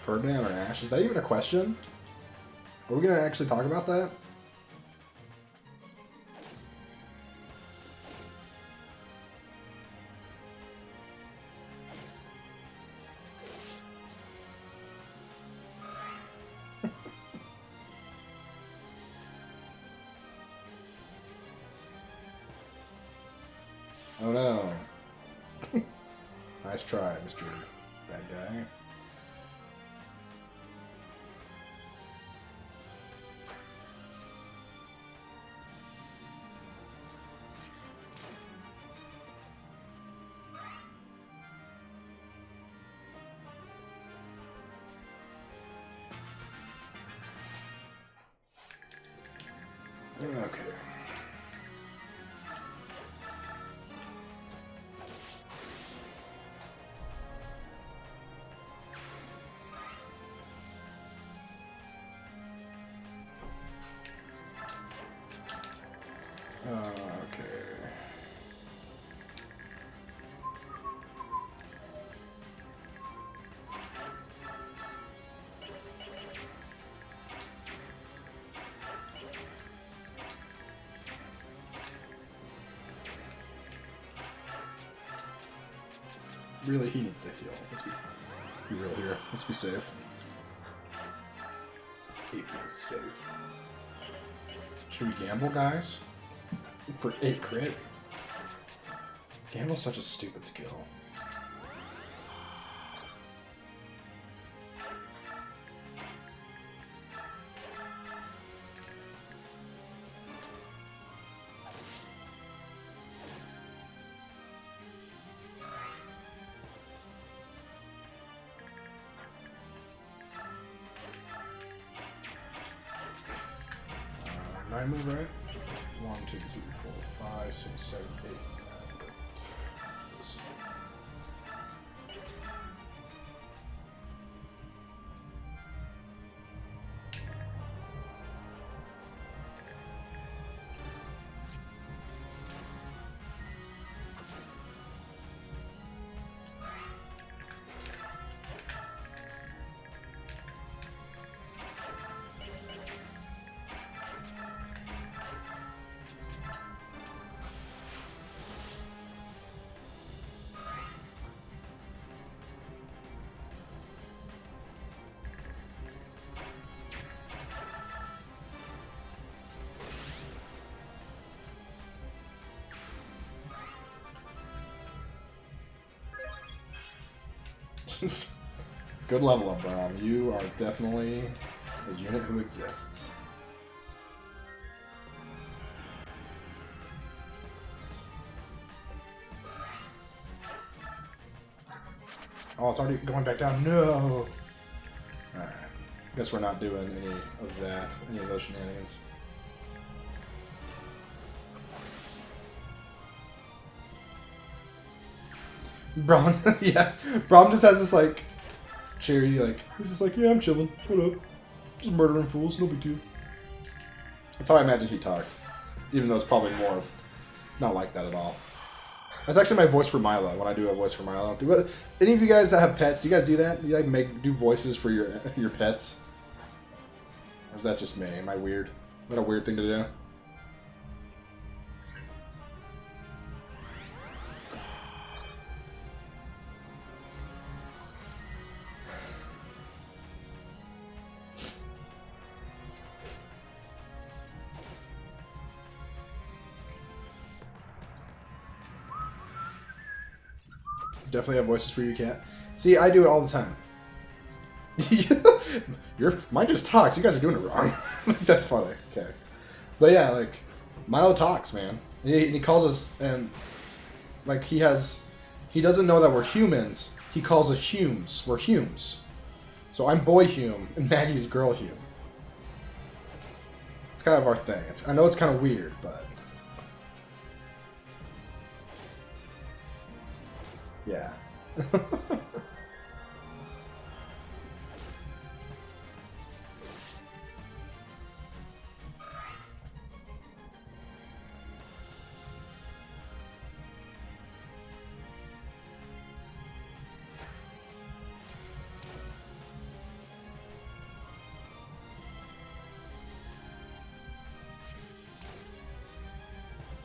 Ferdinand or Ash? Is that even a question? Are we gonna actually talk about that? Oh no. Nice try, Mr. Bad Guy. Okay. Really, he needs to heal. Let's be real here. Let's be safe. Keep me safe. Should we gamble, guys? For 8 crit? Gamble's such a stupid skill. I move right? 1, 2, 3, 4, 5, 6, 7, 8. Let's see. Good level up, Brown. You are definitely a unit who exists. Oh, it's already going back down. No! Alright. Guess we're not doing any of that, any of those shenanigans. Braum, yeah, Braum just has this like cheery, like he's just like, yeah, I'm chilling. What up? Just murdering fools, no big deal. That's how I imagine he talks, even though it's probably more not like that at all. That's actually my voice for Milo when I do a voice for Milo. Any of you guys that have pets, do you guys do that? You like do voices for your pets? Or is that just me? Am I weird? Is that a weird thing to do? Definitely have voices for you, cat. See, I do it all the time. Mine just talks. You guys are doing it wrong. That's funny. Okay. But yeah, like Milo talks, man. He calls us, and like he doesn't know that we're humans. He calls us Humes. We're Humes. So I'm Boy Hume, and Maggie's Girl Hume. It's kind of our thing. I know it's kind of weird, but yeah.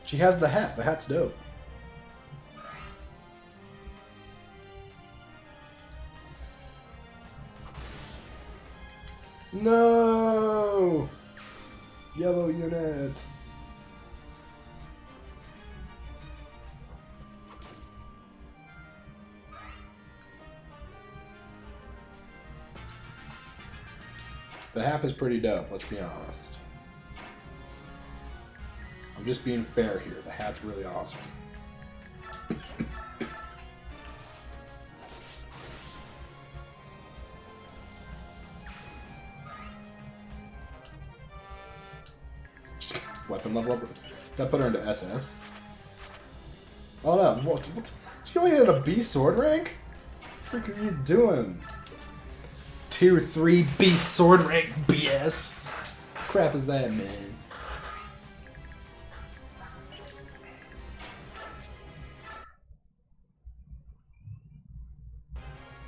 She has the hat. The hat's dope. No! Yellow unit. The hap is pretty dope, let's be honest. I'm just being fair here. The hat's really awesome. Just weapon level up. That put her into SS. Oh no, what? She only had a B sword rank? What the frick are you doing? Tier 3 B sword rank BS. Crap is that, man?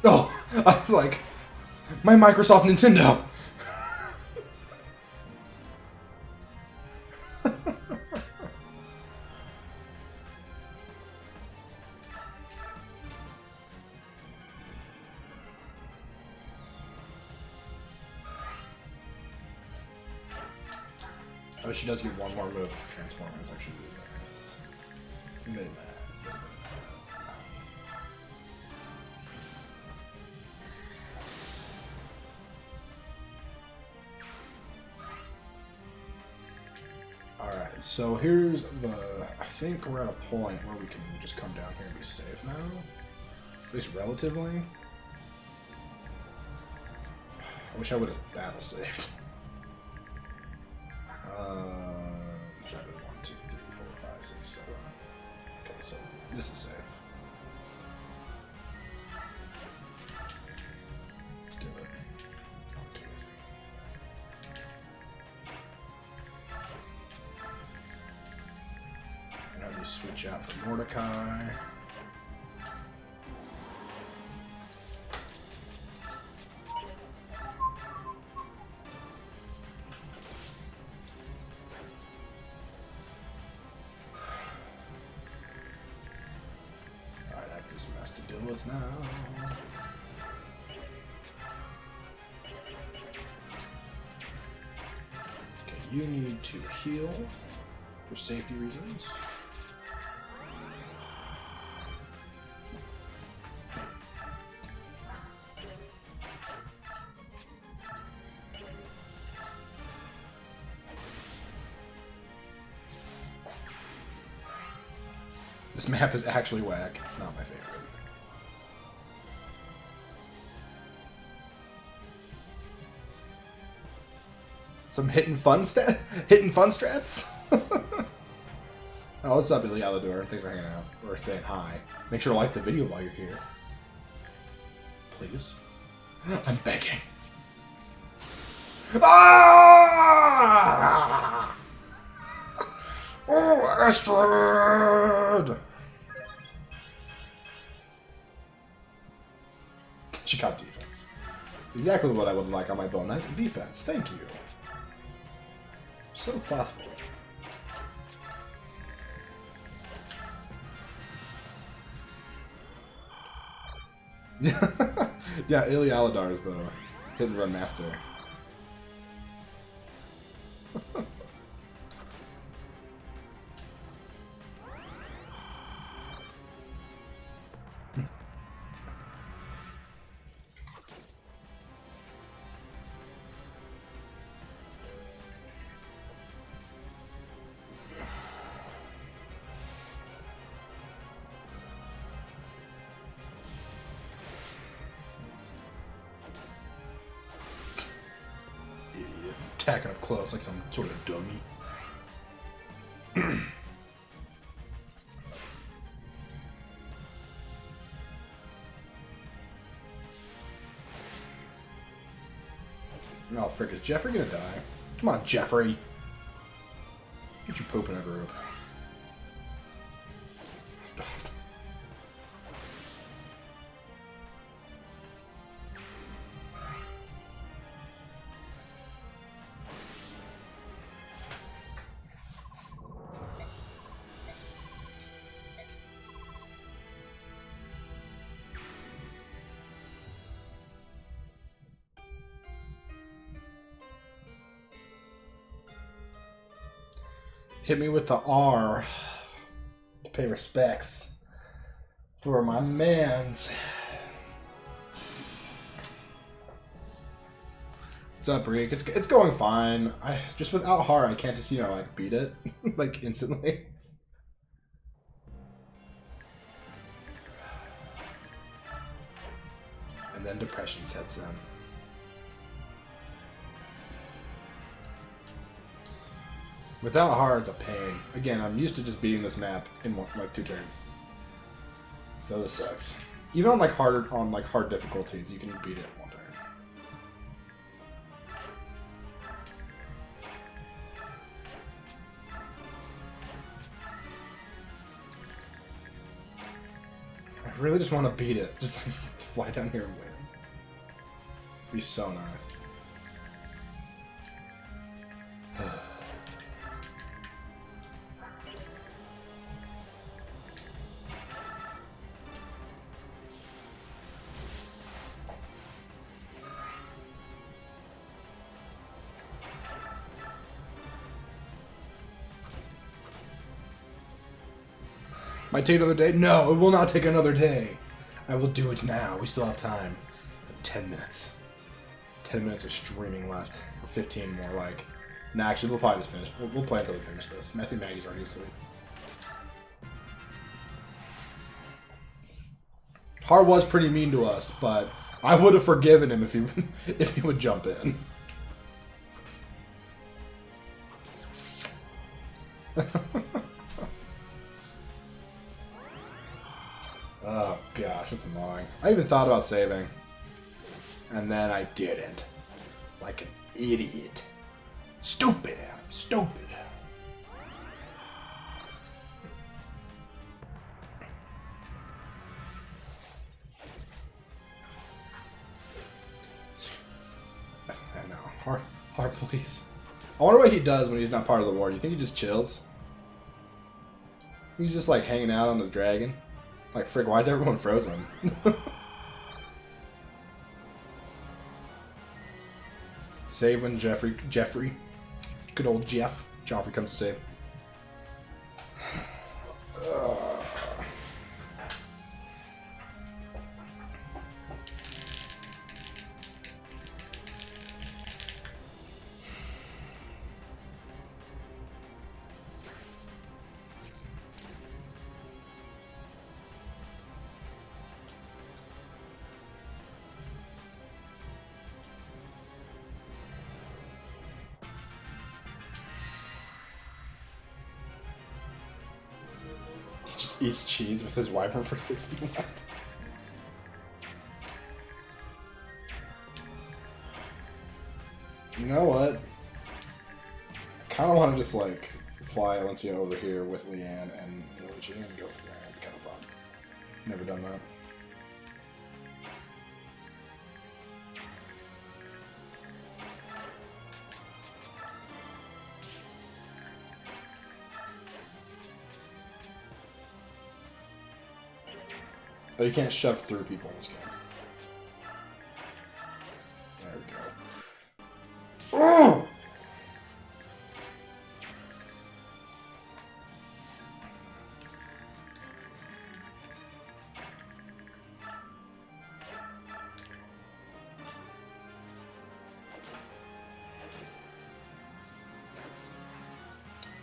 Oh, I was like, my Microsoft Nintendo. Oh, she does get one more move for transform. That's actually really nice. Mid-max. Alright, so here's the... I think we're at a point where we can just come down here and be safe now. At least relatively. I wish I would have battle saved. 7, 1, 2, 3, 4, 5, 6, 7. Okay, so this is safe. Let's do it. And I'll just switch out for Mordecai. Now. Okay, you need to heal for safety reasons. This map is actually whack. It's not my favorite. Some hitting fun strats? Oh, what's up, Illy Alador? Thanks for hanging out. Or saying hi. Make sure to like the video while you're here. Please. I'm begging. Ah! Oh, Astrid! She got defense. Exactly what I would like on my Bone Knight. Defense. Thank you. So thoughtful. Yeah, Illy Aladar is the hit and run master. attacking up close like some sort of dummy. Oh, frick, is Jeffrey gonna die? Come on, Jeffrey. Get your poop in a group. Hit me with the R to pay respects for my mans. What's up, Reek? It's going fine. I just without Har, I can't just like beat it like instantly. And then depression sets in. Without Har, it's a pain. Again, I'm used to just beating this map in like 2 turns. So this sucks. Even on like hard difficulties, you can beat it in 1 turn. I really just want to beat it. Just like fly down here and win. It'd be so nice. Might take another day? No, it will not take another day. I will do it now. We still have time. 10 minutes. 10 minutes of streaming left. Or 15 more, like. Nah, actually, we'll probably just finish. We'll play until we finish this. I think Maggie's already asleep. Har was pretty mean to us, but I would have forgiven him if he would jump in. Oh gosh, that's annoying. I even thought about saving. And then I didn't. Like an idiot. Stupid, Adam. Stupid. I know. Hard, please. I wonder what he does when he's not part of the war. Do you think he just chills? He's just like hanging out on his dragon. Like, frick, why is everyone frozen? Save when Jeffrey, good old Joffrey comes to save. Just eats cheese with his wyvern for 6 minutes. You know what? I kind of want to just like fly Alencia over here with Leanne and Luigi and go from there. It'd be kind of fun. Never done that. But you can't shove through people in this game. There we go. Oh!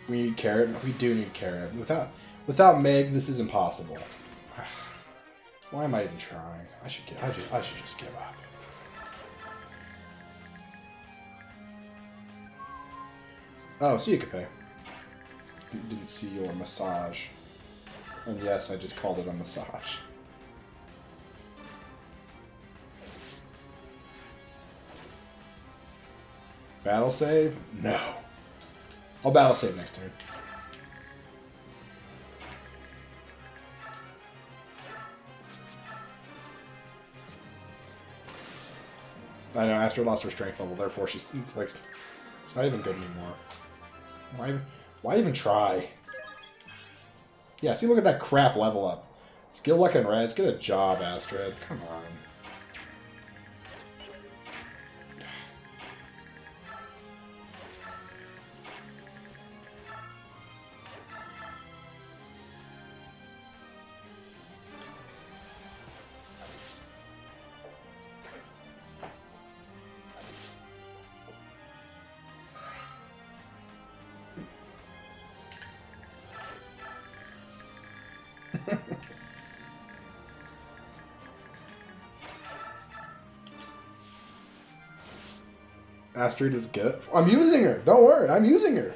We need carrot. We do need carrot. Without Meg, this is impossible. Why am I even trying? I should just give up. Oh, so you could pay. Didn't see your massage. And yes, I just called it a massage. Battle save? No. I'll battle save next turn. I know, Astrid lost her strength level, therefore she's like, it's not even good anymore. Why even try? Yeah, see, look at that crap level up. Skill like and res, get a job, Astrid. Come on. Astrid is good. I'm using her. Don't worry, I'm using her.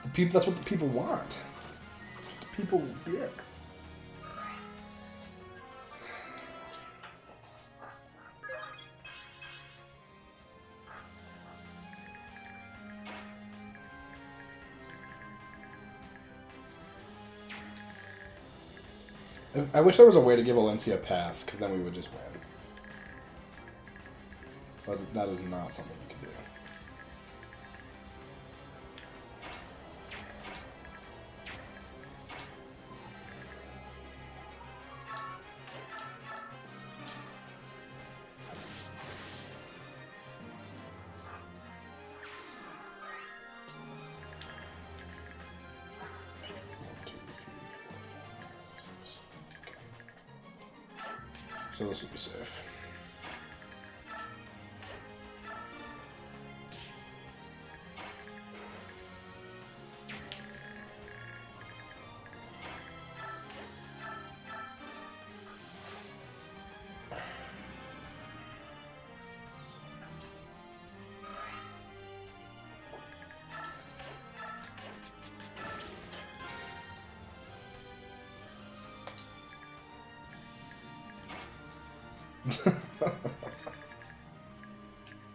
The people. That's what the people want. The people, yeah. I wish there was a way to give Valencia a pass, because then we would just win. But that is not something you can do. So this will be safe.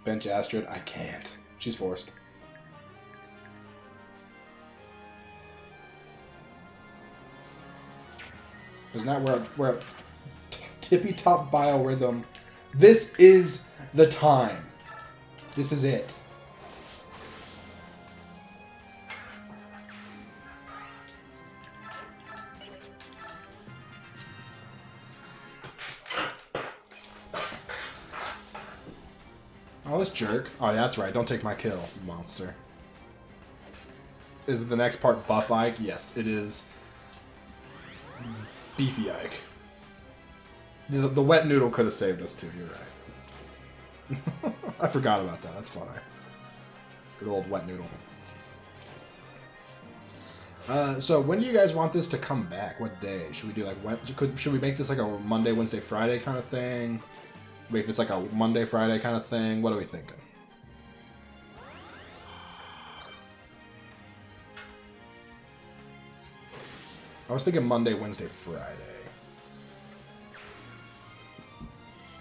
Bench Astrid, I can't. She's forced. Isn't that where tippy top biorhythm? This is the time. This is it. Oh, this jerk. Oh, yeah, that's right. Don't take my kill, you monster. Is the next part Buff Ike? Yes, it is Beefy Ike. The wet noodle could have saved us too, you're right. I forgot about that. That's funny. Good old wet noodle. So when do you guys want this to come back? What day? Should we do like should we make this like a Monday, Wednesday, Friday kind of thing? Make this like a Monday, Friday kind of thing? What are we thinking? I was thinking Monday, Wednesday, Friday.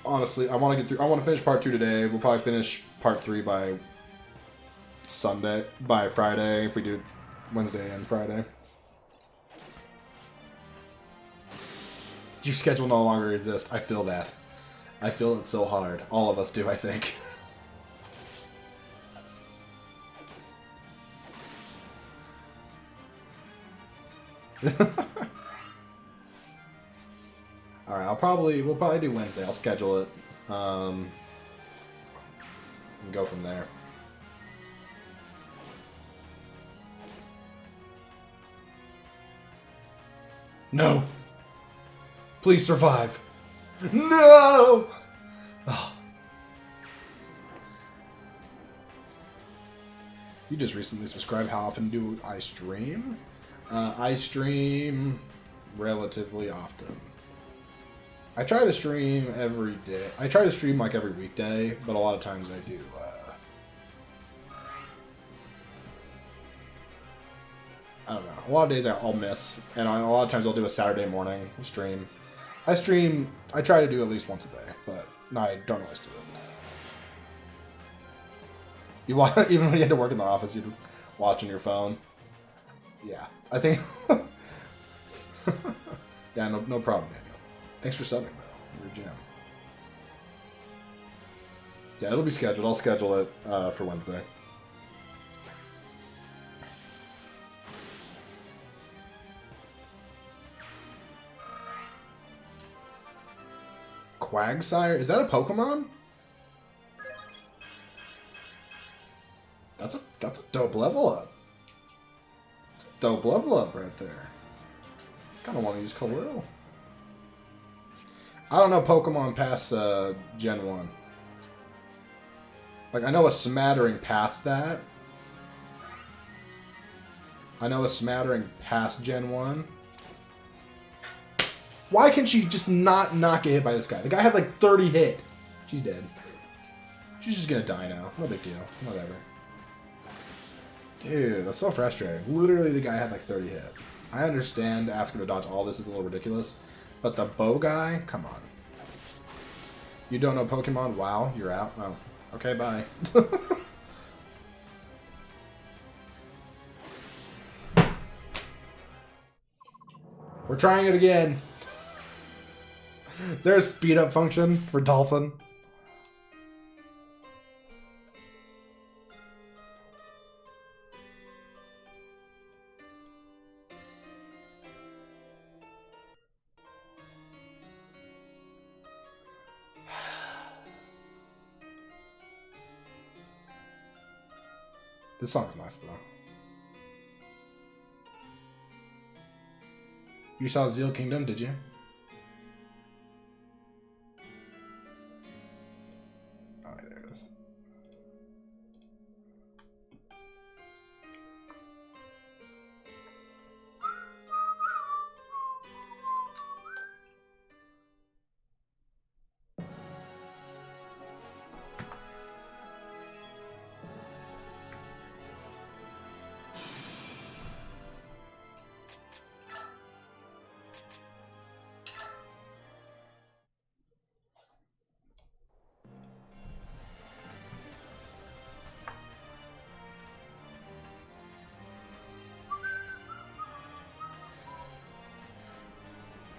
Honestly, I want to get through. I want to finish part 2 today. We'll probably finish part 3 by Friday, if we do Wednesday and Friday. Your schedule no longer exists. I feel that. I feel it so hard. All of us do, I think. Alright, we'll probably do Wednesday. I'll schedule it. And go from there. No! Please survive! No! Oh. You just recently subscribed. How often do I stream? I stream relatively often. I try to stream every day. I try to stream like every weekday, but a lot of times I do A lot of days I'll miss, and a lot of times I'll do a Saturday morning stream. I try to do at least once a day, but no, I don't always do it. Even when you had to work in the office, you'd watch on your phone. Yeah, I think... yeah, no problem, Daniel. Thanks for subbing, though. You're a gem. Yeah, it'll be scheduled. I'll schedule it for Wednesday. Quagsire? Is that a Pokemon? That's a dope level up. That's a dope level up right there. Kind of want to use Khalil. I don't know Pokemon past Gen 1. Like, I know a smattering past that. I know a smattering past Gen 1. Why can she just not get hit by this guy? The guy had like 30 hit. She's dead. She's just gonna die now. No big deal. Whatever. Dude, that's so frustrating. Literally, the guy had like 30 hit. I understand asking to dodge all this is a little ridiculous, but the bow guy? Come on. You don't know Pokemon? Wow, you're out? Oh. Okay, bye. We're trying it again. Is there a speed up function for Dolphin? This song's nice though. You saw Zeal Kingdom, did you? Oh, there it is.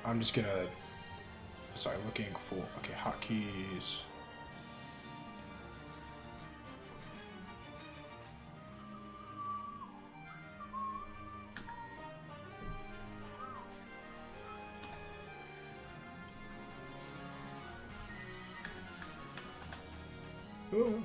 I'm just gonna... Sorry, looking for... Okay, hotkeys... Ooh.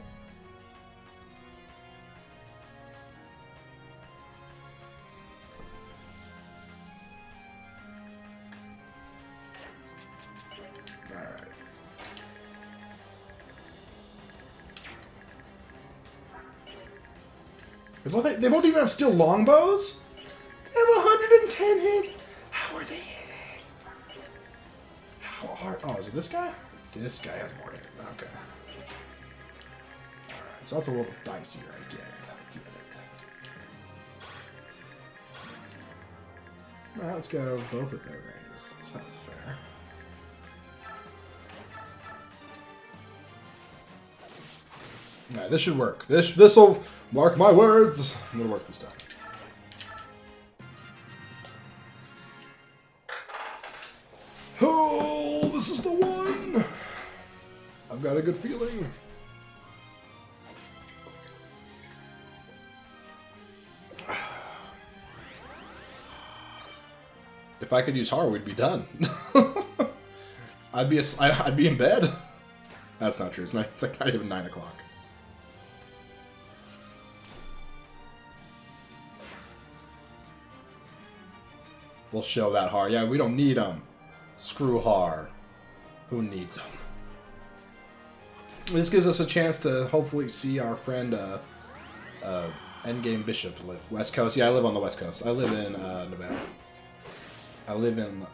They both even have steel longbows? They have 110 hit? How are they hitting? How hard? Oh, is it this guy? This guy has more hit. Okay. Alright, so that's a little dicier, I get it. Alright, let's go both of their ranges. Sounds fair. Alright, this should work. This'll mark my words. I'm gonna work this time. Oh, this is the one! I've got a good feeling. If I could use Har, we'd be done. I'd be in bed. That's not true. It's like not even 9 o'clock. We'll show that Har. Yeah, we don't need him. Screw Har. Who needs him? This gives us a chance to hopefully see our friend Endgame Bishop live. West Coast. Yeah, I live on the West Coast. I live in Nevada. I live in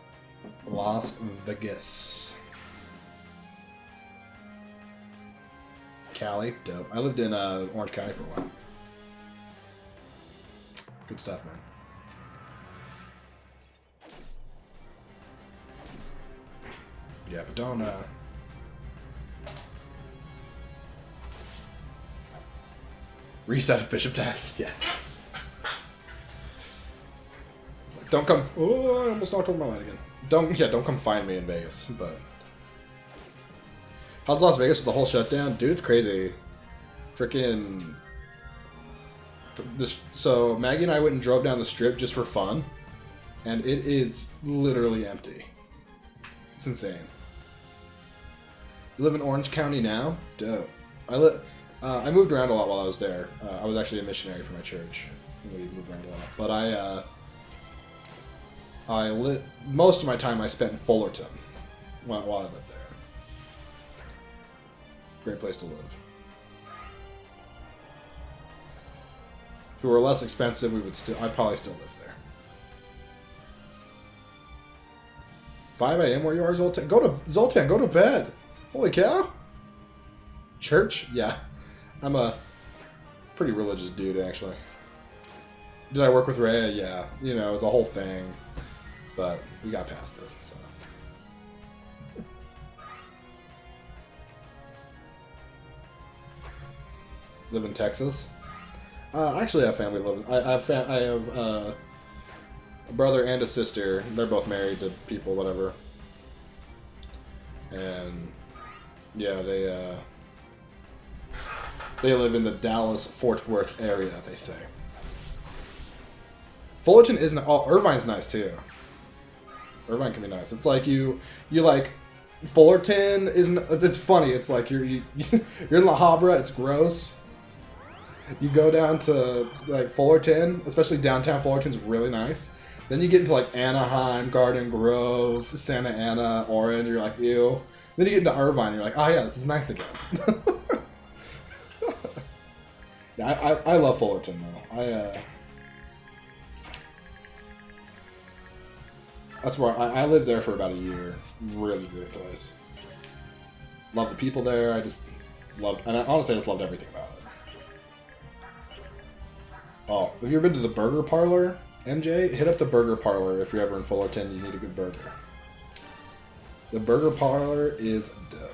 Las Vegas. Cali. Dope. I lived in Orange County for a while. Good stuff, man. Yeah, but don't, reset of Bishop Test. Yeah. Don't come... Oh, I almost knocked over my line again. Don't come find me in Vegas, but... How's Las Vegas with the whole shutdown? Dude, it's crazy. Freaking... So, Maggie and I went and drove down the strip just for fun, and it is literally empty. It's insane. You live in Orange County now? Dope. I moved around a lot while I was there. I was actually a missionary for my church. We moved around a lot. But most of my time I spent in Fullerton while I lived there. Great place to live. If it were less expensive, I'd probably still live there. 5 a.m. where you are, Zoltan? Zoltan, go to bed. Holy cow. Church? Yeah. I'm a pretty religious dude, actually. Did I work with Ray? Yeah. You know, it's a whole thing. But we got past it, so. Live in Texas? Actually, I have family living. I have a brother and a sister. They're both married to people, whatever. And yeah, they live in the Dallas-Fort Worth area, they say. Fullerton isn't. Oh, Irvine's nice too. Irvine can be nice. It's like you like Fullerton isn't. It's funny. It's like you're in La Habra. It's gross. You go down to like Fullerton, especially downtown Fullerton's really nice. Then you get into like Anaheim, Garden Grove, Santa Ana, Orange. You're like, ew. Then you get into Irvine. You're like, oh yeah, this is nice again. Yeah, I love Fullerton though. That's where I lived there for about a year. Really great place. Love the people there. I just loved, and honestly, I just loved everything about it. Oh, have you ever been to the Burger Parlor, MJ? Hit up the Burger Parlor if you're ever in Fullerton. You need a good burger. The Burger Parlor is dope.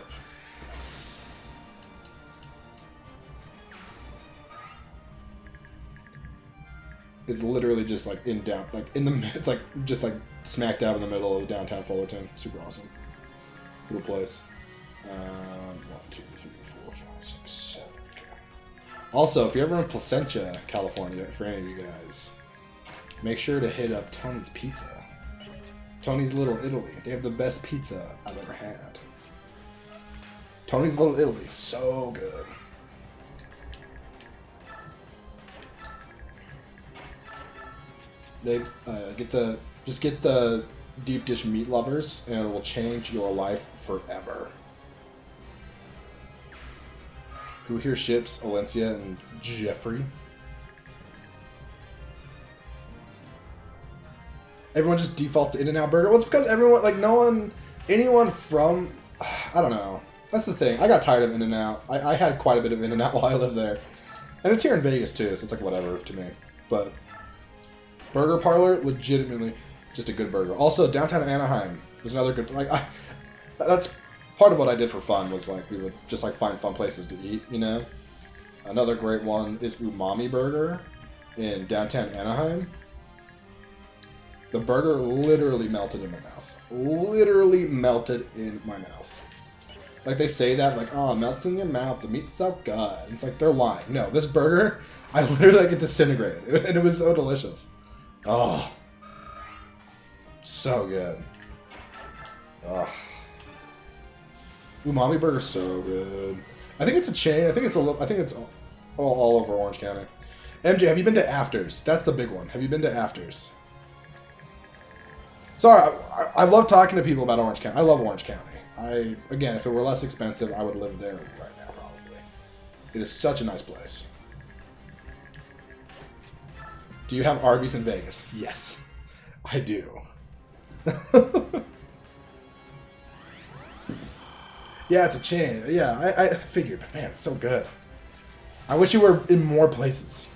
It's literally just like it's like just like smack dab in the middle of downtown Fullerton. Super awesome. Little place. 1, 2, 3, 4, 5, 6, 7. Also, if you're ever in Placentia, California, for any of you guys, make sure to hit up Tony's Pizza. Tony's Little Italy. They have the best pizza I've ever had. Tony's Little Italy, so good. They get the deep dish meat lovers, and it will change your life forever. Who here ships Alencia and Jeffrey? Everyone just defaults to In-N-Out Burger. Well, it's because everyone, like, anyone from, I don't know. That's the thing. I got tired of In-N-Out. I had quite a bit of In-N-Out while I lived there. And it's here in Vegas, too, so it's like whatever to me. But Burger Parlor, legitimately just a good burger. Also, downtown Anaheim was another good, that's part of what I did for fun was, like, we would just, like, find fun places to eat, you know? Another great one is Umami Burger in downtown Anaheim. The burger literally melted in my mouth. Literally melted in my mouth. Like, they say that, like, oh, it melts in your mouth, the meat's so good. It's like, they're lying. No, this burger, I literally, like, it disintegrated. And it was so delicious. Oh. So good. Oh. Umami Burger's so good. I think it's a chain. I think it's all over Orange County. MJ, have you been to Afters? That's the big one. Have you been to Afters? Sorry, I love talking to people about Orange County. I love Orange County. Again, if it were less expensive, I would live there right now, probably. It is such a nice place. Do you have Arby's in Vegas? Yes, I do. Yeah, it's a chain. Yeah, I figured, but man, it's so good. I wish you were in more places.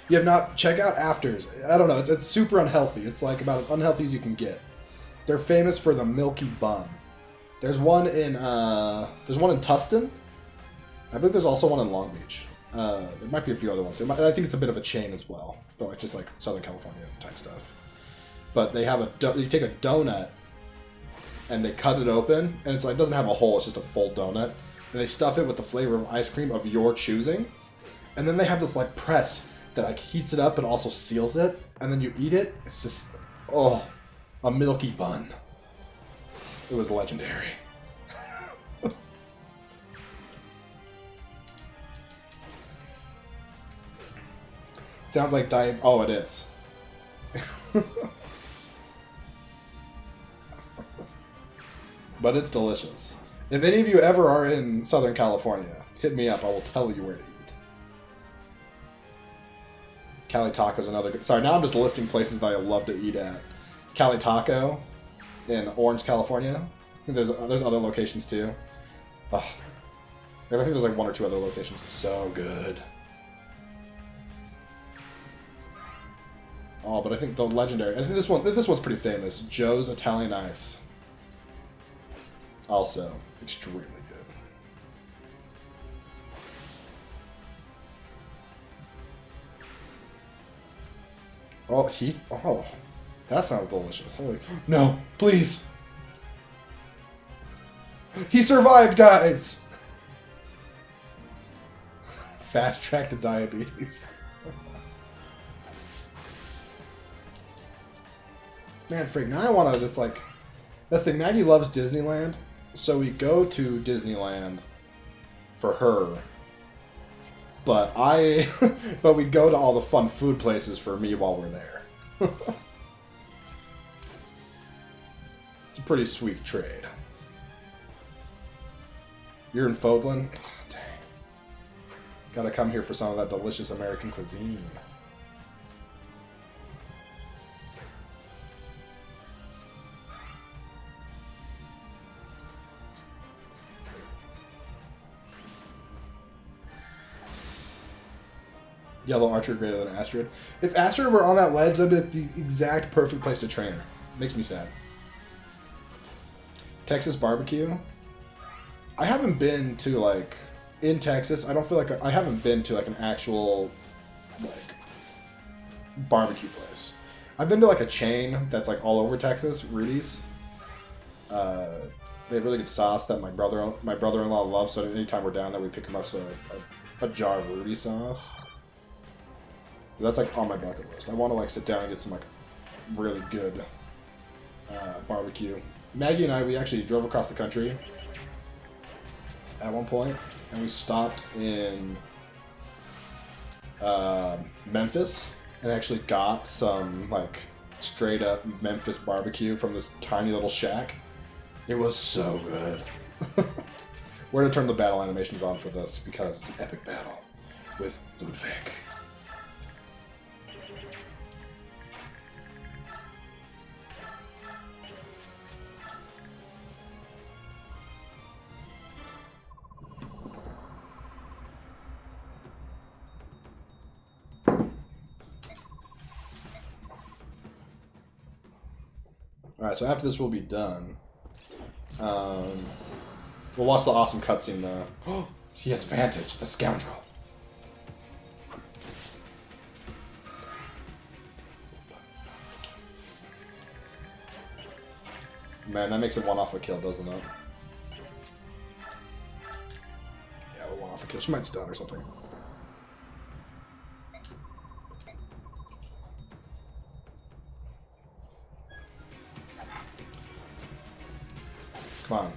You have not, check out Afters. I don't know, it's super unhealthy. It's like about as unhealthy as you can get. They're famous for the milky bun. There's one in Tustin. I believe there's also one in Long Beach. There might be a few other ones. I think it's a bit of a chain as well, but like just like Southern California type stuff. But they have you take a donut and they cut it open, and it's like it doesn't have a hole. It's just a full donut, and they stuff it with the flavor of ice cream of your choosing, and then they have this like press that like heats it up but also seals it, and then you eat it. It's just a milky bun. It was legendary. Sounds like diet. Oh, it is. But it's delicious. If any of you ever are in Southern California, hit me up. I will tell you where to eat. Cali Taco's another good... Sorry, now I'm just listing places that I love to eat at. Cali Taco in Orange, California. There's other locations too. Ugh. I think there's like one or two other locations. So good. Oh, but I think the legendary... I think this one's pretty famous. Joe's Italian Ice. Also, extremely good. Oh, that sounds delicious. Holy... No, please! He survived, guys! Fast track to diabetes. Man, freak, now I want to just like... That's the thing, Maggie loves Disneyland, so we go to Disneyland for her. But but we go to all the fun food places for me while we're there. It's a pretty sweet trade. You're in Fodlan? Oh, dang. Gotta come here for some of that delicious American cuisine. Yellow Archer greater than Astrid. If Astrid were on that ledge, that'd be like the exact perfect place to train her. Makes me sad. Texas barbecue. I haven't been to like in Texas. I don't feel like I haven't been to like an actual like barbecue place. I've been to like a chain that's like all over Texas, Rudy's. They have really good sauce that my brother-in-law loves. So anytime we're down there, we pick him up a jar of Rudy sauce. That's like on my bucket list. I want to like sit down and get some like really good barbecue. Maggie and I, we actually drove across the country at one point, and we stopped in Memphis and actually got some like straight up Memphis barbecue from this tiny little shack. It was so good. We're gonna turn the battle animations on for this because it's an epic battle with Ludwig. Alright, so after this we'll be done. We'll watch the awesome cutscene though. Oh, he has Vantage, the scoundrel. Man, that makes it one off a kill, doesn't it? Yeah, we're one off a kill. She might stun or something. Come on.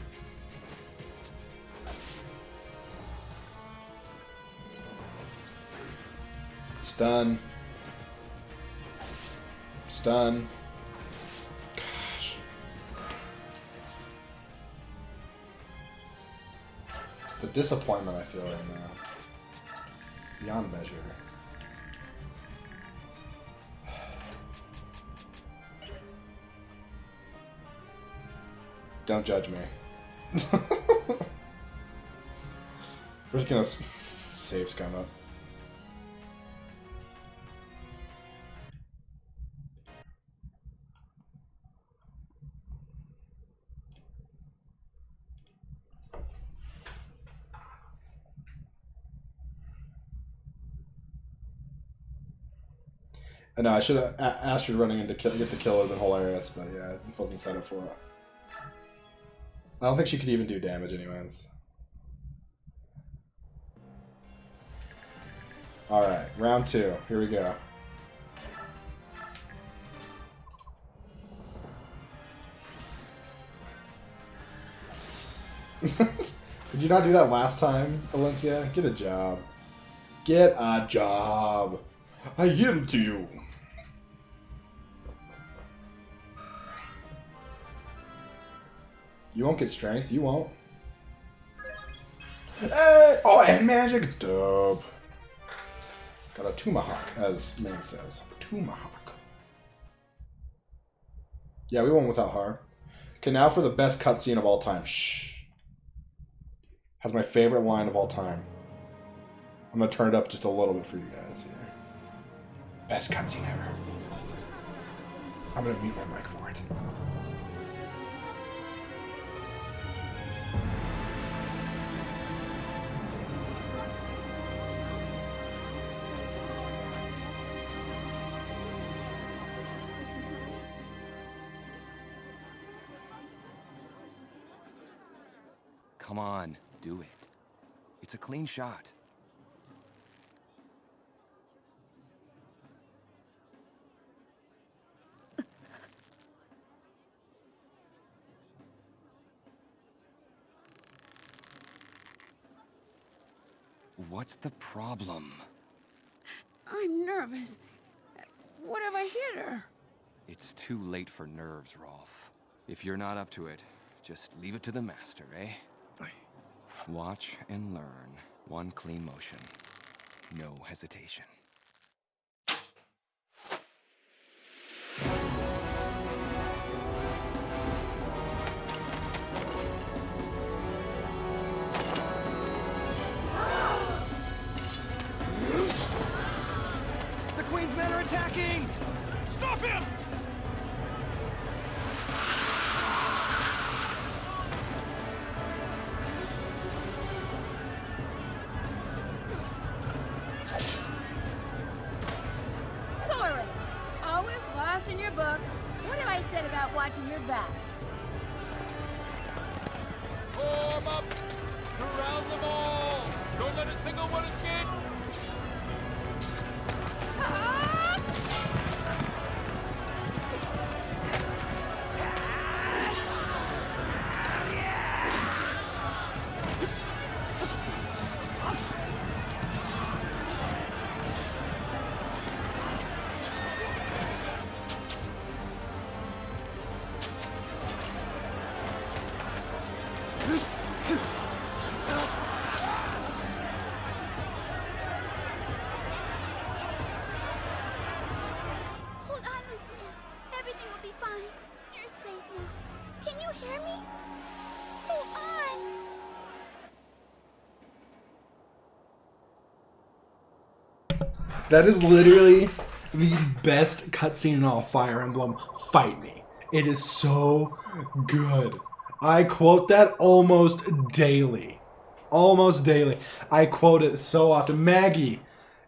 Stun. Stun. Gosh. The disappointment I feel right now. Beyond measure. Don't judge me. We're just gonna save scum up. I know I should have asked you running in to get the kill would have been hilarious, but yeah, it wasn't set up for it. I don't think she could even do damage anyways. Alright, round 2. Here we go. Did you not do that last time, Valencia? Get a job. Get a job. I yield to you. You won't get strength. You won't. Hey! Oh, and magic. Dub. Got a tomahawk, as Ming says. Tomahawk. Yeah, we won without her. Okay, now for the best cutscene of all time. Shh. Has my favorite line of all time. I'm gonna turn it up just a little bit for you guys here. Best cutscene ever. I'm gonna mute my mic for it. Come on, do it. It's a clean shot. What's the problem? I'm nervous. What if I hit her? It's too late for nerves, Rolf. If you're not up to it, just leave it to the master, eh? Watch and learn. One clean motion. No hesitation. The Queen's men are attacking! Stop him! Sorry. Always lost in your books. What have I said about watching your back? Form up! Surround them all! Don't let a single one escape! Hold on, Lucia. Everything will be fine. You're safe now. Can you hear me? Hold on. That is literally the best cutscene in all Fire Emblem. Fight me. It is so good. I quote that almost daily. Almost daily. I quote it so often. Maggie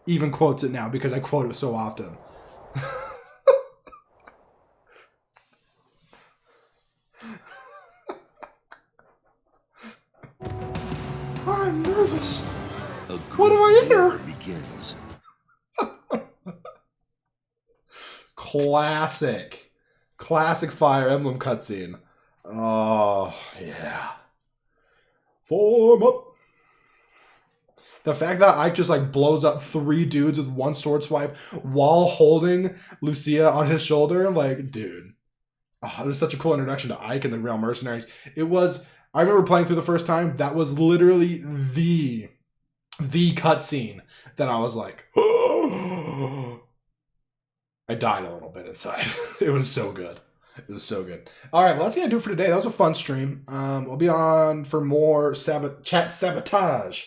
even quotes it now because I quote it so often. I'm nervous. What do I hear? Begins. Classic. Classic Fire Emblem cutscene. Oh, yeah. Form up. The fact that Ike just like blows up 3 dudes with one sword swipe while holding Lucia on his shoulder, like, dude. Oh, it was such a cool introduction to Ike and the Real Mercenaries. It was, I remember playing through the first time, that was literally the cutscene that I was like, I died a little bit inside. It was so good. It was so good. All right, well, that's going to do it for today. That was a fun stream. We'll be on for more chat Sabotage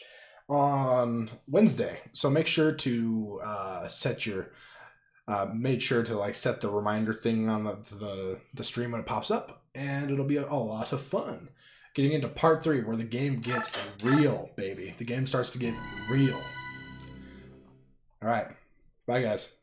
on Wednesday. So make sure to set your... make sure to like set the reminder thing on the stream when it pops up. And it'll be a lot of fun. Getting into part 3 where the game gets real, baby. The game starts to get real. All right. Bye, guys.